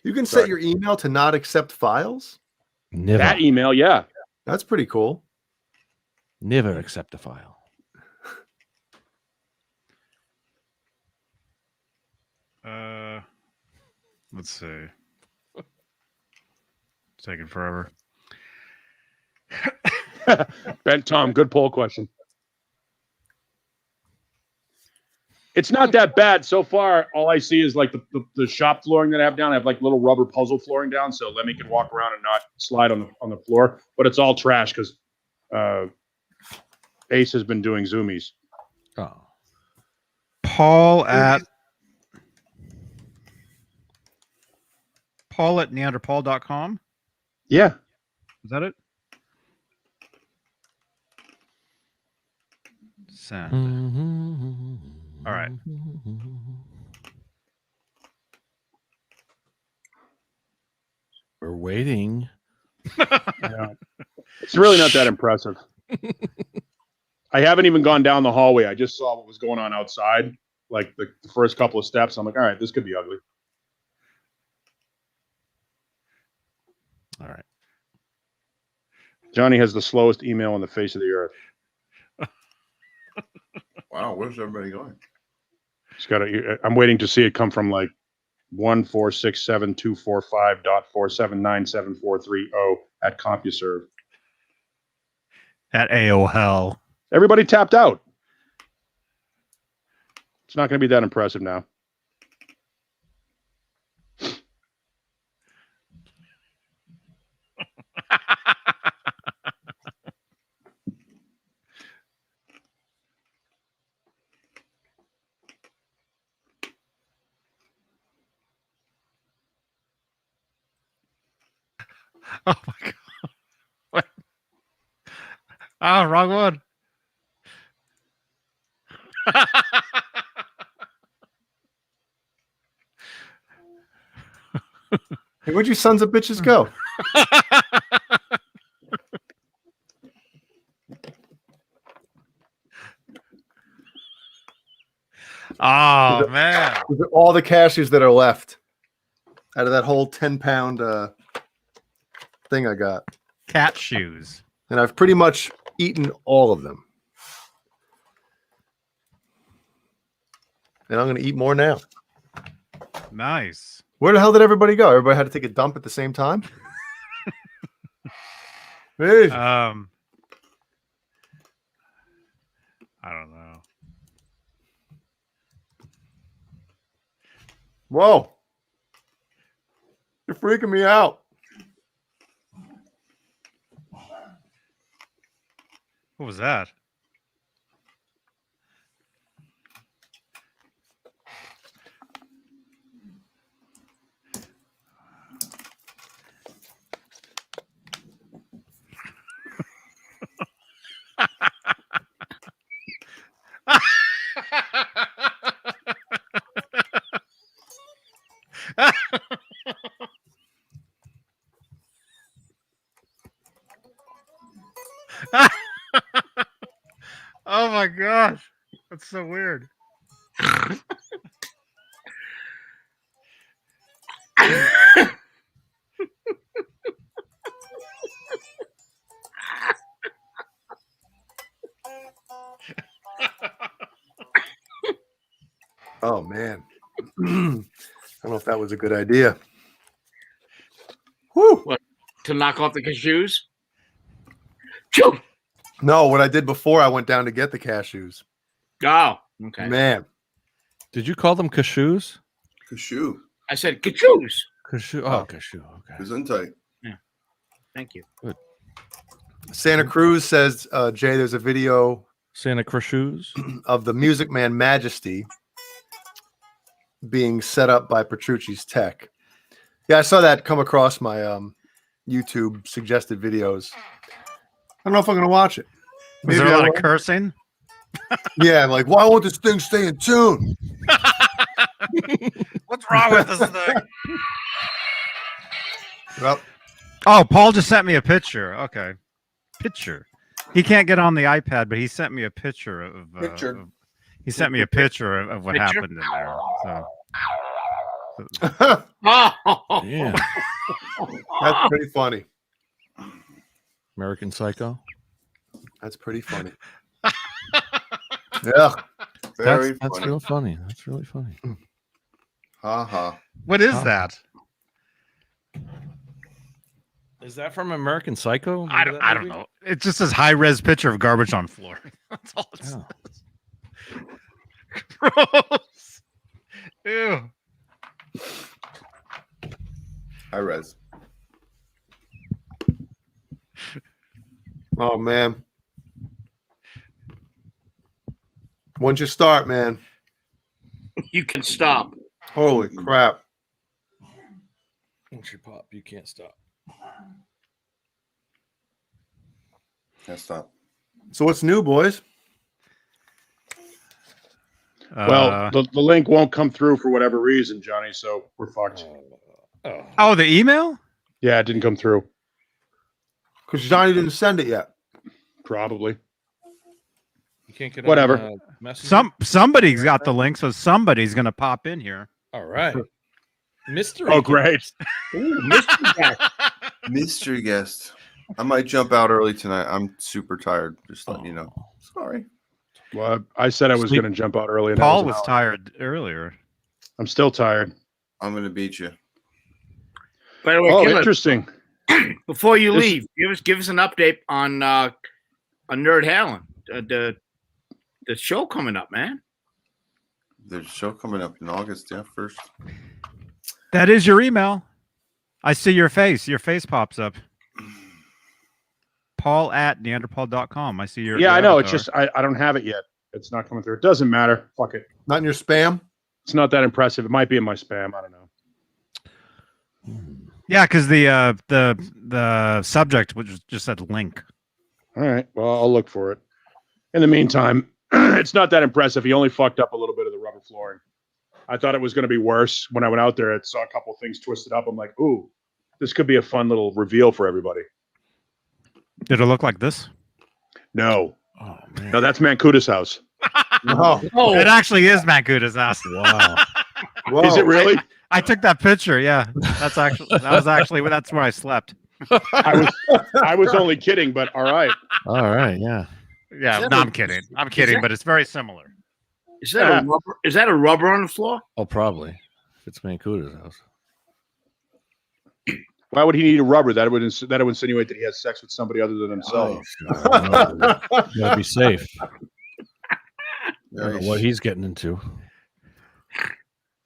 You can Sorry. set your email to not accept files. Never, That email, yeah. That's pretty cool. never accept a file. let's see. It's taking forever. Ben, Tom, good poll question. It's not that bad so far. All I see is like the shop flooring that I have down. I have like little rubber puzzle flooring down, so Lemmy can walk around and not slide on the floor. But it's all trash because Ace has been doing zoomies. Oh, Paul at neanderpaul.com. Yeah. Is that it? Send. All right. We're waiting. Yeah. It's really not that impressive. I haven't even gone down the hallway. I just saw what was going on outside, like the first couple of steps. I'm like, all right, this could be ugly. All right. Johnny has the slowest email on the face of the earth. Wow, where's everybody going? It's got to. I'm waiting to see it come from like 1467245.4797430 at CompuServe. At AOL. Everybody tapped out. It's not going to be that impressive now. Oh my god. What? Oh, wrong one. Hey, where'd you sons of bitches go? Oh man. These are all the cashews that are left out of that whole 10-pound thing I got. Cat shoes. And I've pretty much eaten all of them. And I'm going to eat more now. Nice. Where the hell did everybody go? Everybody had to take a dump at the same time? Hey. I don't know. Whoa. You're freaking me out. What was that? That's so weird. Oh man. I don't know if that was a good idea. Woo! To knock off the cashews. Phew! No, what I did before I went down to get the cashews. Oh, okay. Man. Did you call them cashews? Cashew. I said cashews. Cashew. Oh, cashew. Okay. Gesundheit. Thank you. Santa Cruz says, Jay, there's a video Santa Cruz. of the Music Man Majesty being set up by Petrucci's tech. Yeah, I saw that come across my YouTube suggested videos. I don't know if I'm going to watch it. Was there a lot of cursing? Yeah, I'm like, why won't this thing stay in tune? What's wrong with this thing? Well, Oh, Paul just sent me a picture. Okay. Picture. He can't get on the iPad, but he sent me a picture of. He sent me a picture of what Picture? happened in there. So. Oh, Yeah. that's pretty funny. American Psycho. That's pretty funny. Yeah. Very That's funny. real funny. That's really funny. Ha ha. What is that? Is that from American Psycho? I don't know. It just says high res picture of garbage on floor. That's all it says. Gross. Ew. High res. Oh, man. Once you start, man, you can stop. holy crap. Once you pop, you can't stop. Can't stop. So what's new, boys? Well, the link won't come through for whatever reason, Johnny. So we're fucked. Oh, the email? Yeah, it didn't come through. Because Johnny didn't send it yet. Probably. You can't get Whatever. On, Messenger? Somebody's got the link, so somebody's gonna pop in here. All right. Mystery. Oh, great. Ooh, mystery guest. Mystery guest. I might jump out early tonight. I'm super tired. Just letting you know. Sorry. Well, I said I was Sleep. going to jump out early. And Paul I was tired earlier. I'm still tired. I'm gonna beat you. By the way, Oh, Killer, interesting. before you This- leave, give us an update on Nerd Halen, the show coming up, man. There's a show coming up in August. Yeah, first. That is your email. I see your face. Your face pops up. Paul at Neanderpaul.com. I see your. Yeah, your I know. It's avatar. just I don't have it yet. It's not coming through. It doesn't matter. Fuck it. Not in your spam? It's not that impressive. It might be in my spam. I don't know. Yeah, because the subject which just said link. All right. Well, I'll look for it. In the meantime, it's not that impressive. He only fucked up a little bit of the rubber flooring. I thought it was going to be worse. When I went out there, I saw a couple of things twisted up. I'm like, ooh, this could be a fun little reveal for everybody. Did it look like this? No. Oh, man. No, that's Mancuta's house. No. Oh, It actually is Mancuta's house. Wow. Whoa. Is it really? I took that picture. Yeah, that's where I slept. I was only kidding, but all right. All right. Yeah. Yeah, Is that no, a- I'm kidding. I'm kidding, that- but it's very similar. is that a rubber? Is that a rubber on the floor? Oh, probably. If it's Mancuta's house. Why would he need a rubber? That would insinuate that he has sex with somebody other than himself. Oh, you gotta be safe. I don't Nice. know what he's getting into,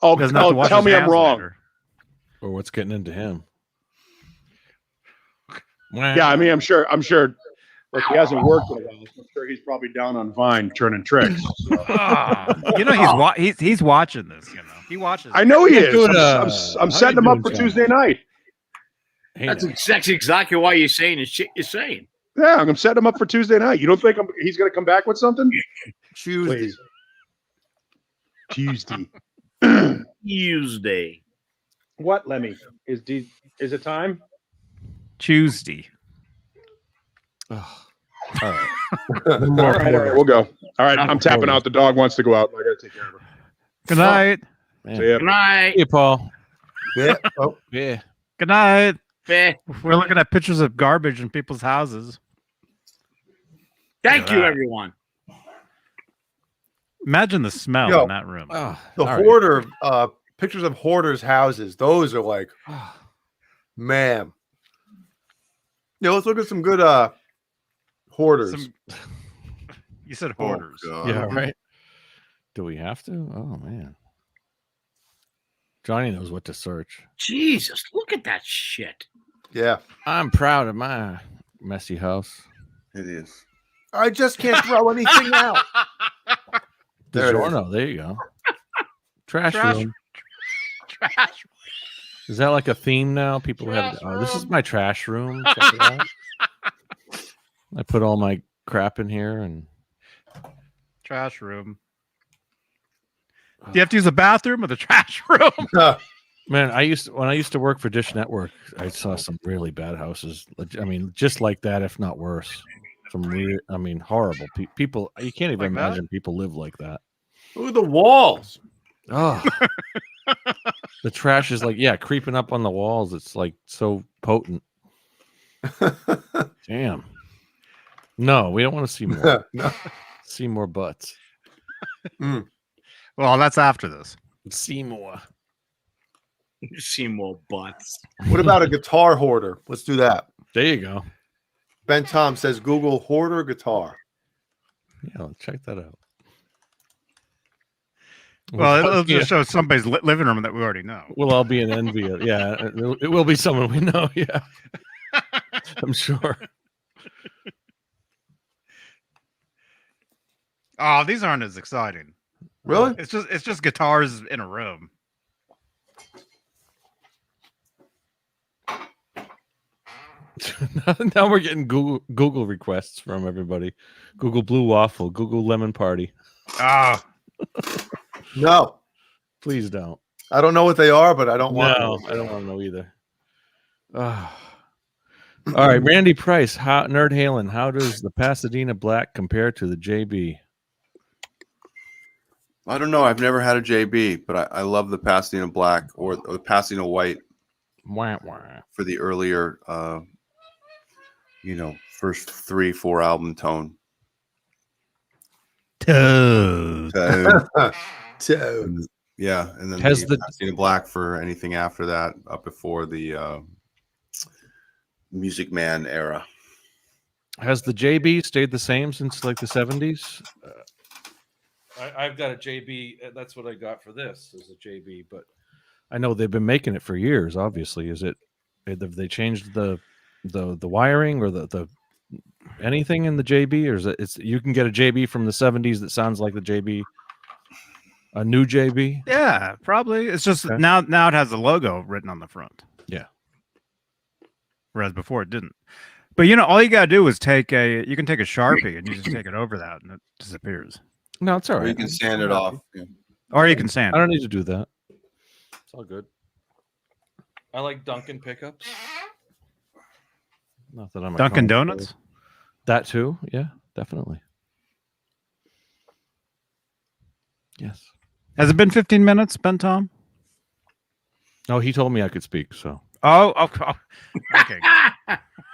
Oh, Doesn't have to wash tell his me I'm hands wrong. later. or what's getting into him. Yeah, I mean, I'm sure. Like he hasn't worked in a while. So I'm sure he's probably down on Vine turning tricks. So. You know he's watching this. You know he watches. I know he is. Dude, I'm how setting you him up doing, for John? Tuesday night. Hey, That's now. exactly why you're saying the shit you're saying. Yeah, I'm setting him up for Tuesday night. You don't think he's going to come back with something? Tuesday. Please. Tuesday. Tuesday. What, Lemmy? Is it time? Tuesday. Ugh. All right. All right, we'll go. All right, I'm tapping out. The dog wants to go out. I got to take care of her. Good night. Man. See ya. Good night. Hey, Paul. Yeah. Oh, Yeah. Good night. Beh. We're looking at pictures of garbage in people's houses. Thank Look at you, that. everyone. Imagine the smell Yo. in that room. Oh, the all right. hoarder pictures of hoarders' houses. Those are like, man. Yeah, let's look at some good hoarders. You said Oh, hoarders. God. Yeah, right. Do we have to? Oh man. Johnny knows what to search. Jesus, look at that shit. Yeah. I'm proud of my messy house. It is. I just can't throw anything out. There it is. DiGiorno, there you go. Trash Trash- room. Trash. Is that like a theme now? People have. Oh, this is my trash room. Check it out. I put all my crap in here, and Trash room. Do you have to use the bathroom or the trash room? man, when I used to work for Dish Network, I saw some really bad houses. I mean, just like that, if not worse. Some horrible people. You can't even Like that? imagine people live like that. Look at the walls. Oh, the trash is like, creeping up on the walls. It's like so potent. Damn. No, we don't want to see more. No. See more butts. Well, that's after this. See more. You see more butts. What about a guitar hoarder? Let's do that. There you go. Ben Tom says Google hoarder guitar. Yeah, check that out. Well, it'll Yeah. just show somebody's living room that we already know. We'll all be in envy. It will be someone we know. Yeah, I'm sure. Oh, these aren't as exciting. Really? It's just guitars in a room. Now we're getting Google requests from everybody. Google Blue Waffle, Google Lemon Party. Ah, No. Please don't. I don't know what they are, but I don't want No, to. I don't want to know either. All right, Randy Price, Nerd Halen. How does the Pasadena Black compare to the JB? I don't know. I've never had a JB, but I love the Pasadena Black or the Pasadena White Wah, wah. for the earlier, first 3-4 album tone. toad. Toad. Yeah, and then Has the the- Pasadena Black for anything after that, up before the Music Man era. Has the JB stayed the same since like the 70s? I've got a JB. That's what I got for this is a JB, but I know they've been making it for years. Obviously, have they changed the wiring or the anything in the JB, or is it's you can get a JB from the 70s that sounds like the JB, a new JB? Yeah, probably. It's just Okay. now it has the logo written on the front. Yeah. Whereas before it didn't. But all you gotta do is you can take a Sharpie and you just take it over that and it disappears. No, it's all Or right. you can sand it off. Yeah. Or you can sand I it. don't need to do that. It's all good. I like Dunkin' pickups. Not that I'm a Dunkin' connoisseur. Donuts? That too, yeah, definitely. Yes. Has it been 15 minutes, Ben Tom? No, he told me I could speak, so Oh, okay.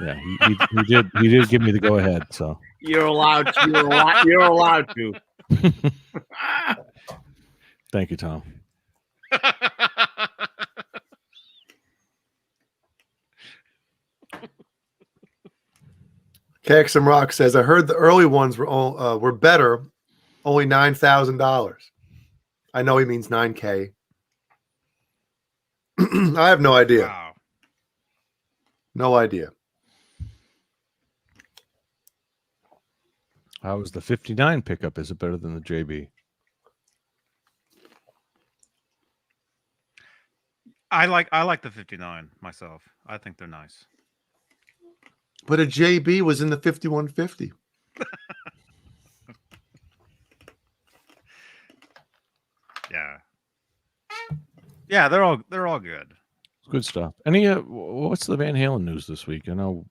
yeah, he did give me the go ahead. So You're allowed to. You're allowed to. thank you, Tom. KXM Rock says, I heard the early ones were better, only $9,000. I know he means 9K. I have no idea. Wow. No idea. How is the 59 pickup? Is it better than the JB? I like the 59 myself. I think they're nice. But a JB was in the 5150. Yeah. Yeah, they're all good. Good stuff. Any what's the Van Halen news this week? I know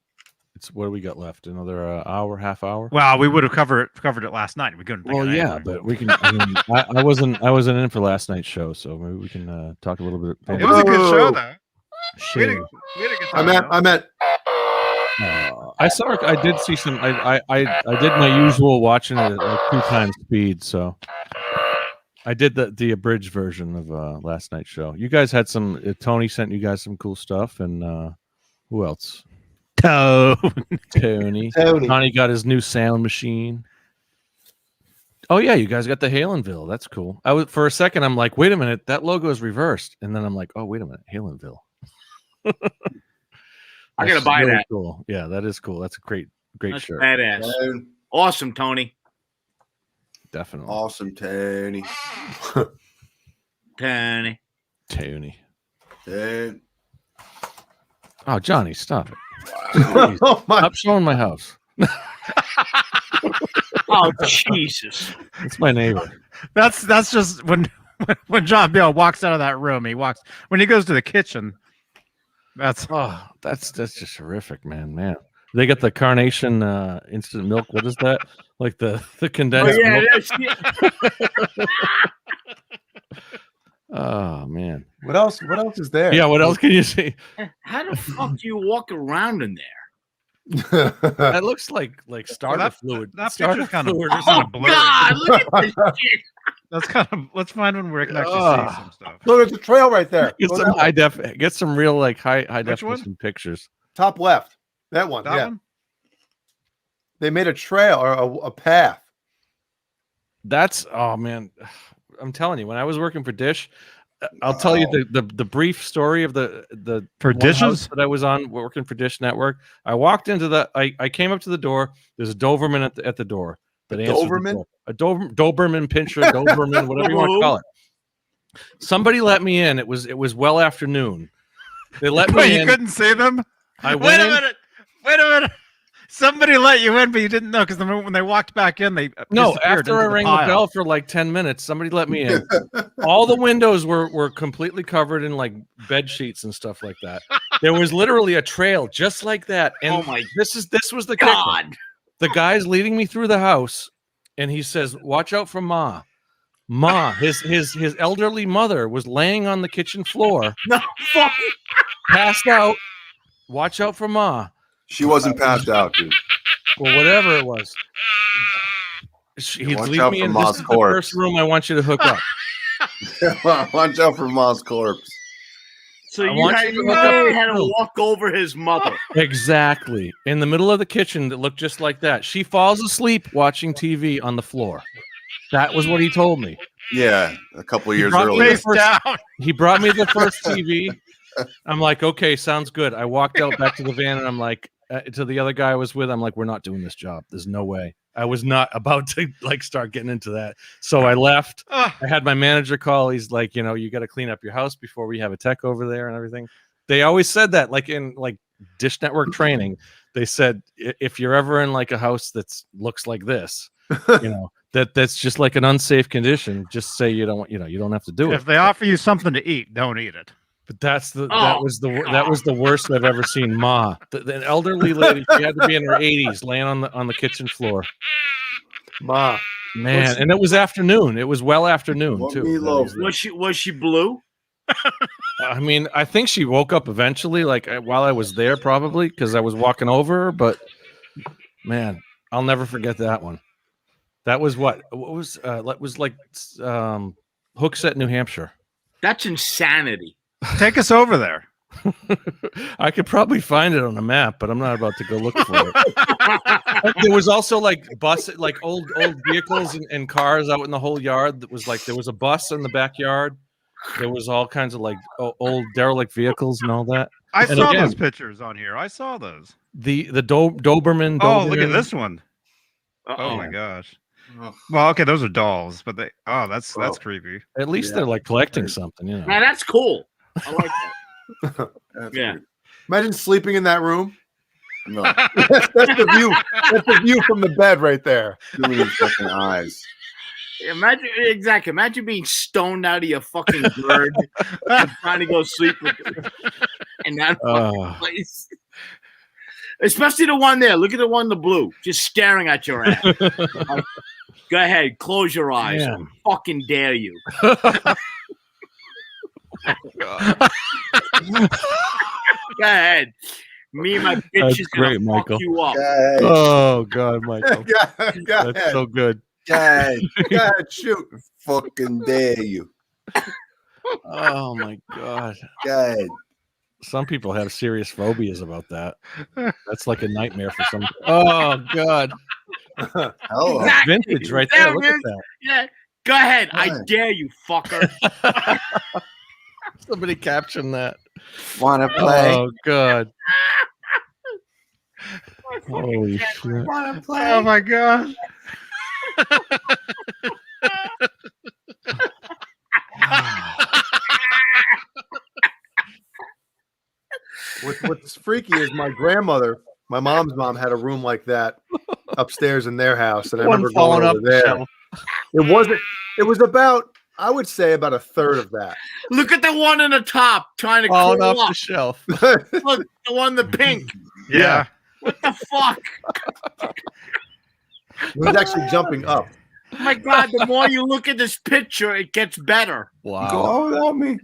It's what do we got left? Another hour, half hour? Well, we would have covered it last night. We couldn't. Think Well, of yeah, anything. but we can. I mean, I wasn't in for last night's show, so maybe we can talk a little bit. It was a good show, Whoa. though. Shame. We had a good time. I'm at I saw. I did see some. I did my usual watching it at like 2 times speed. So I did the abridged version of last night's show. You guys had some. Tony sent you guys some cool stuff, and who else? Tony. Tony got his new sound machine. Oh yeah, you guys got the Halenville. That's cool. I was for a second. I'm like, wait a minute, that logo is reversed, and then I'm like, oh wait a minute, Halenville. I gotta buy that. Cool. Yeah, that is cool. That's a great That's shirt. badass. Awesome, Tony. Definitely. Awesome, Tony. Tony. Tony. Dude. Oh, Johnny, stop it. oh my Stop showing my house. Oh Jesus! It's my neighbor. That's just when John Bale walks out of that room. When he goes to the kitchen. That's just horrific, man. They got the carnation instant milk. What is that? Like the condensed milk? Oh man. What else is there? Yeah, what else can you see? How the fuck do you walk around in there? That looks like starter fluid. That Starter picture's kind of fluid. blurry. God, look at this shit. That's kind of. Let's find one where I can actually see some stuff. Look, there's a trail right there. Get Go some that way. get some real like high Which one? definition pictures. Top left. That one. That yeah. one? They made a trail or a path. That's oh man, I'm telling you, when I was working for Dish, I'll tell you the brief story of the For one Dishes house that I was on working for Dish Network. I walked into I came up to the door. There's a Doberman at the door. That answered the Doberman? door. A Doberman pinscher, Doberman, whatever you want to call it. Somebody let me in. It was well after noon. They let me Wait, you in. couldn't see them? I Wait went a in. minute. Wait a minute. Somebody let you in, but you didn't know because the moment when they walked back in, they No, disappeared after I into rang pile. the bell for like 10 minutes, somebody let me in. All the windows were completely covered in like bed sheets and stuff like that. There was literally a trail just like that. And Oh my this was the kicker. God! The guy's leading me through the house, and he says, "Watch out for Ma." Ma, his elderly mother was laying on the kitchen floor, No, fuck. passed out. Watch out for Ma. She wasn't passed out, dude. Well, whatever it was. He'd watch lead out me for in. Ma's This is the corpse. first room I want you to hook up. Watch out for Ma's corpse. So I you want had, you to you look up literally the had to room. walk over his mother. Exactly. In the middle of the kitchen that looked just like that. She falls asleep watching TV on the floor. That was what he told me. Yeah, a couple of He years brought me earlier. Face down. He brought me the first TV. I'm like, okay, sounds good. I walked out back to the van and I'm like, to the other guy I was with, I'm like, we're not doing this job. There's no way. I was not about to like start getting into that. So I left. Ugh. I had my manager call. He's like, you got to clean up your house before we have a tech over there and everything. They always said that, like in like Dish Network training, they said if you're ever in like a house that's looks like this, that's just like an unsafe condition. Just say you don't have to do it. If they offer you something to eat, don't eat it. But that was the worst I've ever seen. Ma, the elderly lady, she had to be in her 80s, laying on the kitchen floor. Ma. Man, and it was afternoon. It was well afternoon Want too. meatloaf? Was she blue? I mean, I think she woke up eventually, like while I was there, probably because I was walking over her. But man, I'll never forget that one. That was what was like Hooksett, New Hampshire. That's insanity. Take us over there. I could probably find it on a map, but I'm not about to go look for it. There was also like like old vehicles and cars out in the whole yard. That was like there was a bus in the backyard. There was all kinds of like old derelict vehicles and all that. I And saw again, those pictures on here. I saw those. The Doberman. Oh, look at this one. Uh-oh. Oh my gosh. Ugh. Well, okay, those are dolls, but that's Oh. creepy. At least Yeah. they're like collecting something, Now that's cool. I like that. That's Yeah. weird. Imagine sleeping in that room. No, That's the view. That's the view from the bed right there. too many fucking eyes. Imagine being stoned out of your fucking bird and trying to go sleep with and that fucking place. Especially the one there. Look at the one in the blue, just staring at your ass. Go ahead, close your eyes. Yeah. I fucking dare you. Go ahead. Me and my bitch That's is gonna great, fuck Michael. you up. Oh God, Michael. Go That's ahead. so good. Go ahead. Go ahead, shoot. Fucking dare you. Oh my God. Go ahead. Some people have serious phobias about that. That's like a nightmare for some. Oh God. Hello. That's vintage right there. Look at There it that. Yeah. Go ahead. I Right. dare you, fucker. Somebody caption that. Wanna play? Oh God. Holy shit. Wanna play? Oh my god. What's freaky is my grandmother, my mom's mom, had a room like that upstairs in their house, and I One remember falling going up over the there. shelf. It wasn't. It was about, I would say, about a third of that. Look at the one in the top trying to Falling crawl off up. the shelf. Look, the one in the pink. Yeah. What the fuck? It was actually jumping up. Oh my God, the more you look at this picture, it gets better. Wow. Go on without me.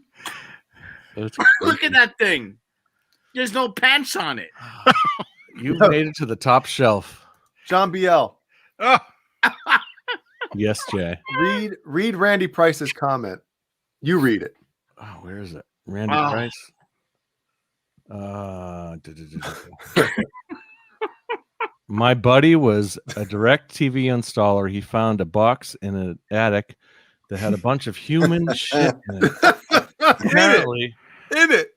That's Look at that thing. There's no pants on it. You made it to the top shelf. John Biel, Oh, Yes, Jay. read Randy Price's comment. You read it. Oh, where is it? Randy Oh. Price. My buddy was a direct TV installer. He found a box in an attic that had a bunch of human shit in it. Apparently, In it.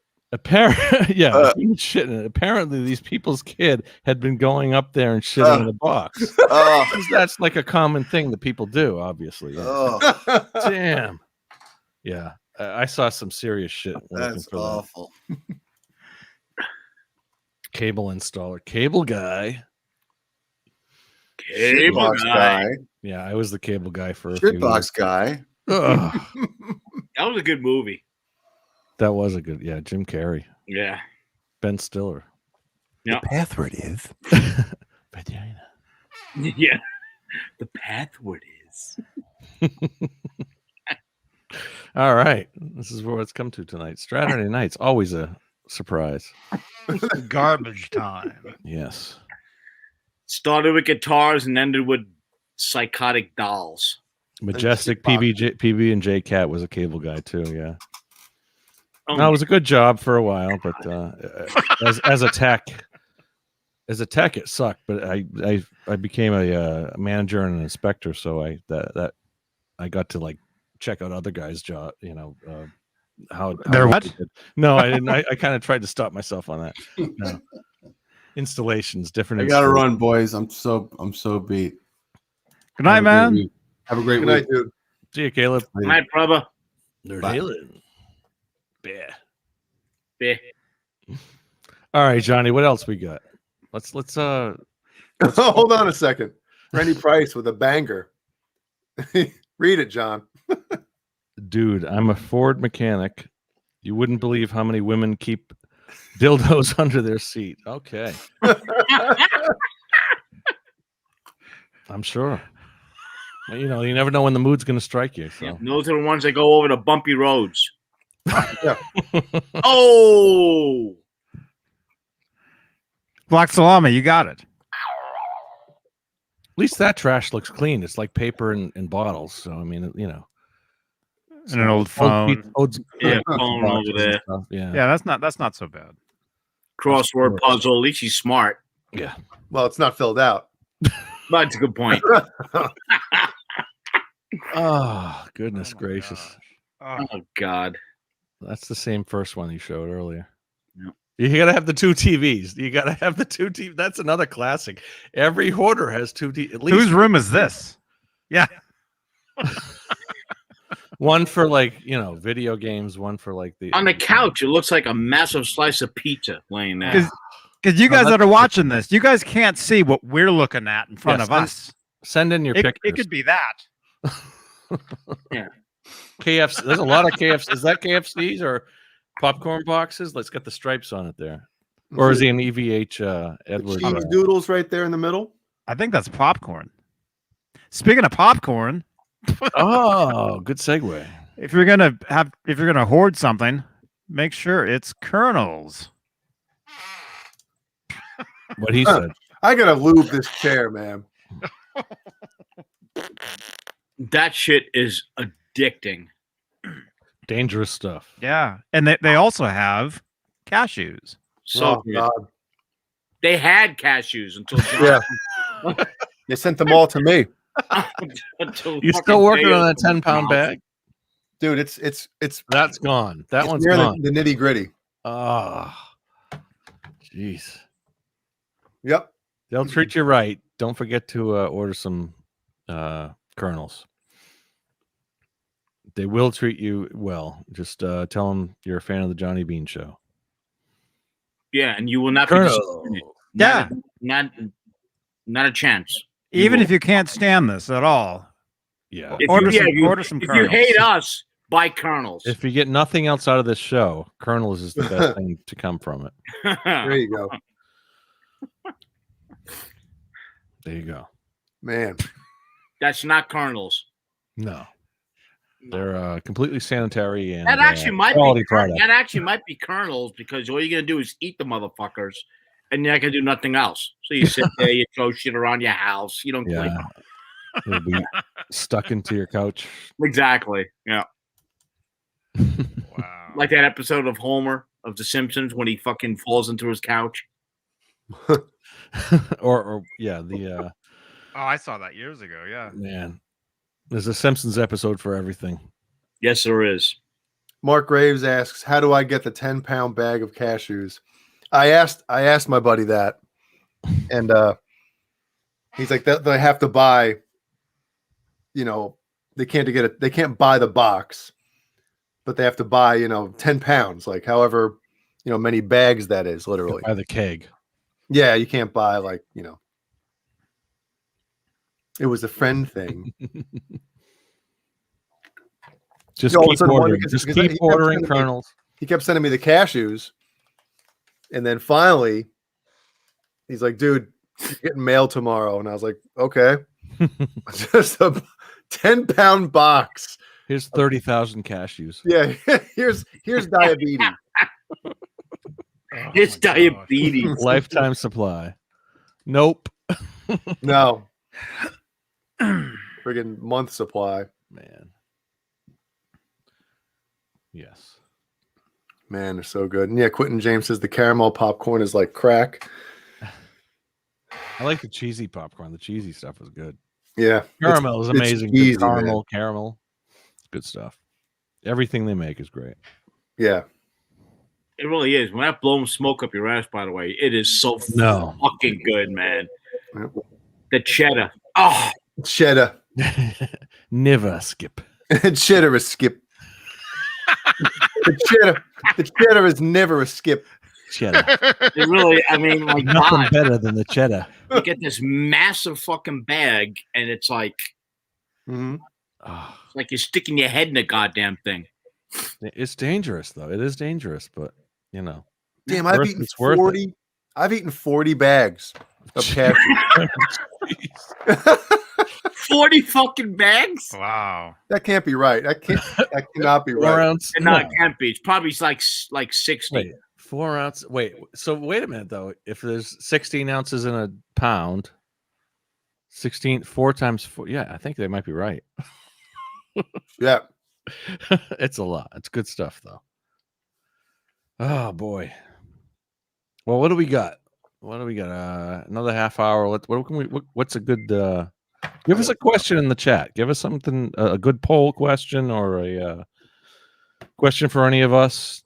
yeah, human shit in it. Apparently, these people's kid had been going up there and shitting in the box. Oh, 'Cause that's like a common thing that people do, obviously. Yeah. oh, Damn. Yeah. I saw some serious shit. when looking that's for that. awful. Cable installer, cable guy. Cable Shitbox guy. Yeah, I was the cable guy for a few years. Shitbox guy. Ugh, That was a good movie. that was a good, yeah. Jim Carrey, Yeah. Ben Stiller. Password is. Vagina. Yeah. The pathward is. All right, this is where it's come to tonight. Straturday night's always a surprise. garbage time. Yes. Started with guitars and ended with psychotic dolls. Majestic shitbox. PB and J Cat was a cable guy too. Yeah. Oh, No, it was a good job for a while, but as a tech, it sucked. But I became a manager and an inspector, so I got to like check out other guys' job. You know, how They're they what? did. No, I didn't. I kind of tried to stop myself on that. No. Installations, different. I gotta installations. run, boys. I'm so beat. Good night, man. Have a great Good week. night, dude. See you, Caleb. Good night, brother. Nerd Bye. Halen. Yeah. Yeah. All right, Johnny. What else we got? Let's Hold on a second. Randy Price with a banger. Read it, John. Dude, I'm a Ford mechanic. You wouldn't believe how many women keep dildos under their seat. Okay. I'm sure. Well, you know, you never know when the mood's going to strike you. So. Yeah, those are the ones that go over the bumpy roads. Yeah. Oh, Black salami, you got it. At least that trash looks clean. It's like paper and bottles. So, I mean, you know. And an old phone. yeah, phone over there. Yeah. Yeah, that's not so bad. Crossword puzzle. At least he's smart. Yeah. Well, it's not filled out. That's a good point. Oh, goodness Oh my gracious. gosh. Oh God. That's the same first one you showed earlier. Yeah. You got to have the two TVs. You got to have the two TVs. That's another classic. Every hoarder has two TVs. At least Whose room is this? Yeah. one for like, you know, video games, one for like the On the couch, it looks like a massive slice of pizza laying there. Because you guys that's- that are watching this, you guys can't see what we're looking at in front Yes, of us. Send in your pictures. It could be that. Yeah. KFC. There's a lot of KFC. Is that KFCs or popcorn boxes? Let's get the stripes on it there. Or is he an EVH Edward? Cheese doodles right there in the middle. I think that's popcorn. Speaking of popcorn, Oh, good segue. if you're gonna hoard something, make sure it's kernels. What he said. I gotta lube this chair, man. That shit is addicting. Dangerous stuff. Yeah, and they also have cashews. So Oh, good. God. They had cashews until Yeah. They sent them all to me, until You fucking still working Dale on that came 10-pound out. bag? dude. It's That's gone. That it's one's near gone. the nitty gritty. Oh, jeez. Yep. They'll treat you right. Don't forget to order some kernels. They will treat you well. Just tell them you're a fan of the Johnny Beane Show. Yeah, and you will not be Colonel. disappointed. Yeah. Not a chance. Even if you can't stand this at all, Yeah. If order you, some- yeah, you- order some if you kernels. hate us, buy kernels. If you get nothing else out of this show, kernels is the best thing to come from it. There you go, There you go. man. That's not kernels. No. They're completely sanitary and That actually might quality be product. that actually might be kernels because all you're gonna do is eat the motherfuckers, and you're not gonna do nothing else. So you sit there, you throw shit around your house. You don't clean. Yeah. It'll be stuck into your couch. Exactly. Yeah. wow. Like that episode of Homer of The Simpsons when he fucking falls into his couch. or yeah, the Oh, I saw that years ago. Yeah. man. There's a Simpsons episode for everything. Yes, there is. Mark Graves asks, "How do I get the 10-pound bag of cashews?" I asked my buddy that, and he's like, they have to buy. You know, they can't buy the box, but they have to buy 10 pounds, like however many bags that is, literally. By the keg. Yeah, you can't buy It was a friend thing. Just No, all of a keep sudden, ordering. because- Just because he keep kept ordering sending me- kernels. He kept sending me the cashews, and then finally, he's like, "Dude, you're getting mail tomorrow," and I was like, "Okay." Just a 10-pound box. Here's 30,000 cashews. Yeah, here's diabetes. It's diabetes. Lifetime supply. Nope. No, friggin' month supply. Man. Yes. Man, they're so good. And yeah, Quentin James says the caramel popcorn is like crack. I like the cheesy popcorn. The cheesy stuff is good. Yeah, Caramel is it's amazing. Good cheesy, caramel. Good stuff. Everything they make is great. Yeah, It really is. When that blows smoke up your ass, by the way, it is so No. fucking good, man. Yep. The cheddar. Oh, cheddar. Never skip. Cheddar is skip. the cheddar is never a skip. Cheddar. it really, I mean, like, Nothing God, better than the cheddar. you get this massive fucking bag, and it's like Oh, you're sticking your head in a goddamn thing. it's dangerous, though. It is dangerous, but Damn, I've eaten it's worth it. 40. I've eaten 40 bags of cashews. 40 fucking bags? Wow. That can't be right. That cannot be 4 right. ounce. No, No. it can't be. It's probably like 60. Wait, 4 ounce. Wait, so wait a minute though. If there's 16 ounces in a pound, 4 times 4. Yeah, I think they might be right. Yeah. It's a lot. It's good stuff though. Oh boy. Well, what do we got? Another half hour. What's a good? Give us a question in the chat. Give us something. A good poll question or a question for any of us.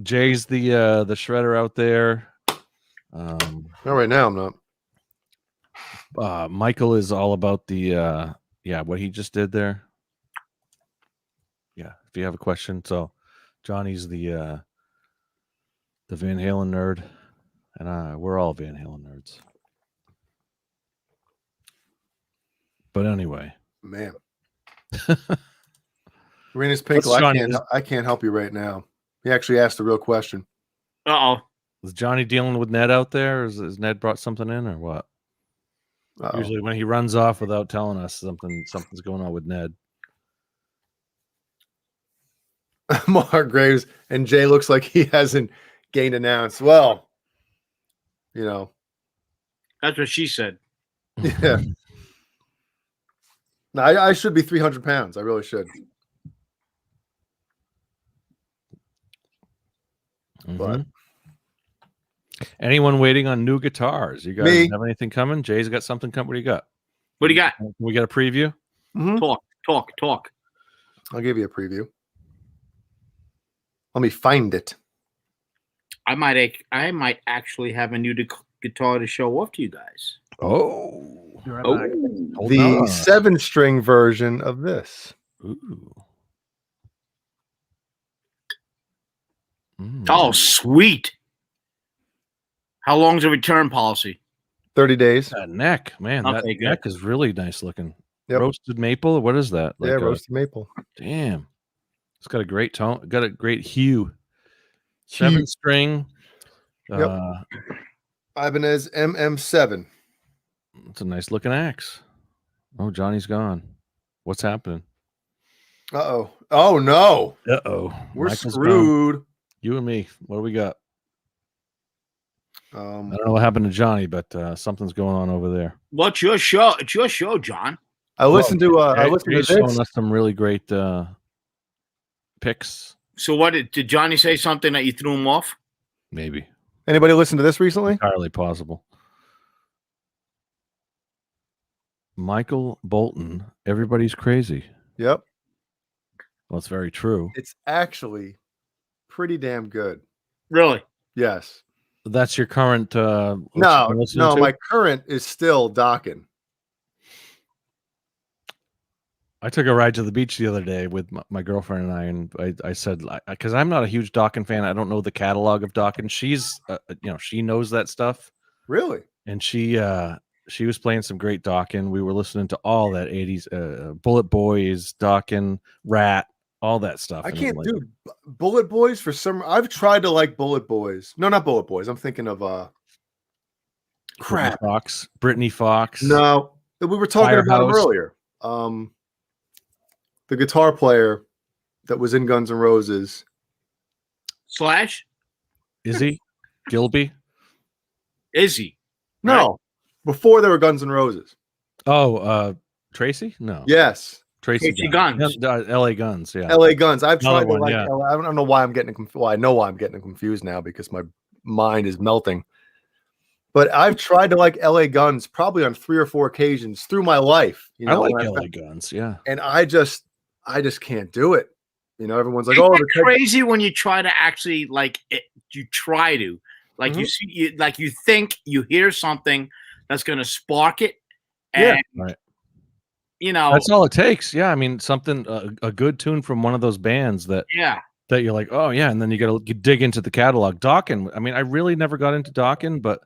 Jay's the shredder out there. Not right now. I'm not. Michael is all about the what he just did there. Yeah, if you have a question. So Johnny's the Van Halen nerd, and we're all Van Halen nerds. But anyway, Man. Arenas Pinkle, Johnny? I can't help you right now. He actually asked a real question. Uh-oh. Is Johnny dealing with Ned out there? Is Ned brought something in or what? Uh-oh. Usually when he runs off without telling us something's going on with Ned. Mark Graves and Jay looks like he hasn't gained an ounce. Well, you know, That's what she said. yeah. No, I should be 300 pounds. I really should. But anyone waiting on new guitars? You guys Me. have anything coming? Jay's got something coming. What do you got? What do you got? Can we get a preview? Mhm. Talk. I'll give you a preview. Let me find it. I might actually have a new guitar to show off to you guys. Oh, Oh, The 7-string version of this. Ooh. oh, sweet. How long's the return policy? 30 days. That neck, man. That Okay, good. neck is really nice looking. Yep. Roasted maple. What is that? Yeah, roasted maple. Damn. It's got a great tone. Got a great hue. Hue. 7-string. Yep. Ibanez MM7. It's a nice looking axe. Oh, Johnny's gone. What's happening? Uh-oh. Oh, no. Uh-oh. We're Michael's screwed. gone. You and me. What do we got? I Um, don't know what happened to Johnny, but something's going on over there. Well, it's your show. It's your show, John. I listened to Jay's this. showing us some really great picks. So what did Johnny say something that you threw him off? Maybe. Anybody listen to this recently? Entirely possible. Michael Bolton. Everybody's crazy. Yep. Well, it's very true. It's actually pretty damn good. Really? Yes. That's your current No, listening to? my current is still Dockin. I took a ride to the beach the other day with my girlfriend and I said, because I'm not a huge Dawkins fan. I don't know the catalog of Dawkins. She's, she knows that stuff. Really? And she was playing some great Dawkins. We were listening to all that 80s, Bullet Boys, Dawkins, Rat, all that stuff. I And can't I'm do Bullet Boys for some. I've tried to like Bullet Boys. No, not Bullet Boys. I'm thinking of crap. Brittany Fox. No, we were talking about him Firehouse. earlier. The guitar player that was in Guns N' Roses. Slash? Is he? Gilby? Is he? No, before there were Guns N' Roses. Oh, Tracy? No. Yes, Tracy Guns. LA Guns, yeah. L.A. Guns. I've Another tried to one, like. yeah. I don't know why I'm getting confused. Well, I know why I'm getting confused now because my mind is melting. But I've tried to like L.A. Guns probably on 3 or 4 occasions through my life. You know, I like and LA Guns, yeah. and I just can't do it. You know, everyone's like, Isn't "Oh, that the Ted-" crazy when you try to actually you try to Mm-hmm. you see you think you hear something that's going to spark it, and Right. you know That's all it takes. Yeah, I mean, something a good tune from one of those bands that you're like, oh yeah, and then you dig into the catalog. Dawkins. I mean, I really never got into Dawkins, but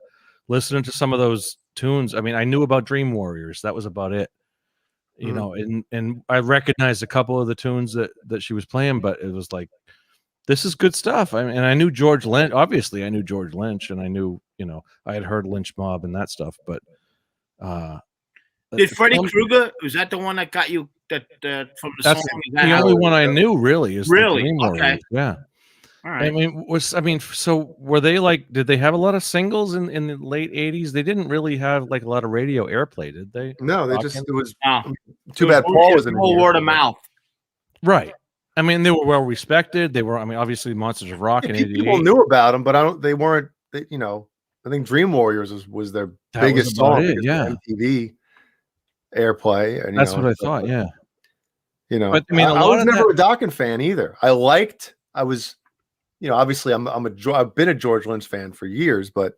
listening to some of those tunes, I mean, I knew about Dream Warriors. That was about it. You know, and I recognized a couple of the tunes that she was playing, but it was like, this is good stuff. I mean, and I knew George Lynch. Obviously, I knew George Lynch, and I knew, I had heard Lynch Mob and that stuff. But did Freddy Krueger? Was that the one that got you that from the that's song? the only one I knew. Really, is the Dream Warriors. Okay. Yeah. All right. I mean, so were they like? Did they have a lot of singles in the late '80s? They didn't really have like a lot of radio airplay, did they? No, they Dawkins? just it was No. too bad Paul was in Whole here. word of mouth. Right. I mean, they were well respected. They were. I mean, obviously, Monsters of Rock in '88. People knew about them, but they weren't. I think Dream Warriors was their That biggest was about song. it, because yeah. of MTV airplay, and That's what I thought. Yeah. But I mean, a I lot was of never that- a Dawkins fan either. I was, obviously I've been a George Lynch fan for years, but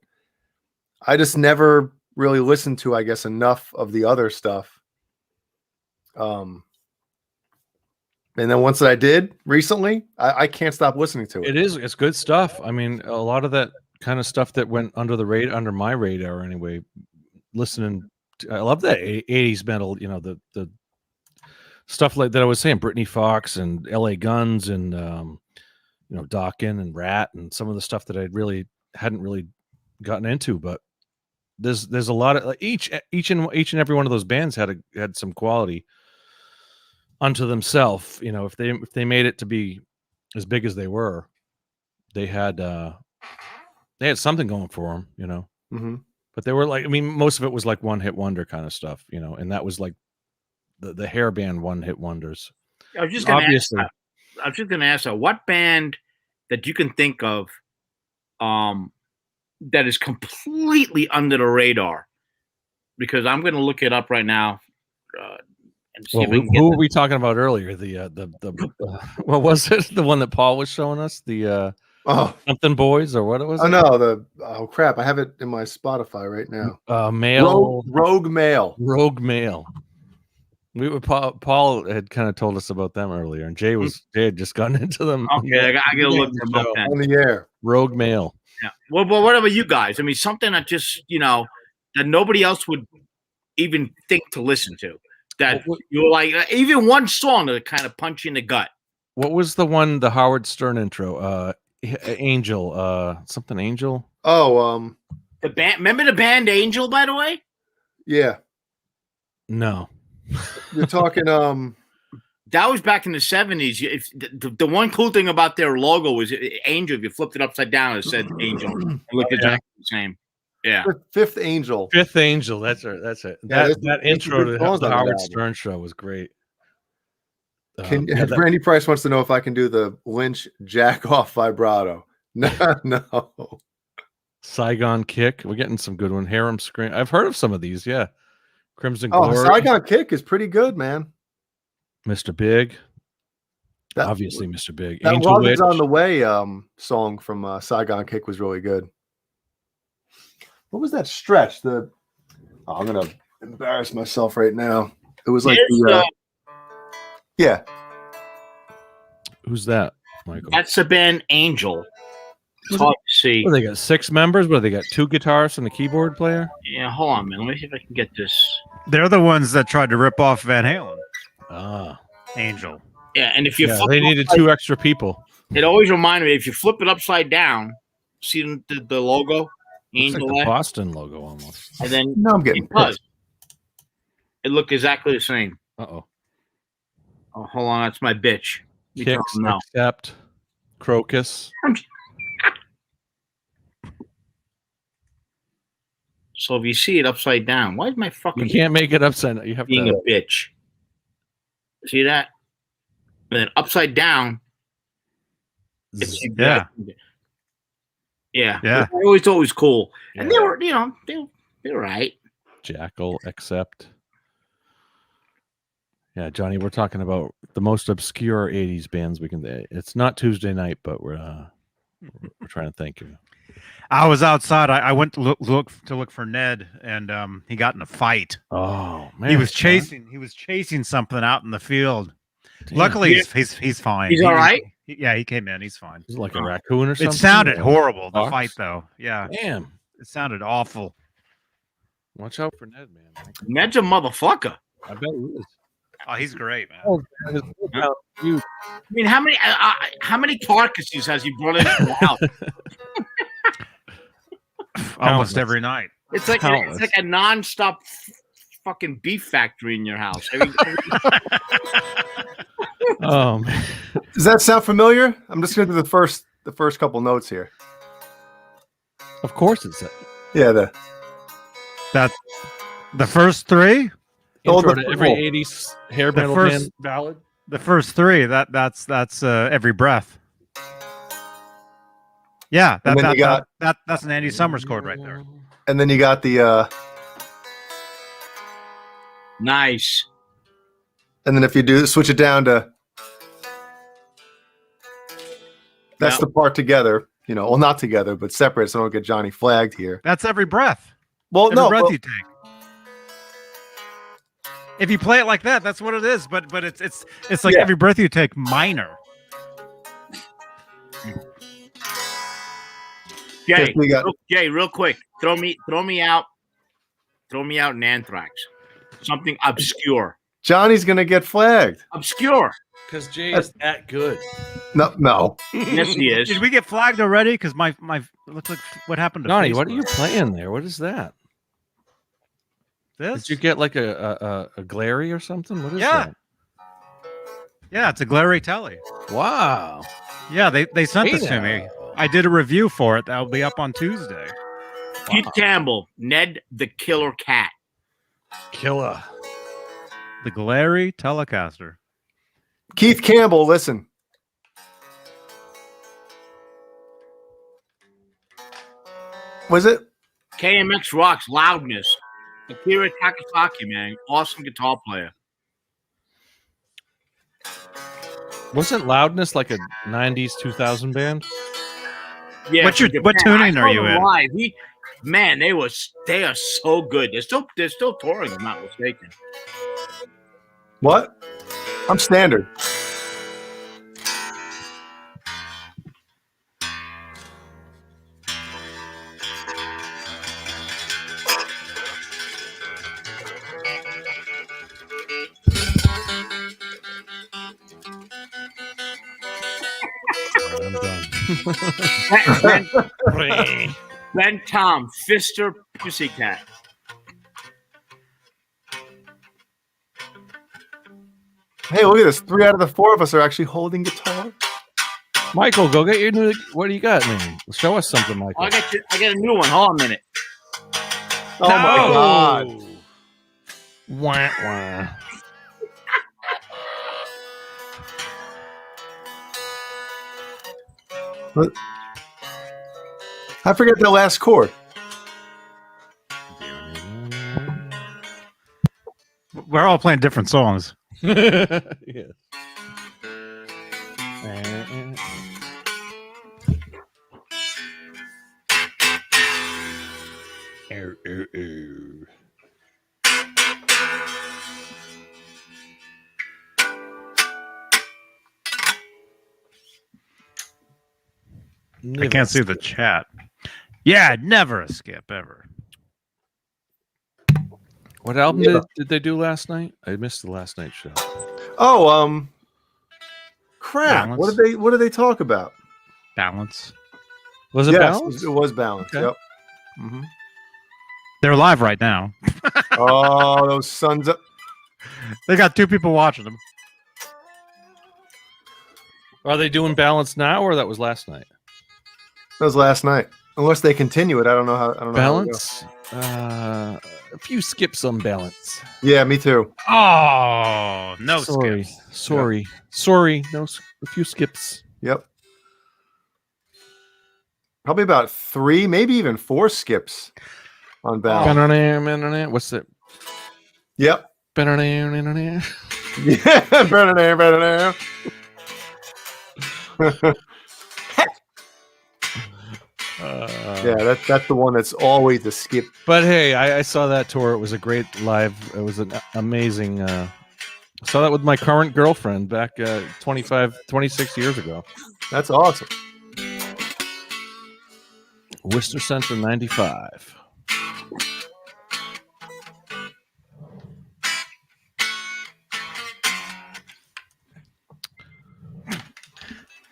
I just never really listened to, I guess, enough of the other stuff. And then once I did recently, I can't stop listening to it. It's good stuff. I mean, a lot of that kind of stuff that went under my radar anyway. Listening, I love that '80s metal. The stuff like that I was saying, Brittany Fox and L.A. Guns and Dawkins and Rat and some of the stuff that I'd really hadn't really gotten into, but there's a lot of each and every one of those bands had some quality unto themselves. If they made it to be as big as they were, they had something going for them, Mm-hmm. but they were like, most of it was like one hit wonder kind of stuff, and that was like the hair band one hit wonders. I was just going to ask what band that you can think of that is completely under the radar, because I'm going to look it up right now. And see who were we talking about earlier? The what was it? The one that Paul was showing us? The something boys, or what it was? Oh no, oh crap! I have it in my Spotify right now. Male Rogue Male. Rogue Male. Paul had kind of told us about them earlier, and Jay had just gotten into them. Okay, I gotta look them up then. On the air. Rogue Male. Yeah. Well, what about you guys? Something that just that nobody else would even think to listen to. That you were like, even one song that kind of punch you in the gut. What was the one, the Howard Stern intro? Angel, something Angel. Oh, the band. Remember the band Angel, by the way? Yeah. No. You're talking. That was back in the 70s. The one cool thing about their logo was Angel. If you flipped it upside down, it said Angel. It looked exactly the same. Yeah. Fifth Angel. Fifth Angel. That's it. That's it. That intro to the Howard Stern show was great. Brandy Price wants to know if I can do the Lynch jack off vibrato. No. Saigon Kick. We're getting some good one. Harem Scream. I've heard of some of these. Yeah. Crimson Glory. Saigon Kick is pretty good, man. Mr. Big. Obviously, Mr. Big. That Angel Love Witch. Is on the Way song from Saigon Kick was really good. What was that stretch? I'm gonna embarrass myself right now. It was like yeah. Who's that, Michael? That's the band Angel. It's hard to see. Well, they got 6 members. They got 2 guitarists and a keyboard player. Yeah, hold on, man. Let me see if I can get this. They're the ones that tried to rip off Van Halen. Angel. Yeah, and if you they needed 2 extra people. It always reminded me, if you flip it upside down, see the logo, Angel, like the Boston logo almost. and then I'm getting it looked exactly the same. Uh-oh. Oh, hold on, that's my bitch. Kicks, Accept, Crocus. So if you see it upside down, why is my fucking... You can't make it upside down. You have being to... a bitch. See that? And then upside down. Yeah. I always thought it was cool. And they were, they were right. Jackal, Accept. Yeah, Johnny, we're talking about the most obscure 80s bands we can... It's not Tuesday night, but we're trying to think of it. I was outside. I went to look for Ned, and he got in a fight. Oh man, he was chasing something out in the field. Damn. Luckily, he's fine. He's all right. He came in. He's fine. Is it like a raccoon or something? It sounded horrible. The fight, though. Yeah. Damn. It sounded awful. Watch out for Ned, man. Ned's a motherfucker. I bet he is. Oh, he's great, man. Oh, I mean, how many carcasses has he brought into the house? Almost every night. It's like a nonstop fucking beef factory in your house. Oh man. Does that sound familiar? I'm just gonna do the first couple notes here. Of course it's yeah, the first 3? Intro to every 80s hair metal band ballad. The first 3, that's Every Breath. Yeah, that's an Andy Summers chord right there. And then you got the nice. And then if you switch it down to that's the part together, well, not together, but separate, so I don't get Johnny flagged here. That's Every Breath. Well, every breath you take. If you play it like that, that's what it is. But it's like Every Breath You Take minor. Jay, real quick, throw me out in Anthrax. Something obscure. Johnny's gonna get flagged. Obscure. Because Jay is that good. No. Yes, he is. Did we get flagged already? Because my it looks like what happened to Donnie, what are Facebook? you playing there? What is that? This? Did you get like a glary or something? What is Yeah. that? Yeah, it's a glary telly. Wow. Yeah, they sent Hey this to me. now. I did a review for it. That'll be up on Tuesday. Keith Campbell, Ned the Killer Cat. Killer. The glary Telecaster. Keith Campbell, listen. Was it? KMX rocks loudness. Akira Takasaki, man, awesome guitar player. Wasn't Loudness like a 90s 2000 band? Yeah, What from what Japan. tuning I are saw you them in? live. Man, they are so good. They're still touring, if I'm not mistaken. What? I'm standard. I'm done. Ben Tom, Fister Pussycat. Hey, look at this. 3 out of the 4 of us are actually holding guitar. Michael, go get your new. What do you got, man? Show us something, Michael. I got a new one. Hold on a minute. Oh my God. Wah, wah. What? I forget the last chord. We're all playing different songs. Yeah. I can't see the chat. Yeah, never a skip ever. What album did they do last night? I missed the last night show. Oh, crap. Balance. What did they talk about? Balance. Was it Yes, Balance? it was Balance. Okay. Yep. Mhm. They're live right now. Oh, those sons of. They got 2 people watching them. Are they doing Balance now, or that was last night? That was last night. Unless they continue it, I don't know how. I don't know. how it goes. Balance. A few skips on Balance. Yeah, me too. Oh, no Sorry, skips. sorry. No, a few skips. Yep. Probably about 3, maybe even 4 skips on Balance. What's that? Yep. Yeah. Yeah. Better now. Yeah, that's the one that's always a skip. But hey, I saw that tour. It was a great live. It was an amazing. I saw that with my current girlfriend back 26 years ago. That's awesome. Worcester Center 95.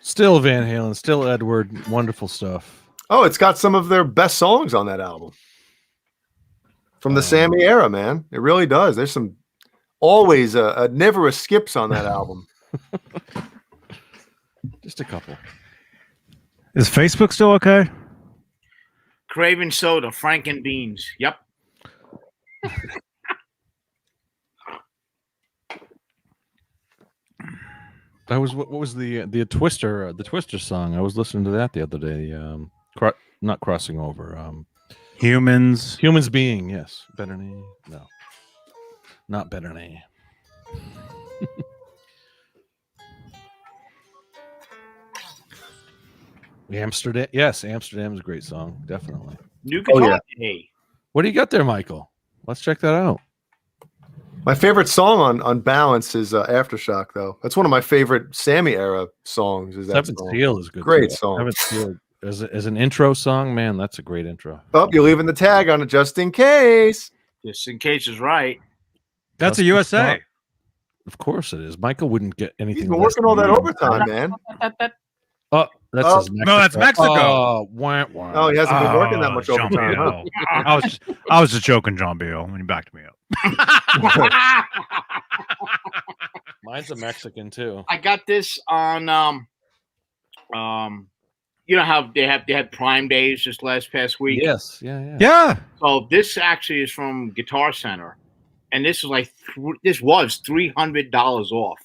Still Van Halen, still Edward, wonderful stuff. Oh, it's got some of their best songs on that album. From the Sammy era, man. It really does. There's some always never a skips on that album. Just a couple. Is Facebook still okay? Craven Soda, Frank and Beans. Yep. That was what was the Twister the Twister song? I was listening to that the other day. Not crossing over. Humans. Humans being, yes. Better name. No. Not better name. Amsterdam. Yes, Amsterdam is a great song. Definitely. New guitar. Oh, yeah. Hey. What do you got there, Michael? Let's check that out. My favorite song on Balance is Aftershock, though. That's one of my favorite Sammy era songs. Is that Seventh song. Seal is good. Great too. song. Seventh Seal as an intro song, man, that's a great intro. Oh, you're leaving the tag on it just in case. Just in case is right. That's a Just USA. Of course it is. Michael wouldn't get anything. He's been less working all than that you. overtime, man. Oh, that's Oh, his Mexico. no, that's Mexico. Oh, wah, wah. Oh, he hasn't been working that much Jean overtime, huh? Biel. I was just joking, John Biel, when you backed me up. Mine's a Mexican too. I got this on you know how they had Prime Days just past week? Yes, yeah. Yeah. So this actually is from Guitar Center, and this is like this was $300 off.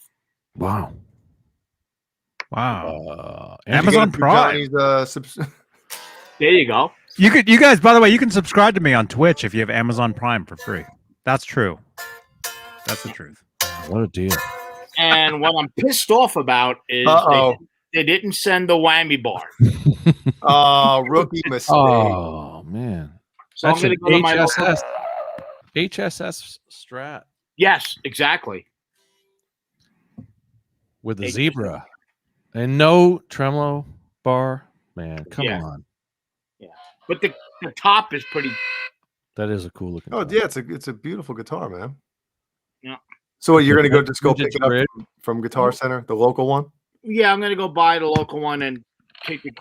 Wow. Wow. Did you Amazon get it through Prime. Johnny's, There you go. You guys, by the way, you can subscribe to me on Twitch if you have Amazon Prime for free. That's true. That's the truth. What a deal. And what I'm pissed off about is they didn't send the whammy bar. Oh, rookie mistake. Oh man. So I'm going to go to my HSS. HSS Strat Yes, exactly. with the zebra and no tremolo bar. Man, come Yeah. on. But the top is pretty. That is a cool looking. Oh car. yeah, it's a beautiful guitar, man. Yeah. So you're gonna just go Vintage pick it up grid. from Guitar Center, the local one? Yeah, I'm going to go buy the local one and take the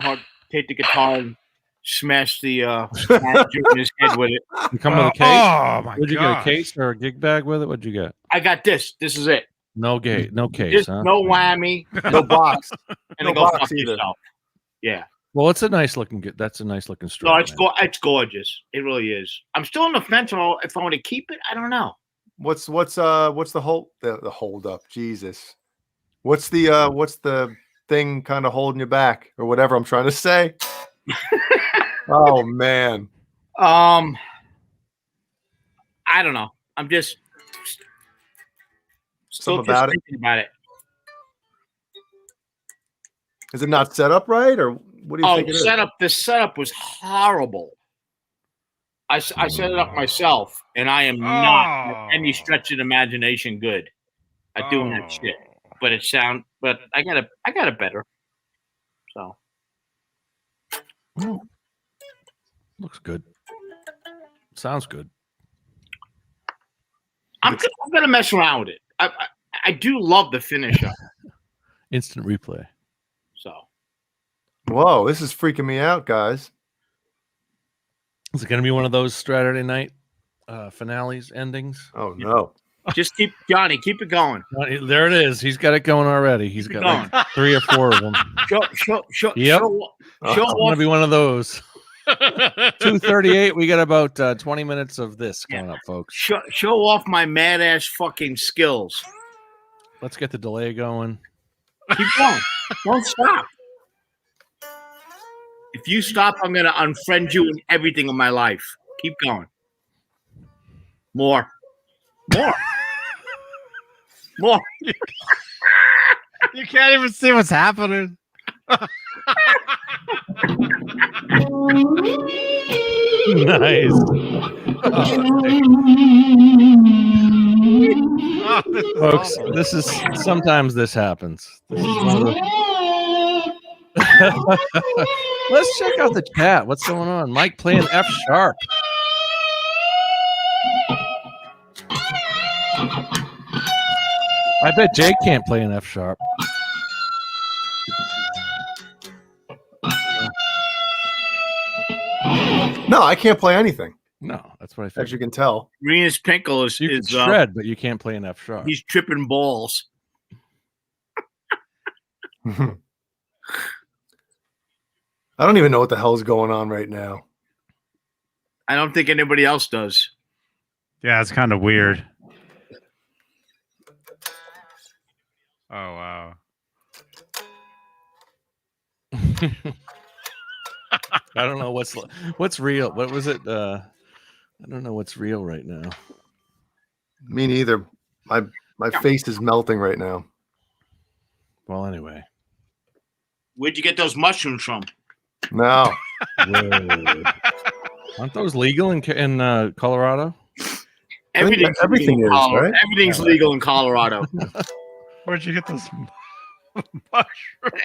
guitar and smash the manager in his head with it. You come with a case. Oh my Would you get a gosh. case or a gig bag with it? What'd you get? I got this. This is it. No gate, no case, Just huh? no whammy, No box. and No then go box fuck either. yourself. Yeah. Well, it's a nice looking. That's a nice looking Strat. No, it's man. it's gorgeous. It really is. I'm still on the fence on if I want to keep it. I don't know. What's the hold up? Jesus. What's the thing kind of holding you back or whatever I'm trying to say? Oh man. I don't know. I'm just still Something about it? thinking about it. Is it not set up right or what do you think it is? The setup was horrible. I set it up myself, and I am not by any stretch of the imagination good at doing that shit. But I got it better. So Well, looks good. Sounds good. I'm gonna mess around with it. I do love the finish up. Instant replay. So Whoa, this is freaking me out, guys. Is it going to be one of those Straturday night finales endings? Oh no. just keep it going. There it is. He's got it going already. He's Keep got like 3 or 4 of them. Show Yep. show It's going to off. be one of those. 2:38. We got about 20 minutes of this coming up, folks. Show off my mad ass fucking skills. Let's get the delay going. Keep going. Don't stop. If you stop, I'm gonna unfriend you and everything in my life. Keep going. More. You can't even see what's happening. Nice. Folks, this is sometimes this happens. This is one of the... Let's check out the chat. What's going on? Mike playing F sharp. I bet Jake can't play an F sharp. No, I can't play anything, No, that's what I as think. you can tell. Renus Pinkle You can is shred, but you can't play an F sharp. he's tripping balls. I don't even know what the hell is going on right now. I don't think anybody else does. Yeah, it's kind of weird. Oh wow. I don't know what's real. What was it? I don't know what's real right now. Me neither. My face is melting right now. Well, anyway. Where'd you get those mushrooms from? No. Whoa. Aren't those legal in Colorado? Everything's everything legal in is, Colorado. right? Everything's legal in Colorado. Where'd you get this?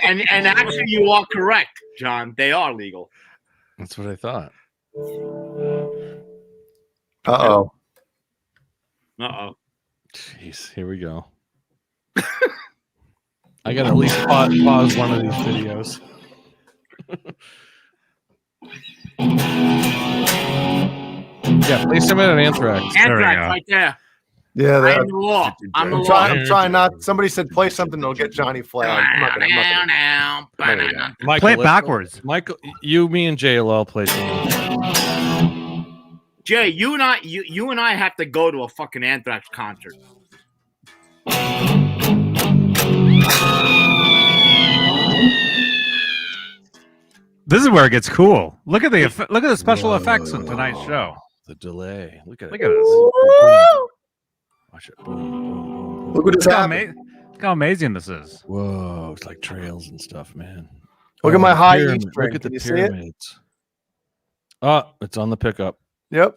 and actually, you are correct, John. They are legal. That's what I thought. Uh-oh. Uh-oh. Jeez, here we go. I gotta at least pause one of these videos. Yeah, play some of Anthrax. Anthrax right there. Yeah, I am the law. I'm the I'm law. trying not. Somebody said play something that'll get Johnny flagged. I'm not gonna. Michael, Play it backwards. Michael, you, me, and Jay will all play some. Jay, you and I have to go to a fucking Anthrax concert. This is where it gets cool. Look at the special effects in tonight's show. The delay. Look at Look it. at this. Watch it. Boom, boom, boom, Look boom. what just happened. Look how amazing this is. Whoa, it's like trails and stuff, man. Look at my the high E pyramid. string. Look at Can the you see it? pyramids. Oh, it's on the pickup. Yep.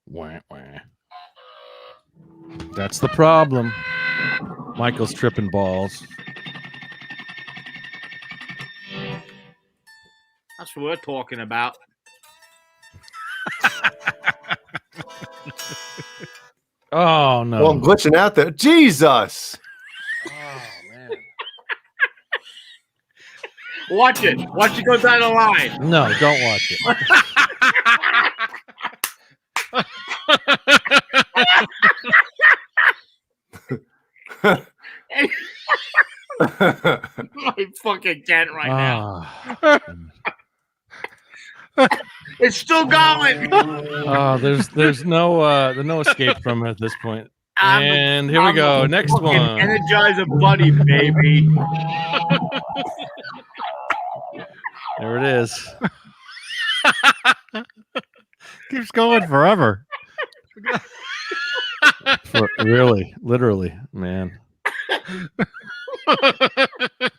Wah, wah. That's the problem. Michael's tripping balls. That's what we're talking about. Oh no! Well, I'm glitching out there. Jesus. Oh man! Watch it. Watch it go down the line. No, don't watch it. I fucking can't right now. Ah. It's still going. Oh, there's no escape from it at this point. And here we I'm go. a Next fucking one. Energizer Bunny, baby. There it is. Keeps going forever. Really, literally, man.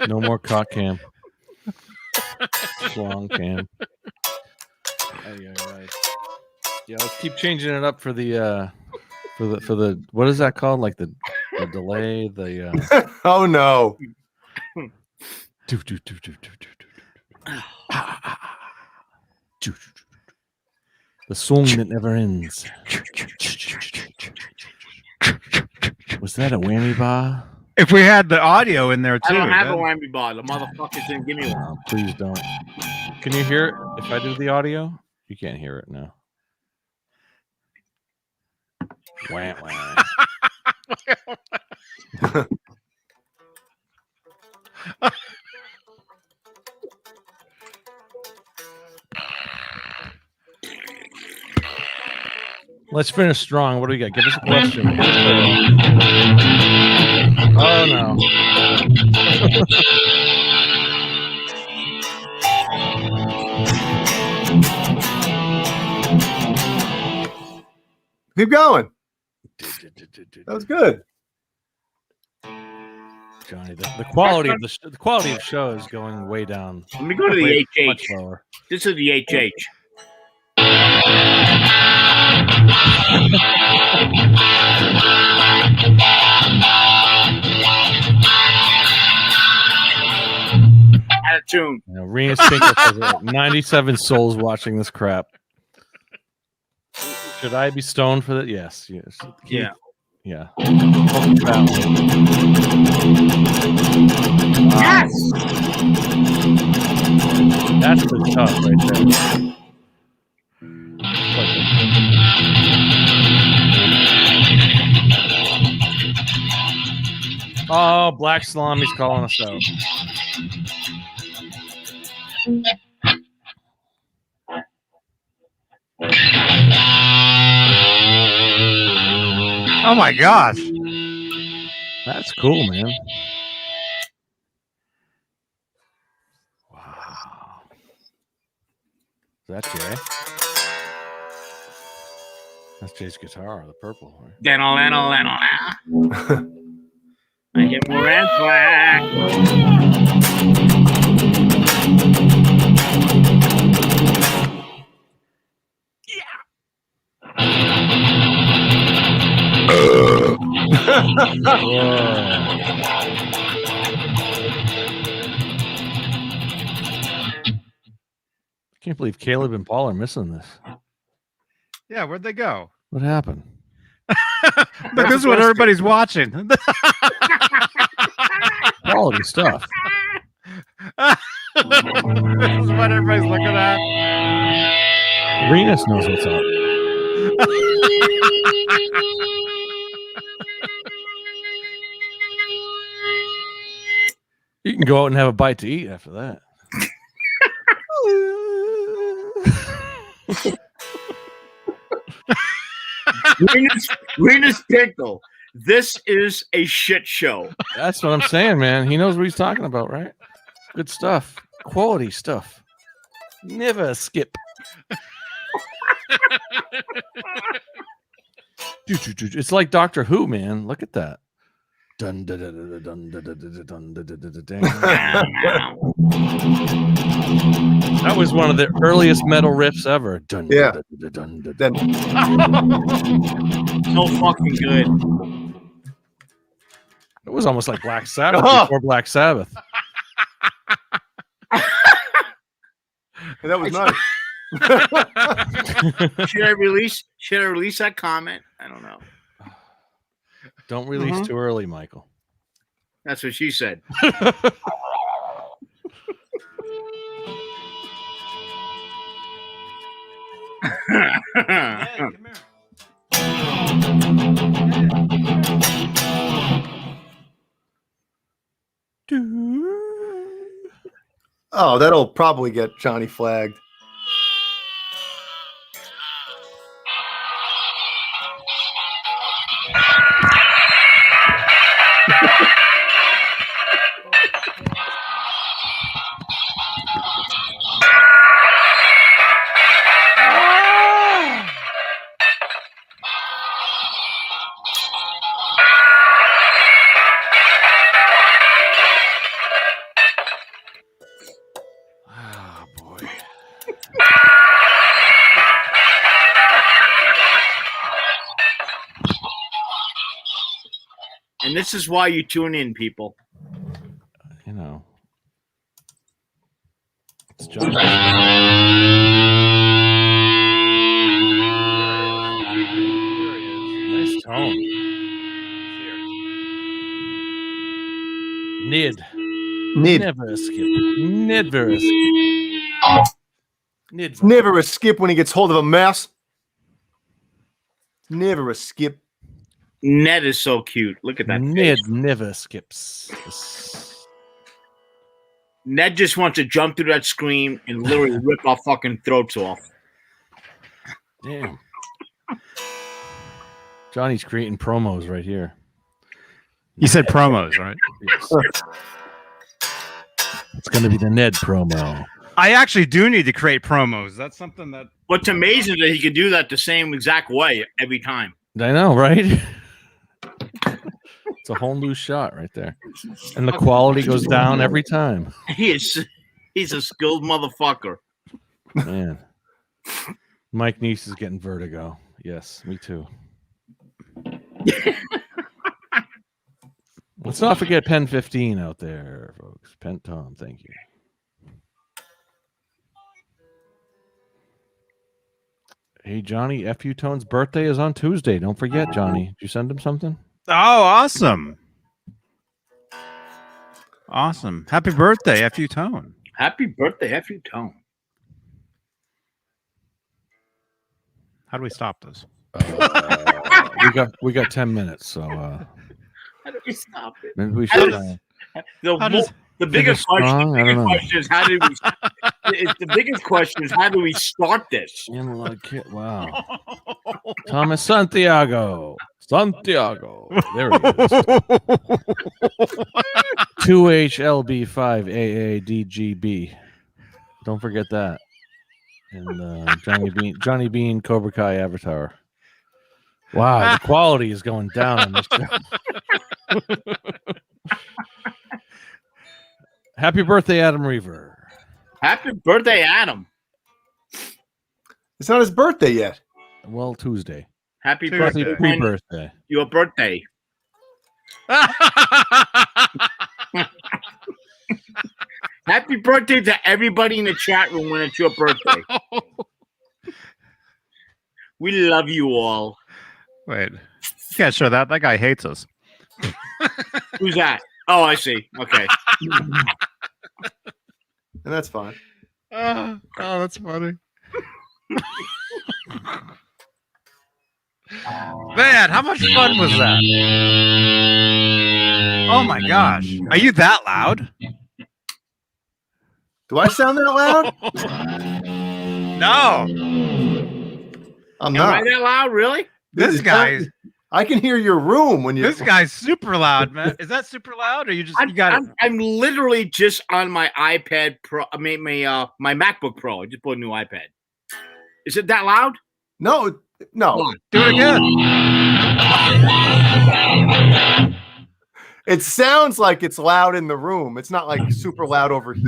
No more cock cam. Schlong cam. Yeah, let's keep changing it up for the what is that called? Like the delay, the Oh no. the song that never ends. Was that a whammy bar? If we had the audio in there too. I don't have a then- whammy bar. The motherfuckers didn't give me one. Oh, please don't. Can you hear it if I do the audio? You can't hear it now. Wah, wah. Let's finish strong. What do we got? Give us a question. Oh no. Keep going. That was good. Johnny, the quality of the quality of show is going way down. Let me go to the Way HH. much lower. This is the HH. Out of tune. You know, Renus Tinker says it, 97 souls watching this crap. Should I be stoned for that? Yes. Yeah. Yeah. Yes. That's the tough right there. Oh, Black Salami's calling us out. Oh my gosh. That's cool, man. Wow. Is that Jay? That's Jay's guitar, the purple. Right? I get more Anthrax. I can't believe Caleb and Paul are missing this. Yeah, where'd they go? What happened? But this is what everybody's watching. Quality stuff. This is what everybody's looking at. Renus knows what's up. You can go out and have a bite to eat after that. Renus Pickle. This is a shit show. That's what I'm saying, man. He knows what he's talking about, right? Good stuff. Quality stuff. Never skip. It's like Doctor Who, man. Look at that. Dun, dun, dun, dun, dun, dun, dun, dun, dun, dun, dun, dun. That was one of the earliest metal riffs ever. Dun, Yeah. dun, dun, dun, dun, Then So fucking good. It was almost like Black Sabbath Oh. before Black Sabbath. that was nice. Should I release that comment? I don't know. Don't release too early, Michael. That's what she said. Oh, that'll probably get Johnny flagged. Oh, boy. And this is why you tune in, people. You know. It's John. Nice tone. Nid. Never skip. Never skip. Nid. Never a skip when he gets hold of a mouse. Never a skip. Ned is so cute. Look at that. Nid face. never skips. Ned just wants to jump through that screen and literally rip our fucking throats off. Damn. Johnny's creating promos right here. You said promos, right? Yes. It's going to be the Ned promo. I actually do need to create promos. That's something that What's amazing is that he could do that the same exact way every time. I know, right? It's a whole new shot right there. And the quality goes down every time. He's a skilled motherfucker. Man. Mike Neese is getting vertigo. Yes, me too. Let's not forget Pen 15 out there, folks. Pen Tom, thank you. Hey, Johnny, F.U. Tone's birthday is on Tuesday. Don't forget, Johnny. Did you send him something? Oh, awesome. Awesome. Happy birthday, F.U. Tone. Happy birthday, F.U. Tone. How do we stop this? We got 10 minutes, so How do we stop it? maybe we should. The biggest strong? I don't know. question is how do we? The biggest question is how do we start this? Wow. Thomas Santiago. There he is. 2HLB5AADGB. Don't forget that. And Johnny Beane, Cobra Kai Avatar. Wow, the quality is going down on this show. Happy birthday, Adam Reaver. Happy birthday, Adam. It's not his birthday yet. Well, Tuesday. Happy Tuesday. birthday. Pre-birthday. Your birthday. Happy birthday to everybody in the chat room when it's your birthday. We love you all. Wait. You can't show that. That guy hates us. Who's that? Oh, I see. Okay. And that's fine. Oh, that's funny. Man, how much fun was that? Oh my gosh. Are you that loud? Do I sound that loud? No. I'm Am I not. that loud? Really? This guy, I can hear your room when you. this guy's super loud, man. Is that super loud, or you just you got it? I'm literally just on my iPad Pro. I mean, my MacBook Pro. I just bought a new iPad. Is it that loud? No. Do it again. It sounds like it's loud in the room. It's not like super loud over here.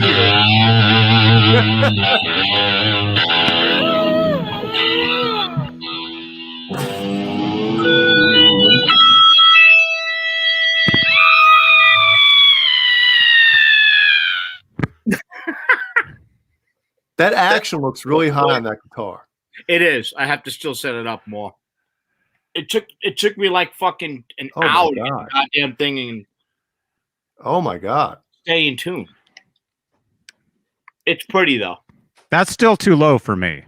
That action looks really high on that guitar. It is. I have to still set it up more. It took me like fucking an Oh my hour to God. get the goddamn thing and Oh my God. stay in tune. It's pretty though. That's still too low for me.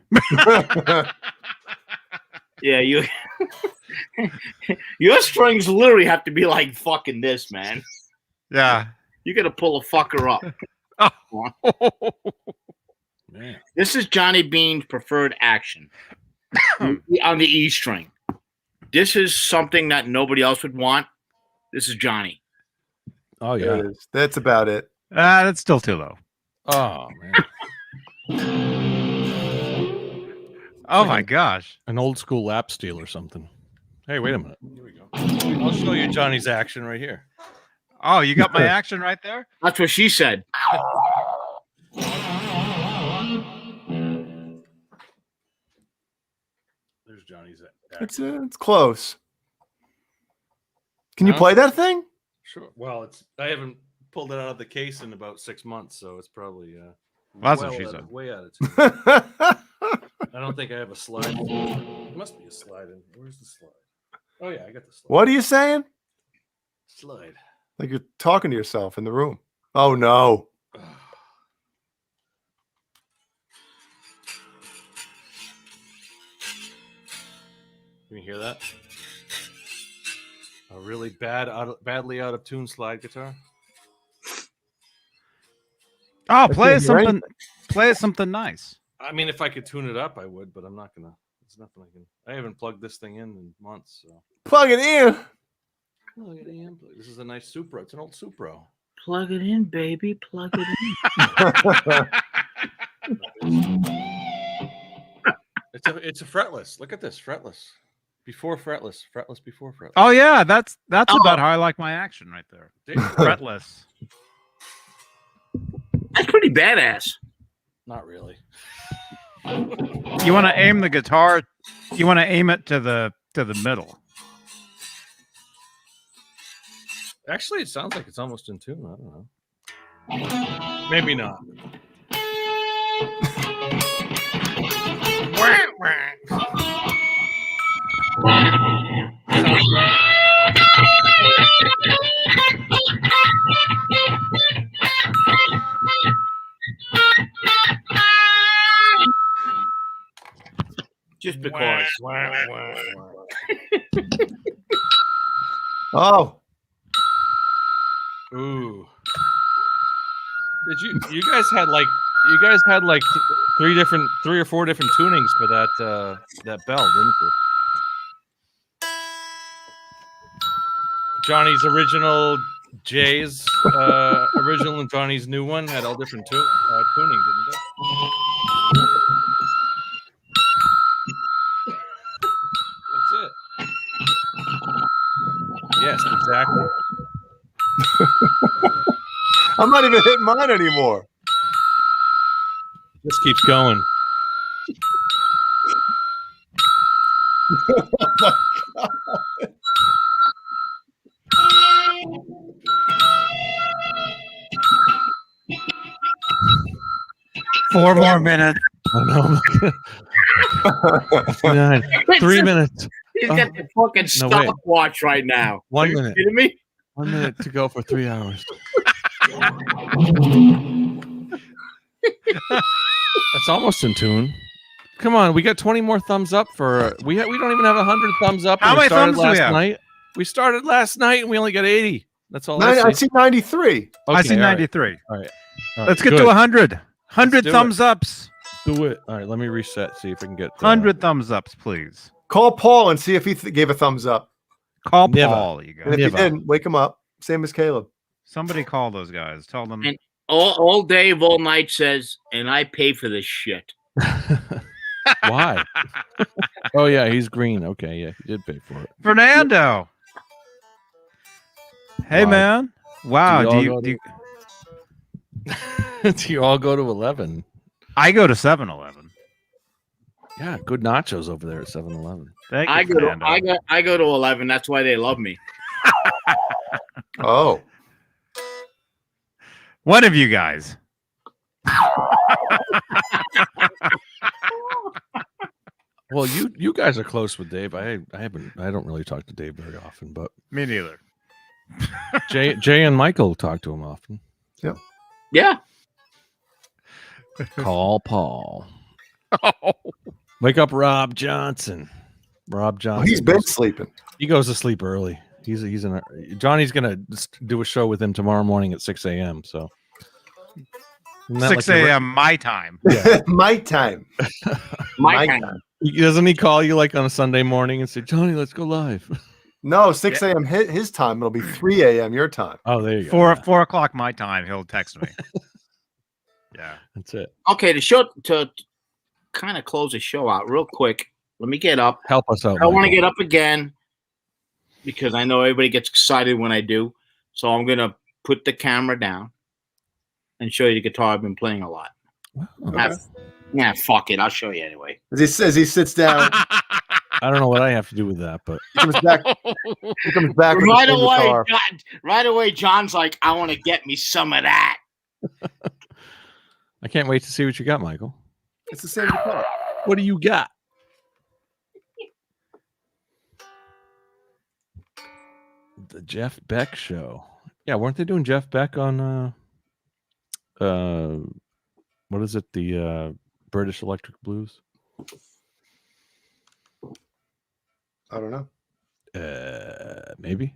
Yeah, your strings literally have to be like fucking this, man. Yeah. You got to pull a fucker up. Man. This is Johnny Beane's preferred action on the E string. This is something that nobody else would want. This is Johnny. Oh yeah. That's about it. That's still too low. Oh man. Oh my gosh. An old school lap steel or something. Hey, wait a minute. Here we go. I'll show you Johnny's action right here. Oh, you got my action right there? That's what she said. There's Johnny's action. It's close. Can you Huh? play that thing? Sure. Well, I haven't pulled it out of the case in about 6 months, so it's probably That's what she said. way out of tune. I don't think I have a slide. There must be a slide in. Where's the slide? Oh yeah, I got the slide. What are you saying? Slide. Like you're talking to yourself in the room. Oh no. Can you hear that? A really badly out of tune slide guitar. Oh, play can't us hear something. Play us something nice. I mean, if I could tune it up, I would, but I'm not gonna. There's nothing I can. I haven't plugged this thing in months. So. Plug it in. Plug it in. This is a nice Supro. It's an old Supro. Plug it in, baby. Plug it in. It's a fretless. Look at this, fretless. Before fretless, fretless before fretless. Oh yeah, that's about how I like my action right there. Dude, Fretless. That's pretty badass. not really. You want to aim the guitar. You want to aim it to the middle. Actually, it sounds like it's almost in tune. I don't know. Maybe not. Just because. Oh. Ooh. Did you guys had like three or four different tunings for that bell, didn't you? Johnny's original, Jay's original, and Johnny's new one had all different tuning, didn't they? That's it. Yes, exactly. I'm not even hitting mine anymore. This keeps going. Oh my God. 4 more minutes. I know. 3 minutes. He's got the fucking stopwatch right now. 1 Are you minute. kidding me? 1 minute to go for 3 hours. That's almost in tune. Come on, we got 20 more thumbs up for we don't even have 100 thumbs up. How and we many started thumbs do we last have? night? We started last night and we only got 80. That's all I I see. see 93. I see all right. 93. All right. All right, Let's get good. to 100. 100 do thumbs ups. Do it. All right, let me reset. See if I can get 100 thumbs ups, please. Call Paul and see if he gave a thumbs up. Call Never. Paul, you And if guys. he didn't, wake him up. Same as Caleb. Somebody call those guys. Tell them. And all day, all night says, and I pay for this shit. Why? Oh yeah, he's green. Okay, yeah, he did pay for it. Fernando. Hey, Why? man. Wow. Do Do you you, all do you, Do you all go to 11? I go to 7-Eleven. Yeah, good nachos over there at 7-Eleven. Thank you, I go to Fernando. I go to 11. That's why they love me. Oh. One of you guys. Well, you guys are close with Dave. I don't really talk to Dave very often, but Me neither. Jay and Michael talk to him often. Yeah. Call Paul. Wake up, Rob Johnson. Rob Johnson. He's been sleeping. He goes to sleep early. He's in Johnny's gonna do a show with him tomorrow morning at 6 a.m. So 6 a.m. my time. Yeah. My time. My time. Doesn't he call you like on a Sunday morning and say, Johnny, let's go live? No, 6 a.m. his time. It'll be 3 a.m. your time. Oh, there you go. 4 o'clock my time. He'll text me. Yeah. That's it. Okay, to kind of close the show out real quick. Let me get up. Help us out. I want to Michael. get up again because I know everybody gets excited when I do. So I'm going to put the camera down and show you the guitar I've been playing a lot. Nah, fuck it. I'll show you anyway. As he sits down, I don't know what I have to do with that, but he comes back. He comes back with Right the same away, guitar. right away, John's like, I want to get me some of that. I can't wait to see what you got, Michael. It's the same guitar. What do you got? The Jeff Beck show. Yeah, weren't they doing Jeff Beck on what is it? The British Electric Blues? I don't know. Maybe.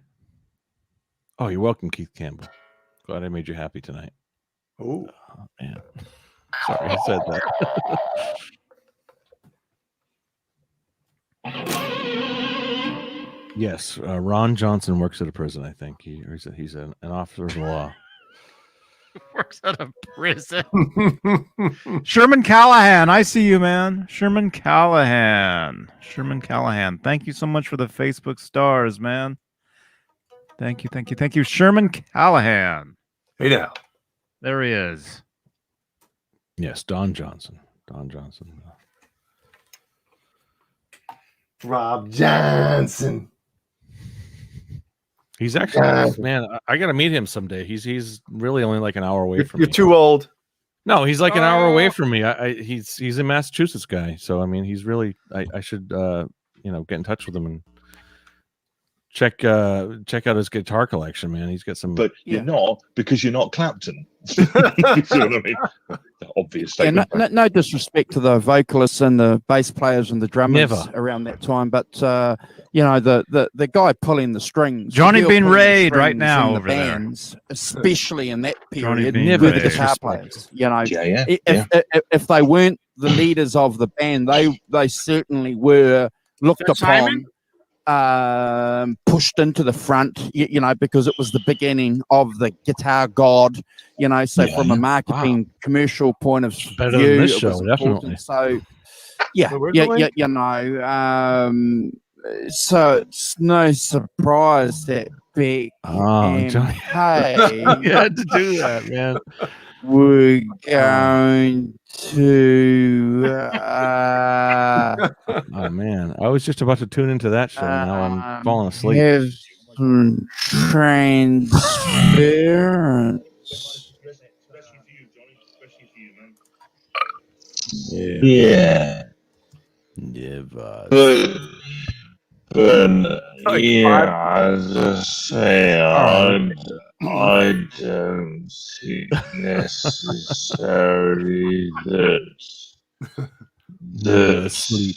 Oh, you're welcome, Keith Campbell. Glad I made you happy tonight. Oh, Man. Sorry I said that. Yes, Ron Johnson works at a prison, I think. He's an officer of the law. Works at a prison. Sherman Callahan. I see you, man. Sherman Callahan. Thank you so much for the Facebook stars, man. Thank you. Sherman Callahan. hey now. There he is. Yes, Don Johnson. Rob Johnson. He's actually man. I got to meet him someday. He's really only like an hour away from You're me. too old. No, he's like an hour away from me. He's a Massachusetts guy, so I mean, he's really. I should get in touch with him and check out his guitar collection, man. He's got some. But you're not, because you're not Clapton. You see what I mean? Obvious Yeah, statement. no disrespect to the vocalists and the bass players and the drummers Never. around that time, but the guy pulling the strings, Johnny the girl Bean pulling the Raid right strings now in the over there. bands, especially in that Johnny period, Bean were the Raid. guitar players. Yeah. If they weren't the leaders of the band, they certainly were looked Is that upon. Pushed into the front, because it was the beginning of the guitar god, so from a marketing commercial point of better than view, this it show, was definitely. important. So yeah, Where's the link? so it's no surprise that Beck Oh, and Johnny. Hay You had to do that, man. we're going to Oh man, I was just about to tune into that show. Now I'm falling asleep. have some transference. Yeah. Never. But Like yeah, as I say, I don't think necessarily that Sleep.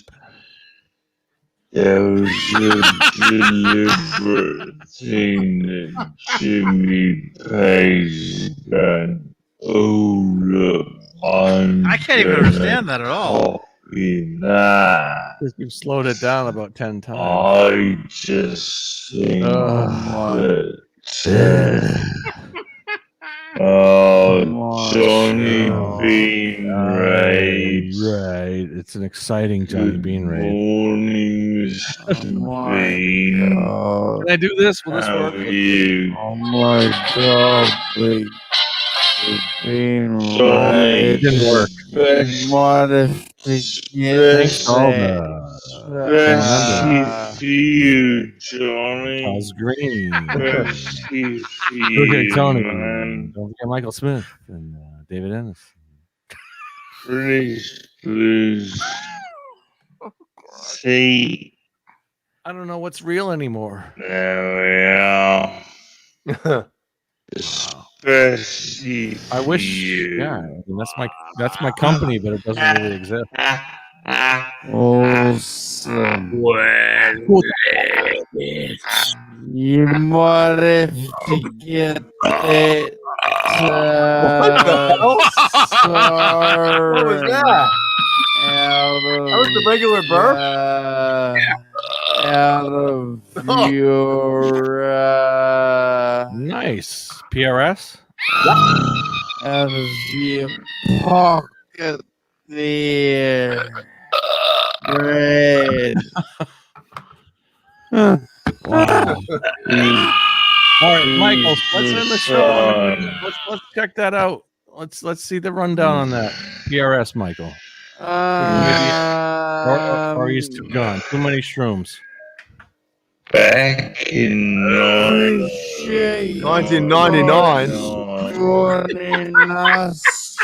there was a deliberate thing that Jimmy Page done. Oh look, I can't even understand that at all. copy that. You've slowed it down about 10 times. I just think that Johnny Beane Raid. Right. It's an exciting Johnny Beane raid. Mornings, Beane. Can I do this? Will this How work? are you? Oh my God, big Beane Johnny, It didn't work. What if the Best to you, Johnny. Charles Green. Best to Look you, at Tony. man. Don't forget Michael Smith and David Ennis. Please. See, I don't know what's real anymore. there we are. Especially I wish. you. Yeah, I mean, that's my company, but it doesn't really exist. Awesome. Well, You might have to get it. What the hell? What was that? That was the regular burp? Out of your Nice. PRS? out of your pocket there. Bread. Wow. All right, Michael, let's end the show. Let's check that out. Let's see the rundown on that PRS, Michael. Or he's too gone. Too many shrooms. Back in 1999.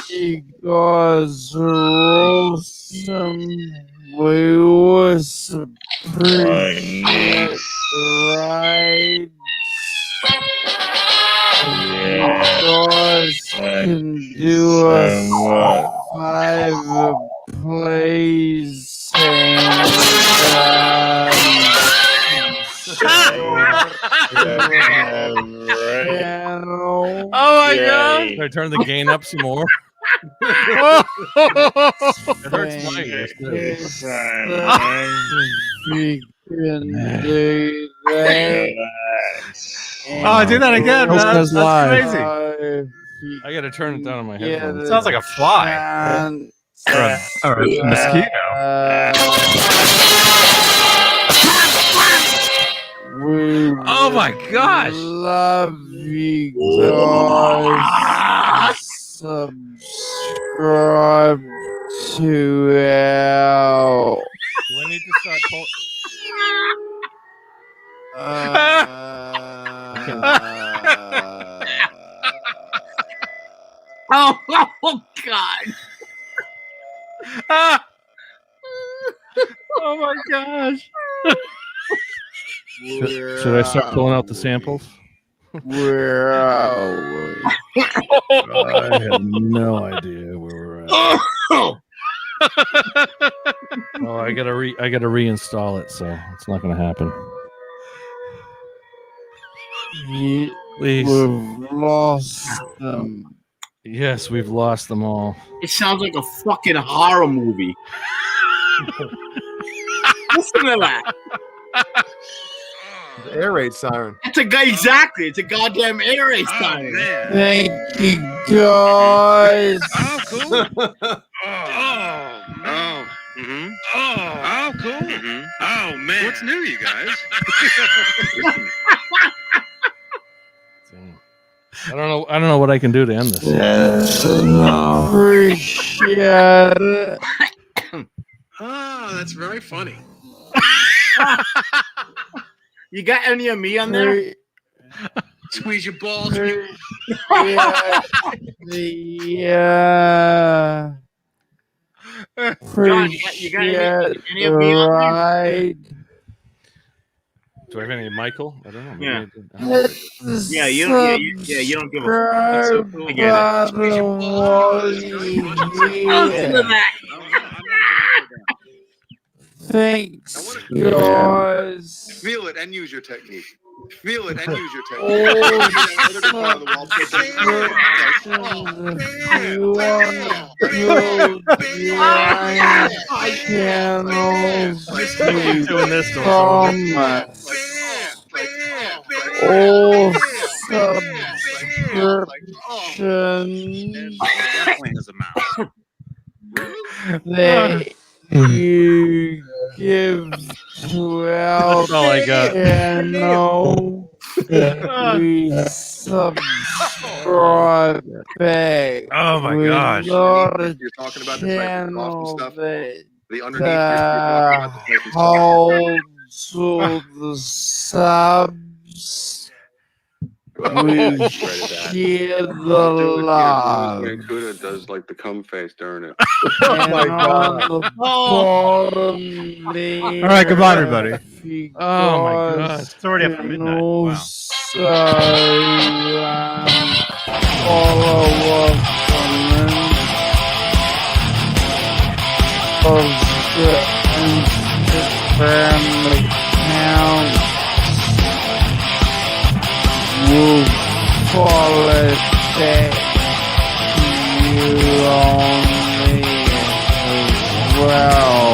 Cigars roasting. We was pretty right. Cigars can do us 5 plays oh my God. Should I turn the gain up some more? It hurts my ears. Oh, do that again, man. That's crazy. I gotta turn it down on my headphones. Sounds like a fly. Or a mosquito. Oh my gosh. Love you guys. Subscribe to our. Do I need to start Oh God. Oh my gosh. Should I start pulling out the samples? Where are we? I have no idea where we're at. Oh, I gotta reinstall it, so it's not gonna happen. Please. We've lost them. Yes, we've lost them all. It sounds like a fucking horror movie. Listen to that. The air raid siren. It's a guy exactly. It's a goddamn air raid siren. Thank you, guys. Oh, cool. Oh, cool. Oh, man. What's new, you guys? I don't know what I can do to end this. Appreciate it. Oh, that's very funny. You got any of me on there? Squeeze your balls. Yeah. John, you got any of me on there? Right. Do I have any Michael? I don't know. Maybe Yeah. I did. I don't know. Yeah, you don't give a fuck. It's so cool. I get it. Thanks, guys. Feel it and use your technique. Feel it and use your Doing this to all subscriptions Definitely has a mouth. that you give to our That's all I got. channel. We subscribe back. Oh my gosh. You're talking about the channel stuff. that The underneath. holds all the subs. We share the love. Mancuda does like the cum face during it. Oh my God. All right, goodbye, everybody. Oh my God. It's already after midnight. Wow. Follow us on Instagram account. We'll follow that you on as well.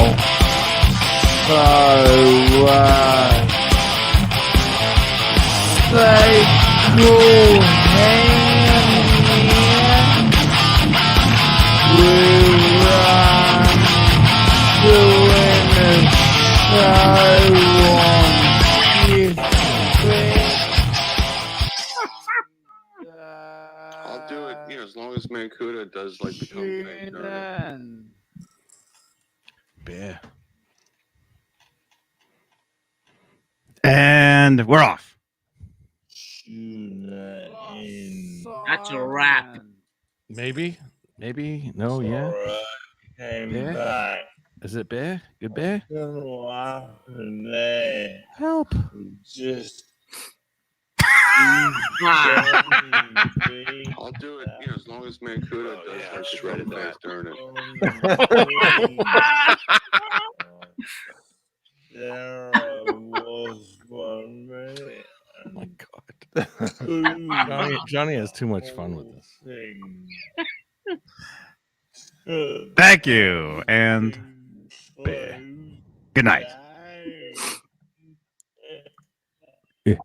So, stay cool, hang We're doing a show on I'll do it, as long as Mancuda does like the cum face during it. Yeah. And we're off. That's a wrap. Maybe. No. Yeah. Bear? Is it Bear? Good Bear? Help. Just I'll do it, as long as Mancuda does like the cum face during it. There was one minute. Oh my God. Johnny has too much fun with this. Thank you. And good night. Yeah.